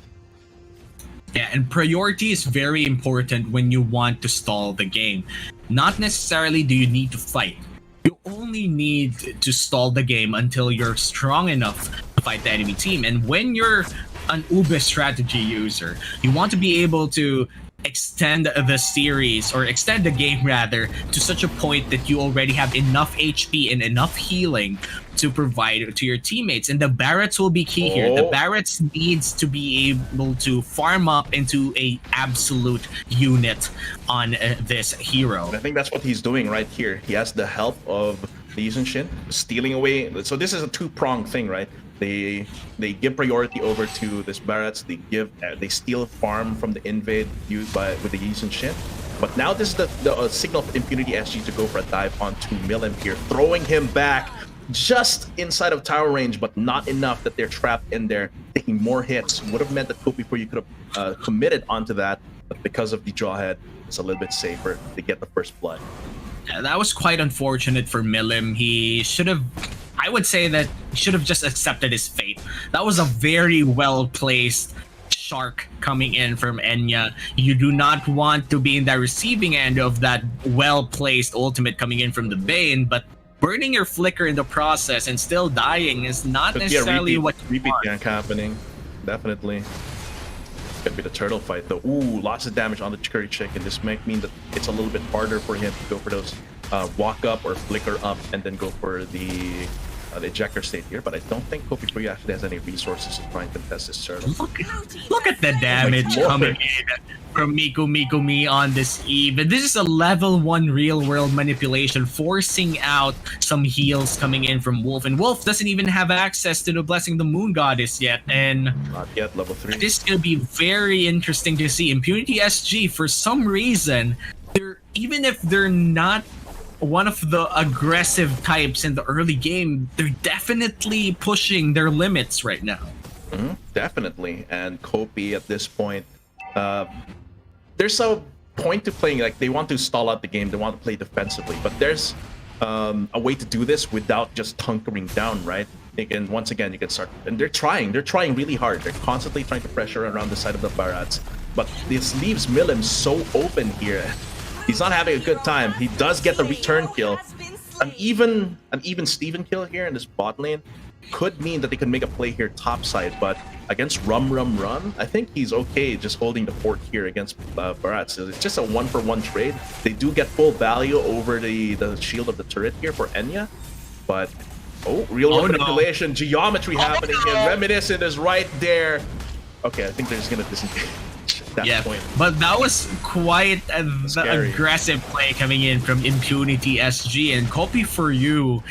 Yeah, and priority is very important when you want to stall the game. Not necessarily do you need to fight. You only need to stall the game until you're strong enough to fight the enemy team. And when you're an Ube strategy user. You want to be able to extend the series, or extend the game rather, to such a point that you already have enough HP and enough healing to provide to your teammates. And the Barretts will be key here. The Barretts needs to be able to farm up into a absolute unit on this hero. And I think that's what he's doing right here. He has the help of the Yizun Shin stealing away. So this is a two-pronged thing, right? They give priority over to this Barretts. They steal farm from the invade used with the Yizun Shin. But now this is the signal for Impunity SG to go for a dive onto Milim here, throwing him back just inside of tower range, but not enough that they're trapped in there, taking more hits. Would have meant that Kopi for you could have committed onto that, but because of the jawhead, it's a little bit safer to get the first blood. Yeah, that was quite unfortunate for Milim. He should have, I would say that he should have just accepted his fate. That was a very well-placed shark coming in from Enya. You do not want to be in the receiving end of that well-placed ultimate coming in from the Bane, but burning your flicker in the process and still dying is not necessarily what you repeat want. gank happening. Definitely. Could be the turtle fight though. Ooh, lots of damage on the curry chicken. This might mean that it's a little bit harder for him to go for those walk up or flicker up and then go for the ejector state here. But I don't think Kopi Free actually has any resources to try and contest this turtle. Look at the damage coming in from Mikumi on this Eve. And this is a level 1 real world manipulation, forcing out some heals coming in from Wolf. And Wolf doesn't even have access to the Blessing of the Moon Goddess yet. And not yet, level 3. This is going to be very interesting to see. Impunity SG, for some reason, even if they're not one of the aggressive types in the early game, they're definitely pushing their limits right now. Definitely. And Kopi at this point, there's a point to playing, like they want to stall out the game, they want to play defensively, but there's a way to do this without just hunkering down, right? And once again, you can start, and they're trying really hard. They're constantly trying to pressure around the side of the Barretts, but this leaves Milim so open here. He's not having a good time. He does get the return kill. An even Steven kill here in this bot lane could mean that they can make a play here topside, but against Rum, I think he's okay just holding the fort here against Barretts. So it's just a 1-for-1 trade. They do get full value over the shield of the turret here for Enya, but real world manipulation, geometry happening here. Reminiscent is right there. Okay, I think they're just gonna disengage. Point. But that was quite an aggressive play coming in from Impunity SG. And Kopi for you,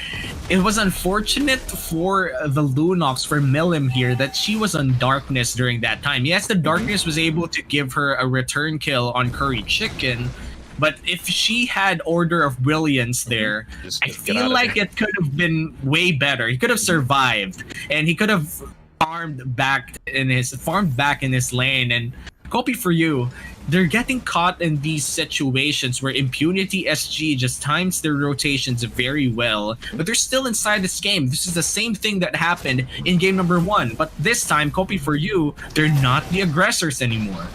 it was unfortunate for the Lunox, for Milim here, that she was on Darkness during that time. Yes, the Darkness was able to give her a return kill on Curry Chicken, but if she had Order of Brilliance there, I feel like it could have been way better. He could have survived, and he could have farmed back in his lane. And Kopi for you, they're getting caught in these situations where Impunity SG just times their rotations very well, but they're still inside this game. This is the same thing that happened in game number 1, but this time, Kopi for you, they're not the aggressors anymore.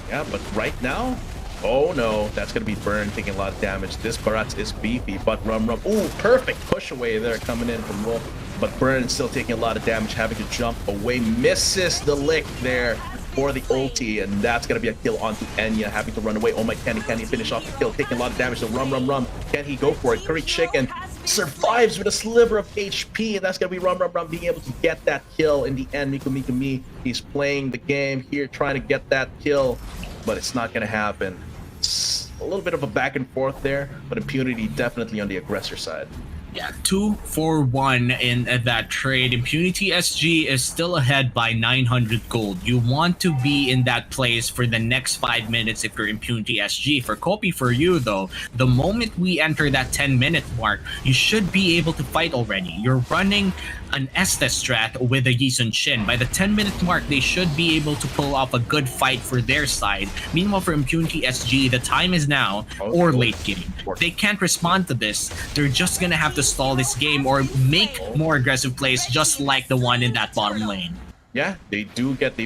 Yeah, but right now, oh no, that's gonna be Burn taking a lot of damage. This Barretts is beefy, but Rum. Ooh, perfect push away there coming in from Wolf, but Burn still taking a lot of damage, having to jump away, misses the lick there for the ulti, and that's gonna be a kill onto Enya, having to run away. Oh my, can he finish off the kill? Taking a lot of damage to Rum. Can he go for it? Curry Chicken survives with a sliver of HP, and that's gonna be Rum being able to get that kill in the end. Mikumi, he's playing the game here, trying to get that kill, but it's not gonna happen. It's a little bit of a back and forth there, but Impunity definitely on the aggressor side. Yeah, 2-for-1 in that trade. Impunity SG is still ahead by 900 gold. You want to be in that place for the next 5 minutes if you're Impunity SG. For Kopi for you though, the moment we enter that 10-minute mark, you should be able to fight already. You're running an Estes strat with a Yizun Shin. By the 10-minute mark, they should be able to pull off a good fight for their side. Meanwhile, for Impunity SG, the time is now or late game. They can't respond to this. They're just gonna have to stall this game or make more aggressive plays just like the one in that bottom lane. Yeah, they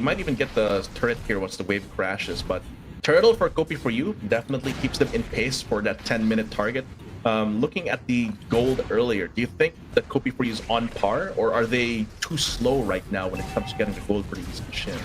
might even get the turret here once the wave crashes, but Turtle for Kopi for you definitely keeps them in pace for that 10-minute target. looking at the gold earlier, do you think that Kopi for you is on par, or are they too slow right now when it comes to getting the gold for these Shin?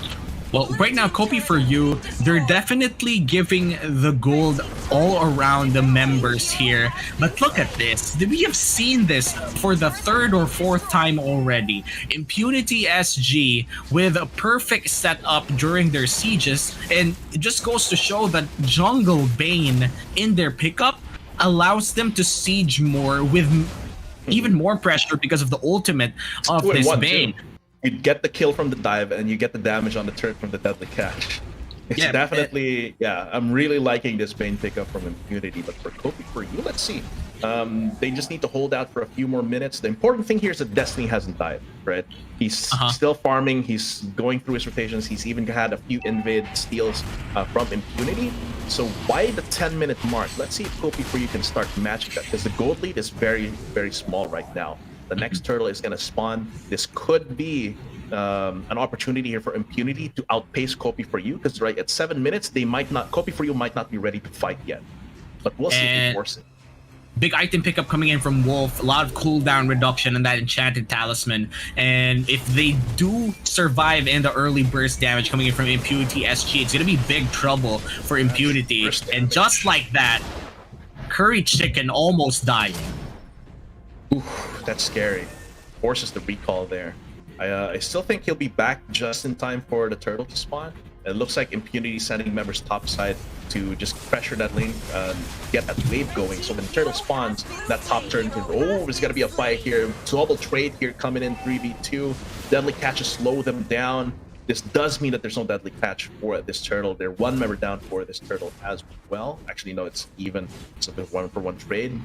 Well, right now, Kopi for you, they're definitely giving the gold all around the members here. But look at this. We have seen this for the third or fourth time already. Impunity SG with a perfect setup during their sieges. And it just goes to show that Jungle Bane in their pickup allows them to siege more with even more pressure because of the ultimate of this Bane. You get the kill from the dive and you get the damage on the turret from the deadly catch. It's definitely, I'm really liking this Bane pickup from Impunity, but for Kopi for you, let's see. They just need to hold out for a few more minutes. The important thing here is that Destiny hasn't died, right? He's still farming, he's going through his rotations, he's even had a few invade steals from Impunity. So by the 10-minute mark, let's see if Kopi for you can start matching that, because the gold lead is very, very small right now. The next turtle is going to spawn. This could be an opportunity here for Impunity to outpace Kopi for you, because right at 7 minutes, Kopi for you might not be ready to fight yet. But we'll see if they force it. Big item pickup coming in from Wolf, a lot of cooldown reduction on that enchanted talisman. And if they do survive in the early burst damage coming in from Impunity SG, it's going to be big trouble for Impunity. And just like that, Curry Chicken almost dying. Oof, that's scary. Forces the recall there. I still think he'll be back just in time for the turtle to spawn. It looks like Impunity sending members topside to just pressure that lane, get that wave going. So when the turtle spawns, that top turn can, there's gonna be a fight here. Double trade here coming in 3v2. Deadly catch to slow them down. This does mean that there's no deadly catch for this turtle. They're one member down for this turtle as well. Actually, no, it's even. It's a bit 1-for-1 trade.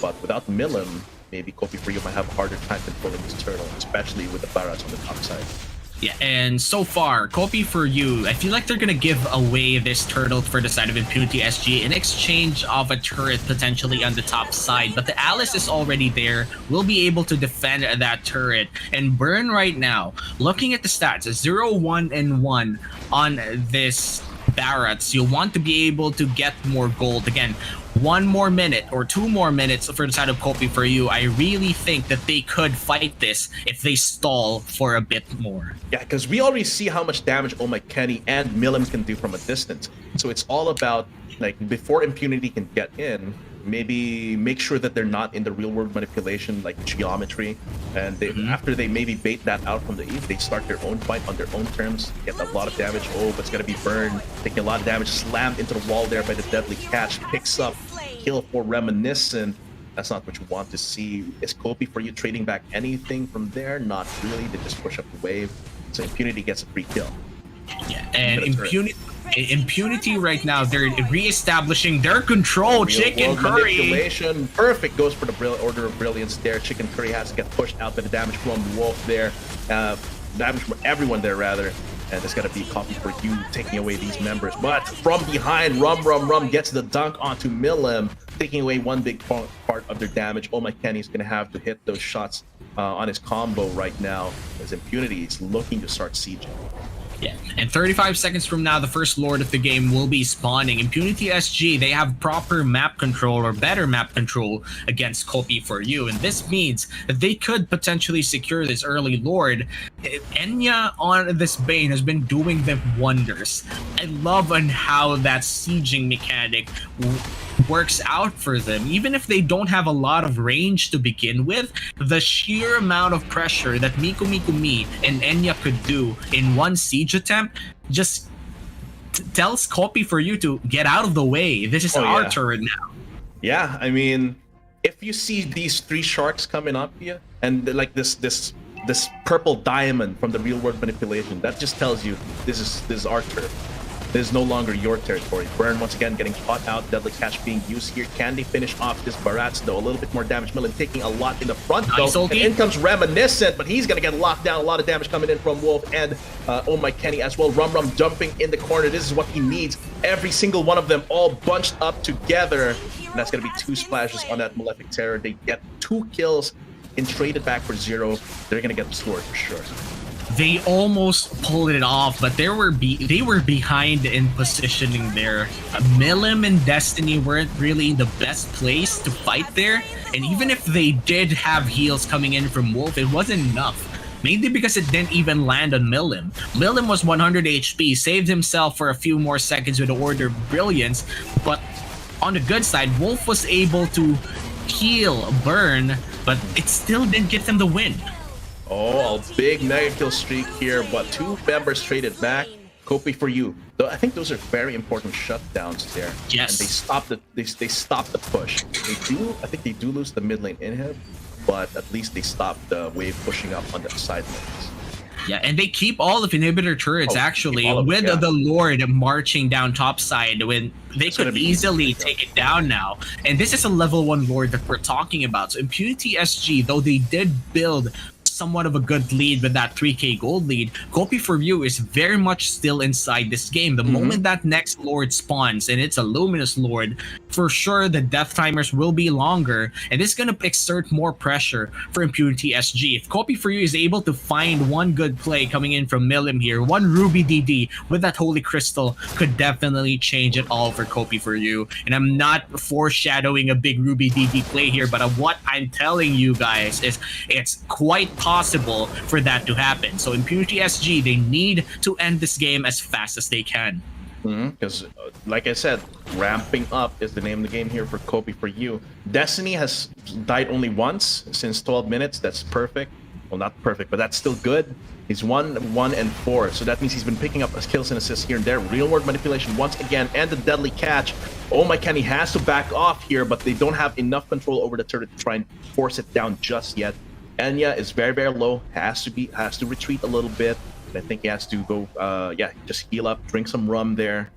But without Milim, maybe Kopi for you might have a harder time controlling this turtle, especially with the Barats on the top side. Yeah, and so far, Kopi for you, I feel like they're gonna give away this turtle for the side of Impunity SG in exchange of a turret potentially on the top side. But the Alice is already there, will be able to defend that turret. And Burn right now, looking at the stats, 0, 1, and 1 on this Barats. You'll want to be able to get more gold. Again, 1 more minute or 2 more minutes for the side of Kopi for you. I really think that they could fight this if they stall for a bit more. Yeah, because we already see how much damage Oh My Kenny and Milim can do from a distance. So it's all about, like, before Impunity can get in, maybe make sure that they're not in the real world manipulation like geometry, and they, after they maybe bait that out from the Eve, they start their own fight on their own terms, get a lot of damage. But it's gonna be Burned, taking a lot of damage, slammed into the wall there by the deadly catch, picks up kill for Reminiscent. That's not what you want to see. Is Kopi for you trading back anything from there? Not really. They just push up the wave, so Impunity gets a free kill. Yeah, and Impunity right now, they're re-establishing their control. Chicken Curry manipulation, perfect, goes for the Order of Brilliance there. Chicken Curry has to get pushed out by the damage from Wolf there, damage from everyone there rather, and there's gonna be Kopi for you taking away these members. But from behind, Rum gets the dunk onto Milim, taking away one big part of their damage. Oh My Kenny's gonna have to hit those shots on his combo right now, as Impunity is looking to start sieging. Yeah, and 35 seconds from now, the first Lord of the game will be spawning. Impunity SG, they have proper map control or better map control against Kopi for you, and this means that they could potentially secure this early Lord. Enya on this Bane has been doing them wonders. I love on how that sieging mechanic works out for them. Even if they don't have a lot of range to begin with, the sheer amount of pressure that Miku Mi and Enya could do in one siege attempt just tells Kopi for you to get out of the way. This is our turret now. Yeah, I mean, if you see these 3 sharks coming up here, and like this purple diamond from the real world manipulation, that just tells you this is our turret. This is no longer your territory. Burn once again getting caught out. Deadly catch being used here. Can they finish off this Barats though? A little bit more damage. Milim taking a lot in the front though. And in comes Reminiscent, but he's gonna get locked down. A lot of damage coming in from Wolf and Oh My Kenny as well. Rum jumping in the corner. This is what he needs. Every single one of them all bunched up together. And that's gonna be 2 splashes on that Malefic Terror. They get 2 kills and traded back for 0. They're gonna get the sword for sure. they almost pulled it off, but they were behind in positioning there. Milim and Destiny weren't really in the best place to fight there, and even if they did have heals coming in from Wolf, it wasn't enough. Mainly because it didn't even land on Milim. Milim was 100 HP, saved himself for a few more seconds with the Order of Brilliance, but on the good side, Wolf was able to heal Burn, but it still didn't get them the win. Oh, a big mega kill streak here, but 2 members traded back. Copy for you. Though I think those are very important shutdowns there. Yes. And they stopped the push. I think they do lose the mid lane inhib, but at least they stopped the wave pushing up on the side lanes. Yeah, and they keep all of inhibitor turrets actually with the Lord marching down top side when they could easily take it down now. And this is a level 1 Lord that we're talking about. So Impunity SG, though they did build somewhat of a good lead with that 3k gold lead, Copy for You is very much still inside this game. The moment that next Lord spawns, and it's a Luminous Lord, for sure the death timers will be longer, and this is going to exert more pressure for Impunity SG. If Copy for You is able to find one good play coming in from Milim here, one Ruby DD with that Holy Crystal could definitely change it all for Copy for You. And I'm not foreshadowing a big Ruby DD play here, but what I'm telling you guys is it's quite possible for that to happen. So Impunity SG, they need to end this game as fast as they can. Because, like I said, ramping up is the name of the game here for Copy for You. Destiny has died only once since 12 minutes. That's perfect. Well, not perfect, but that's still good. He's 1-1-4, so that means he's been picking up kills and assists here and there. Real world manipulation once again, and the deadly catch. Oh my Kenny has to back off here, but they don't have enough control over the turret to try and force it down just yet. Enya is very, very low. Has to retreat a little bit. I think he has to go, just heal up, drink some rum there,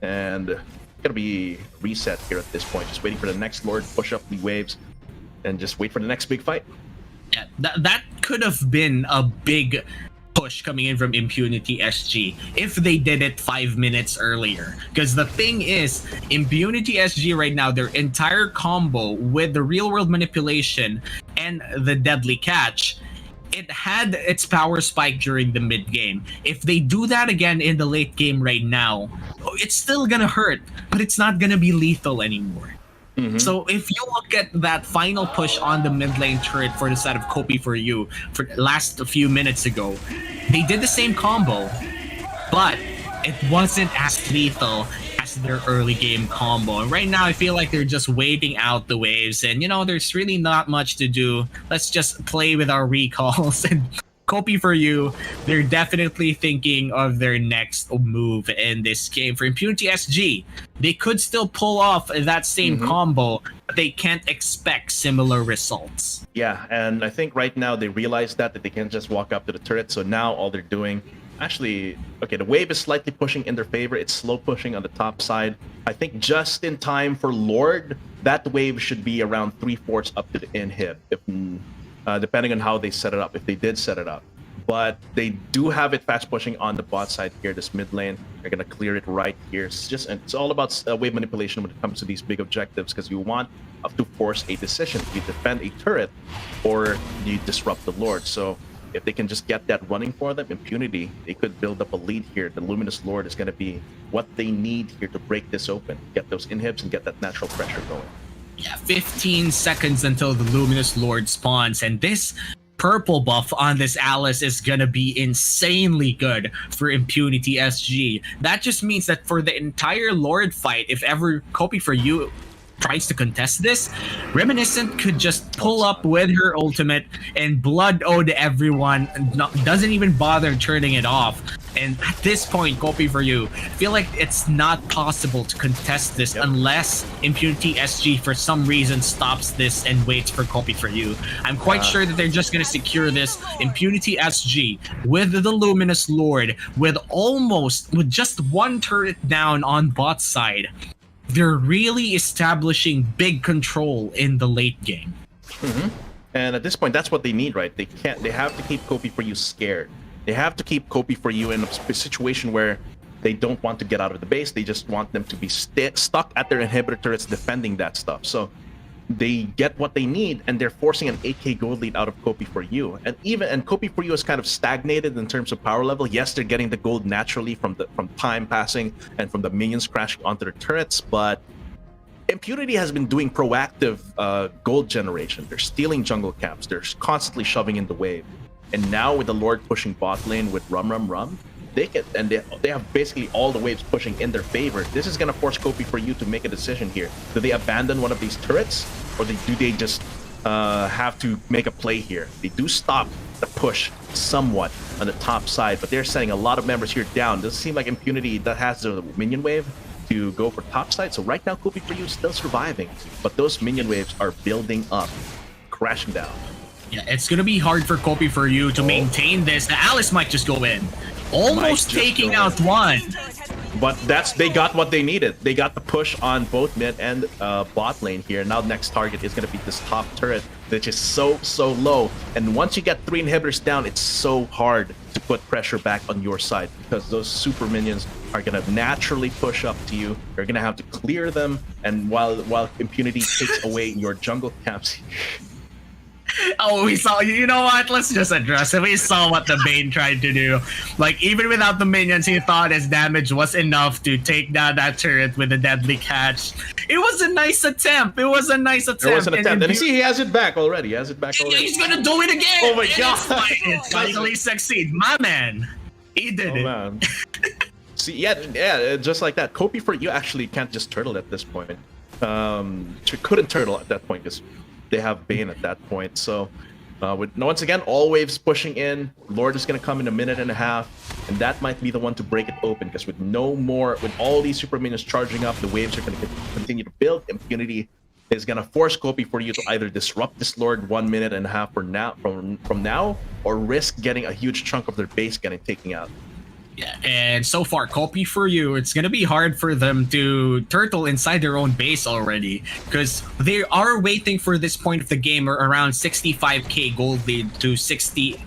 and gonna be reset here at this point. Just waiting for the next Lord, push up the waves, and just wait for the next big fight. Yeah, that could have been a big push coming in from Impunity SG if they did it 5 minutes earlier. Because the thing is, Impunity SG right now, their entire combo with the real world manipulation and the deadly catch, it had its power spike during the mid game. If they do that again in the late game right now, it's still gonna hurt, but it's not gonna be lethal anymore. So if you look at that final push on the mid lane turret for the side of Copy for You for last few minutes ago, they did the same combo, but it wasn't as lethal as their early game combo. And right now I feel like they're just waiting out the waves, and there's really not much to do. Let's just play with our recalls. And Copy for You, they're definitely thinking of their next move in this game. For Impunity SG, they could still pull off that same combo, but they can't expect similar results. Yeah, and I think right now they realize that they can't just walk up to the turret, so now all they're doing, actually, okay, the wave is slightly pushing in their favor. It's slow pushing on the top side. I think just in time for Lord, that wave should be around 3/4 up to the inhib, if, depending on how they set it up, if they did set it up. But they do have it fast pushing on the bot side here, this mid lane. They're going to clear it right here. It's all about wave manipulation when it comes to these big objectives, because you want to force a decision. You defend a turret or you disrupt the Lord. So if they can just get that running for them, Impunity, they could build up a lead here. The Luminous Lord is going to be what they need here to break this open, get those inhibs and get that natural pressure going. Yeah, 15 seconds until the Luminous Lord spawns, and this purple buff on this Alice is gonna be insanely good for Impunity SG. That just means that for the entire Lord fight, if ever Copy for You tries to contest this, Reminiscent could just pull up with her ultimate and blood ode everyone, doesn't even bother turning it off. And at this point, Copy for You, feel like it's not possible to contest this unless Impunity SG for some reason stops this and waits for Copy for You. I'm quite sure that they're just going to secure this. Impunity SG with the Luminous Lord, with just one turret down on bot side. They're really establishing big control in the late game. And at this point, that's what they need, right? They have to keep Copy for You scared. They have to keep Copy for You in a situation where they don't want to get out of the base. They just want them to be stuck at their inhibitor turrets defending that stuff. So they get what they need, and they're forcing an 8k gold lead out of Kopi for you. And Kopi for you is kind of stagnated in terms of power level. Yes, they're getting the gold naturally from time passing and from the minions crashing onto their turrets, but Impunity has been doing proactive gold generation. They're stealing jungle camps. They're constantly shoving in the wave. And now with the Lord pushing bot lane with Rum, they have basically all the waves pushing in their favor. This is going to force Kopi for you to make a decision here. Do they abandon one of these turrets, or do they just have to make a play here? They do stop the push somewhat on the top side, but they're sending a lot of members here down. Doesn't seem like Impunity that has the minion wave to go for top side. So right now, Kopi for you is still surviving, but those minion waves are building up, crashing down. Yeah, it's gonna be hard for Kopi for you to maintain this. The Alice might just go in, almost taking out one. But they got what they needed. They got the push on both mid and bot lane here. Now next target is gonna be this top turret, which is so low. And once you get 3 inhibitors down, it's so hard to put pressure back on your side, because those super minions are gonna naturally push up to you. You're gonna have to clear them, and while Impunity takes away your jungle camps. Oh, we saw, you know what? Let's just address it. We saw what the Bane tried to do. Like, even without the minions, he thought his damage was enough to take down that turret with a deadly catch. It was a nice attempt. It was a nice attempt. And you see, he has it back already. He's gonna do it again. Oh my god! It finally succeed, my man. He did it. Man. See, yeah, just like that. Kopi for you actually can't just turtle at this point. She couldn't turtle at that point because they have Bane at that point. So once again, all waves pushing in. Lord is going to come in a minute and a half, and that might be the one to break it open, because with all these super minions charging up, the waves are going to continue to build. Impunity is going to force Kopi for you to either disrupt this Lord 1 minute and a half from now, or risk getting a huge chunk of their base getting taken out. Yeah, and so far, Kopi for you, it's gonna be hard for them to turtle inside their own base already, because they are waiting for this point of the game, or around 65k gold lead to 60.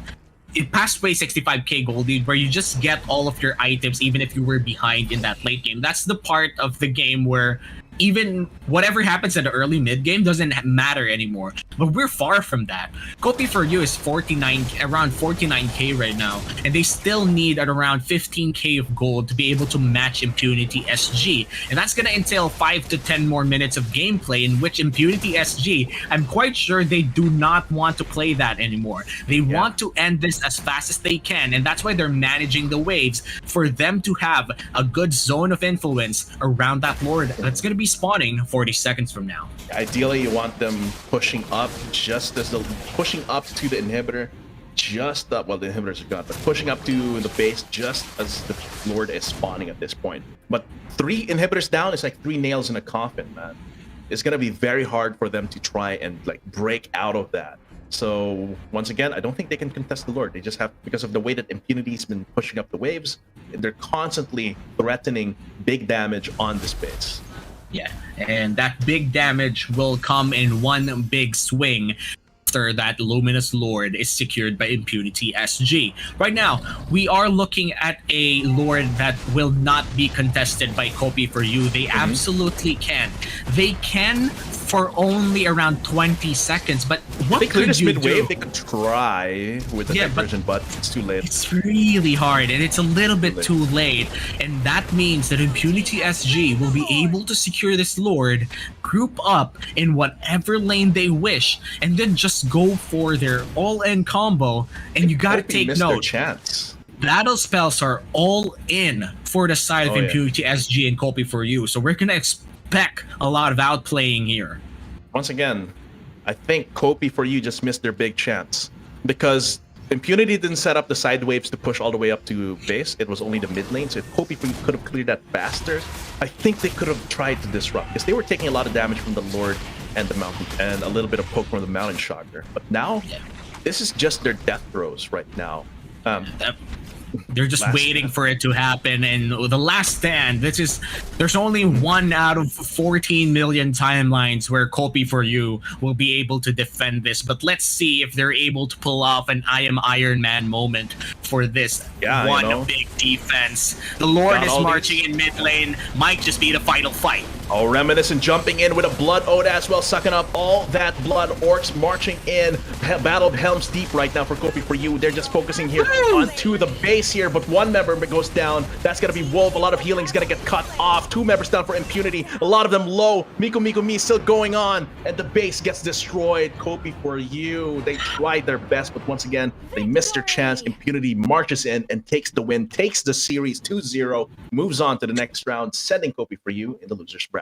It passed way 65k gold lead, where you just get all of your items even if you were behind in that late game. That's the part of the game where even whatever happens in the early mid game doesn't matter anymore. But we're far from that. Kopi for you is around 49k right now, and they still need at around 15k of gold to be able to match Impunity SG, and that's gonna entail 5 to 10 more minutes of gameplay, in which Impunity SG, I'm quite sure they do not want to play that anymore. They want to end this as fast as they can, and that's why they're managing the waves for them to have a good zone of influence around that Lord that's gonna be spawning 40 seconds from now. Ideally, you want them pushing up to the inhibitor, the inhibitors are gone, but pushing up to the base just as the Lord is spawning at this point. But 3 inhibitors down is like 3 nails in a coffin, man. It's gonna be very hard for them to try and like break out of that. So once again, I don't think they can contest the Lord. They just have, because of the way that Impunity's been pushing up the waves, they're constantly threatening big damage on this base. Yeah, and that big damage will come in one big swing after that Luminous Lord is secured by Impunity SG. Right now, we are looking at a Lord that will not be contested by Kopi for you. They absolutely can. They can for only around 20 seconds, but what they could you mid-wave, do? They could try with the diversion, but it's too late. It's really hard, and it's a little bit too late, and that means that Impunity SG will be able to secure this Lord, group up in whatever lane they wish, and then just go for their all-in combo. And you gotta take note, chance. battle spells are all in for the side of Impunity SG and Kopi for you, so we're gonna expect a lot of outplaying here. Once again, I think Kopi for you just missed their big chance, because Impunity didn't set up the side waves to push all the way up to base. It was only the mid lane, so if Kopi for you could have cleared that faster, I think they could have tried to disrupt, because they were taking a lot of damage from the Lord and the Mountain, and a little bit of poke from the Mountain Shocker. But now, this is just their death throes right now. They're just waiting for it to happen, and the last stand, there's only 1 out of 14 million timelines where Kopi for you will be able to defend this, but let's see if they're able to pull off an I am Iron Man moment for this big defense. The Lord is marching in mid lane, might just be the final fight Oh, Reminiscent jumping in with a Blood Ode as well, sucking up all that blood. Orcs marching in. Battle of Helm's Deep right now for Kopi for you. They're just focusing here onto the base here, but one member goes down. That's going to be Wolf. A lot of healing is going to get cut off. 2 members down for Impunity. A lot of them low. Miku Miku Mi still going on, and the base gets destroyed. Kopi for you. They tried their best, but once again, they missed their chance. Impunity marches in and takes the win, takes the series 2-0, moves on to the next round, sending Kopi for you in the loser's bracket.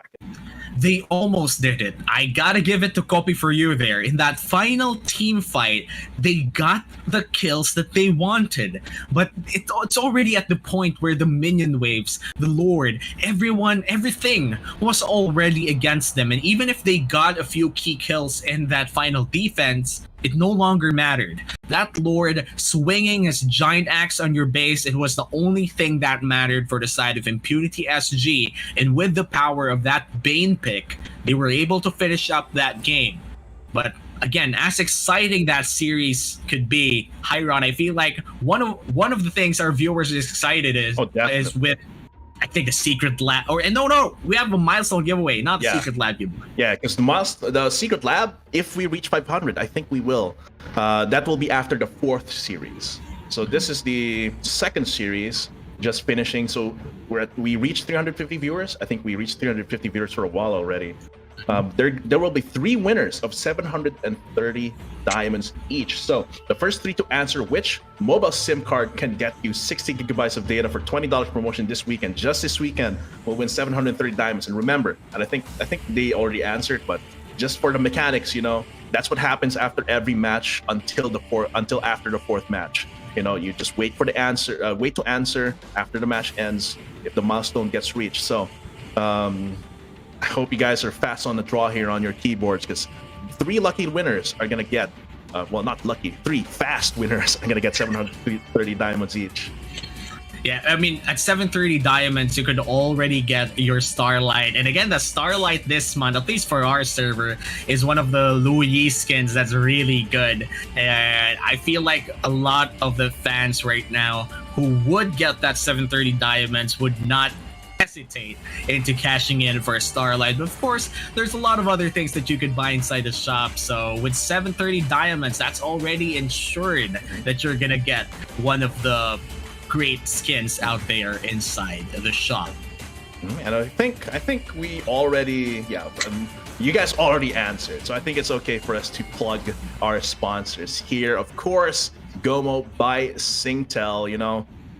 They almost did it. I gotta give it to Kopi for you there. In that final team fight, they got the kills that they wanted. But it's already at the point where the minion waves, the Lord, everyone, everything was already against them. And even if they got a few key kills in that final defense, it no longer mattered. That Lord swinging his giant axe on your base, it was the only thing that mattered for the side of Impunity SG. And with the power of that Bane pick, they were able to finish up that game. But again, as exciting that series could be, Hyron, I feel like one of the things our viewers is excited is with, I think, the Secretlab, no, we have a milestone giveaway, not the Secretlab giveaway. Yeah, because the Secretlab, if we reach 500, I think we will. That will be after the 4th series. So this is the 2nd series, just finishing. So we reached 350 viewers. I think we reached 350 viewers for a while already. There will be 3 winners of 730 diamonds each. So the first 3 to answer which mobile SIM card can get you 60 gigabytes of data for $20 promotion this weekend, just this weekend, will win 730 diamonds. And remember, and I think they already answered, but just for the mechanics, that's what happens after every match until after the 4th match. You just wait for the answer, wait to answer after the match ends if the milestone gets reached. So I hope you guys are fast on the draw here on your keyboards, because 3 lucky winners are going to get, well, not lucky, 3 fast winners are going to get 730 diamonds each. Yeah, I mean, at 730 diamonds, you could already get your Starlight. And again, the Starlight this month, at least for our server, is one of the Louis skins that's really good. And I feel like a lot of the fans right now who would get that 730 diamonds would not hesitate into cashing in for a Starlight. But of course, there's a lot of other things that you could buy inside the shop. So with 730 diamonds, that's already ensured that you're gonna get one of the great skins out there inside the shop. And I think we already, you guys already answered. So I think it's okay for us to plug our sponsors here. Of course, Gomo by Singtel,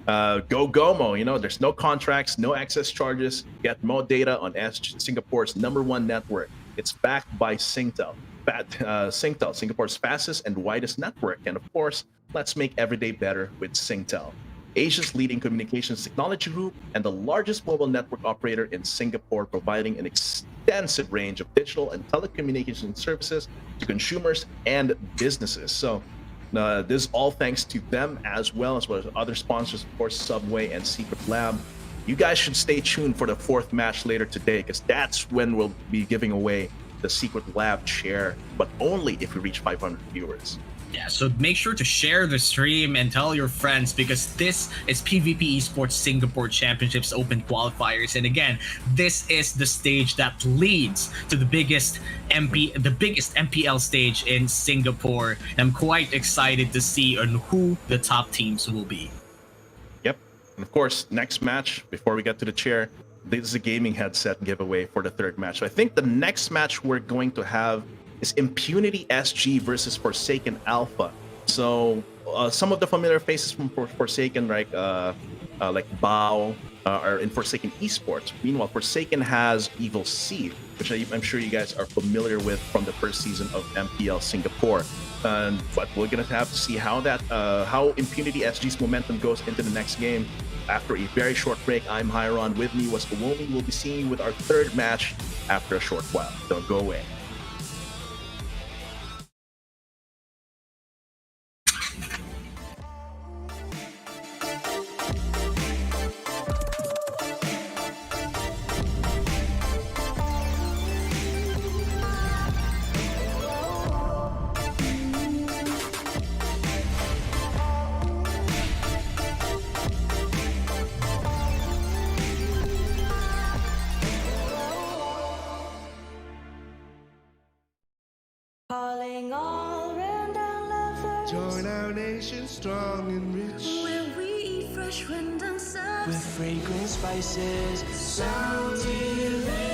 Go Gomo, there's no contracts, no access charges. Get more data on Singapore's #1 network. It's backed by Singtel. Singtel, Singapore's fastest and widest network. And of course, let's make every day better with Singtel, Asia's leading communications technology group and the largest mobile network operator in Singapore, providing an extensive range of digital and telecommunication services to consumers and businesses. So this is all thanks to them, as well as other sponsors, of course, Subway and Secretlab. You guys should stay tuned for the 4th match later today, because that's when we'll be giving away the Secretlab chair, but only if we reach 500 viewers. Yeah, so make sure to share the stream and tell your friends, because this is PVP Esports Singapore Championships Open Qualifiers. And again, this is the stage that leads to the biggest MPL stage in Singapore. I'm quite excited to see on who the top teams will be. Yep. And of course, next match, before we get to the chair, this is a gaming headset giveaway for the 3rd match. So I think the next match we're going to have is Impunity SG versus Forsaken Alpha. So some of the familiar faces from Forsaken, like Bao, are in Forsaken Esports. Meanwhile, Forsaken has Evil Seed, which I'm sure you guys are familiar with from the 1st season of MPL Singapore. But we're gonna have to see how Impunity SG's momentum goes into the next game. After a very short break, I'm Hyron. With me was Uwomi. We'll be seeing you with our 3rd match after a short while. Don't go away. Join our nation strong and rich. Where we eat fresh rendang subs. With fragrant spices, so delicious.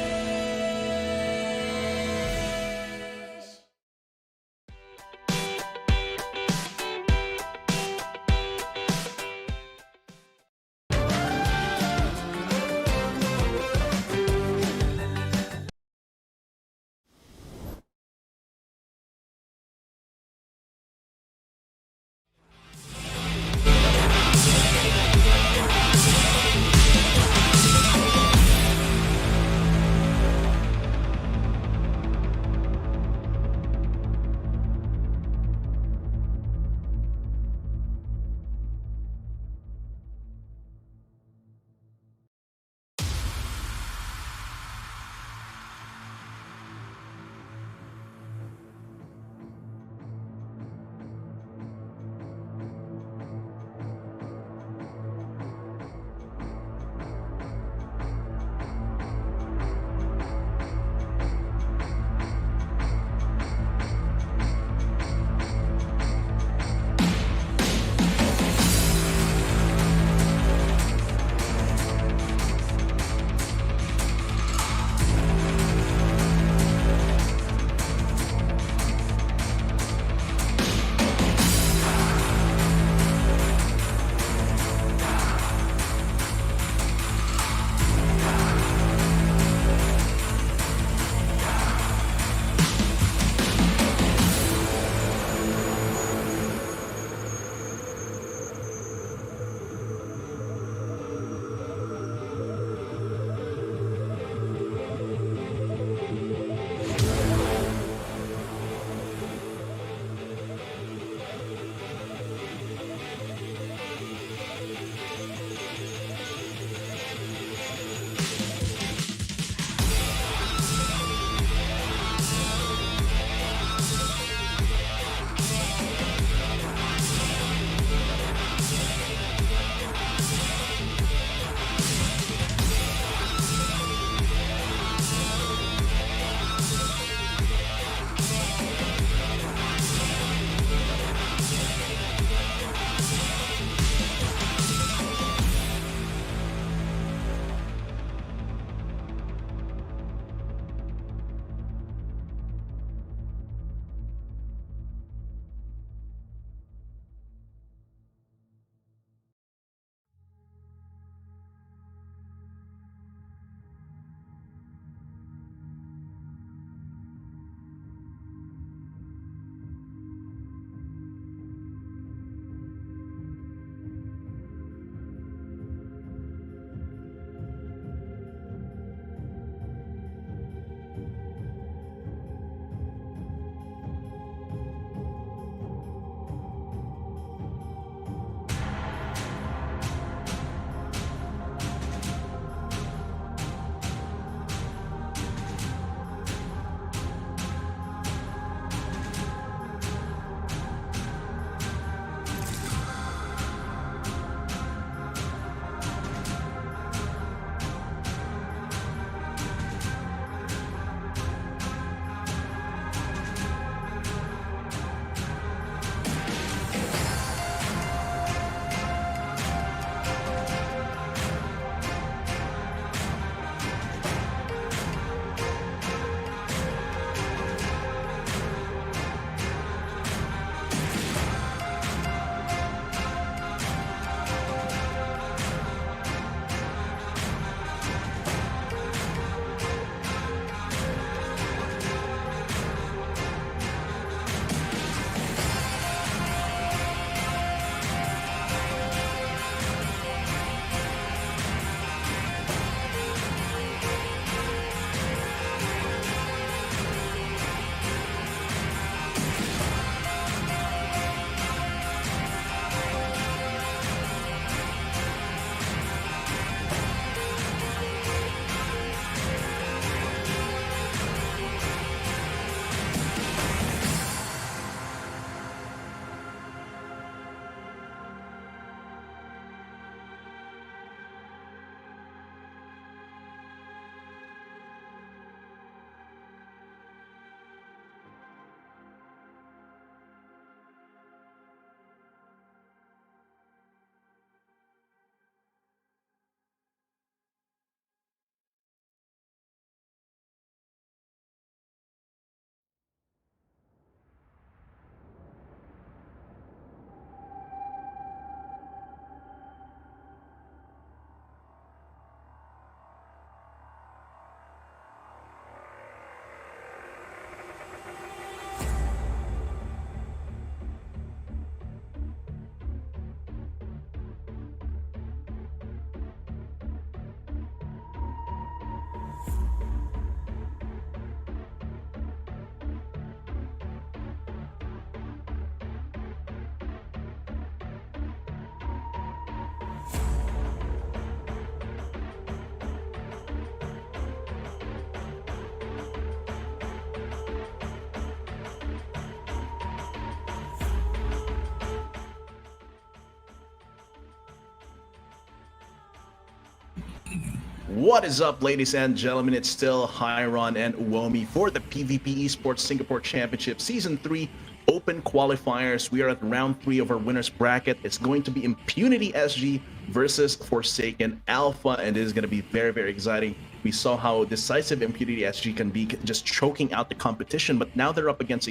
What is up, ladies and gentlemen? It's still Hyron and Uomi for the PVP Esports Singapore Championship Season 3 Open Qualifiers. We are at round 3 of our winners bracket. It's going to be Impunity SG versus Forsaken Alpha, and it is going to be very, very exciting. We saw how decisive Impunity SG can be, just choking out the competition, but now they're up against a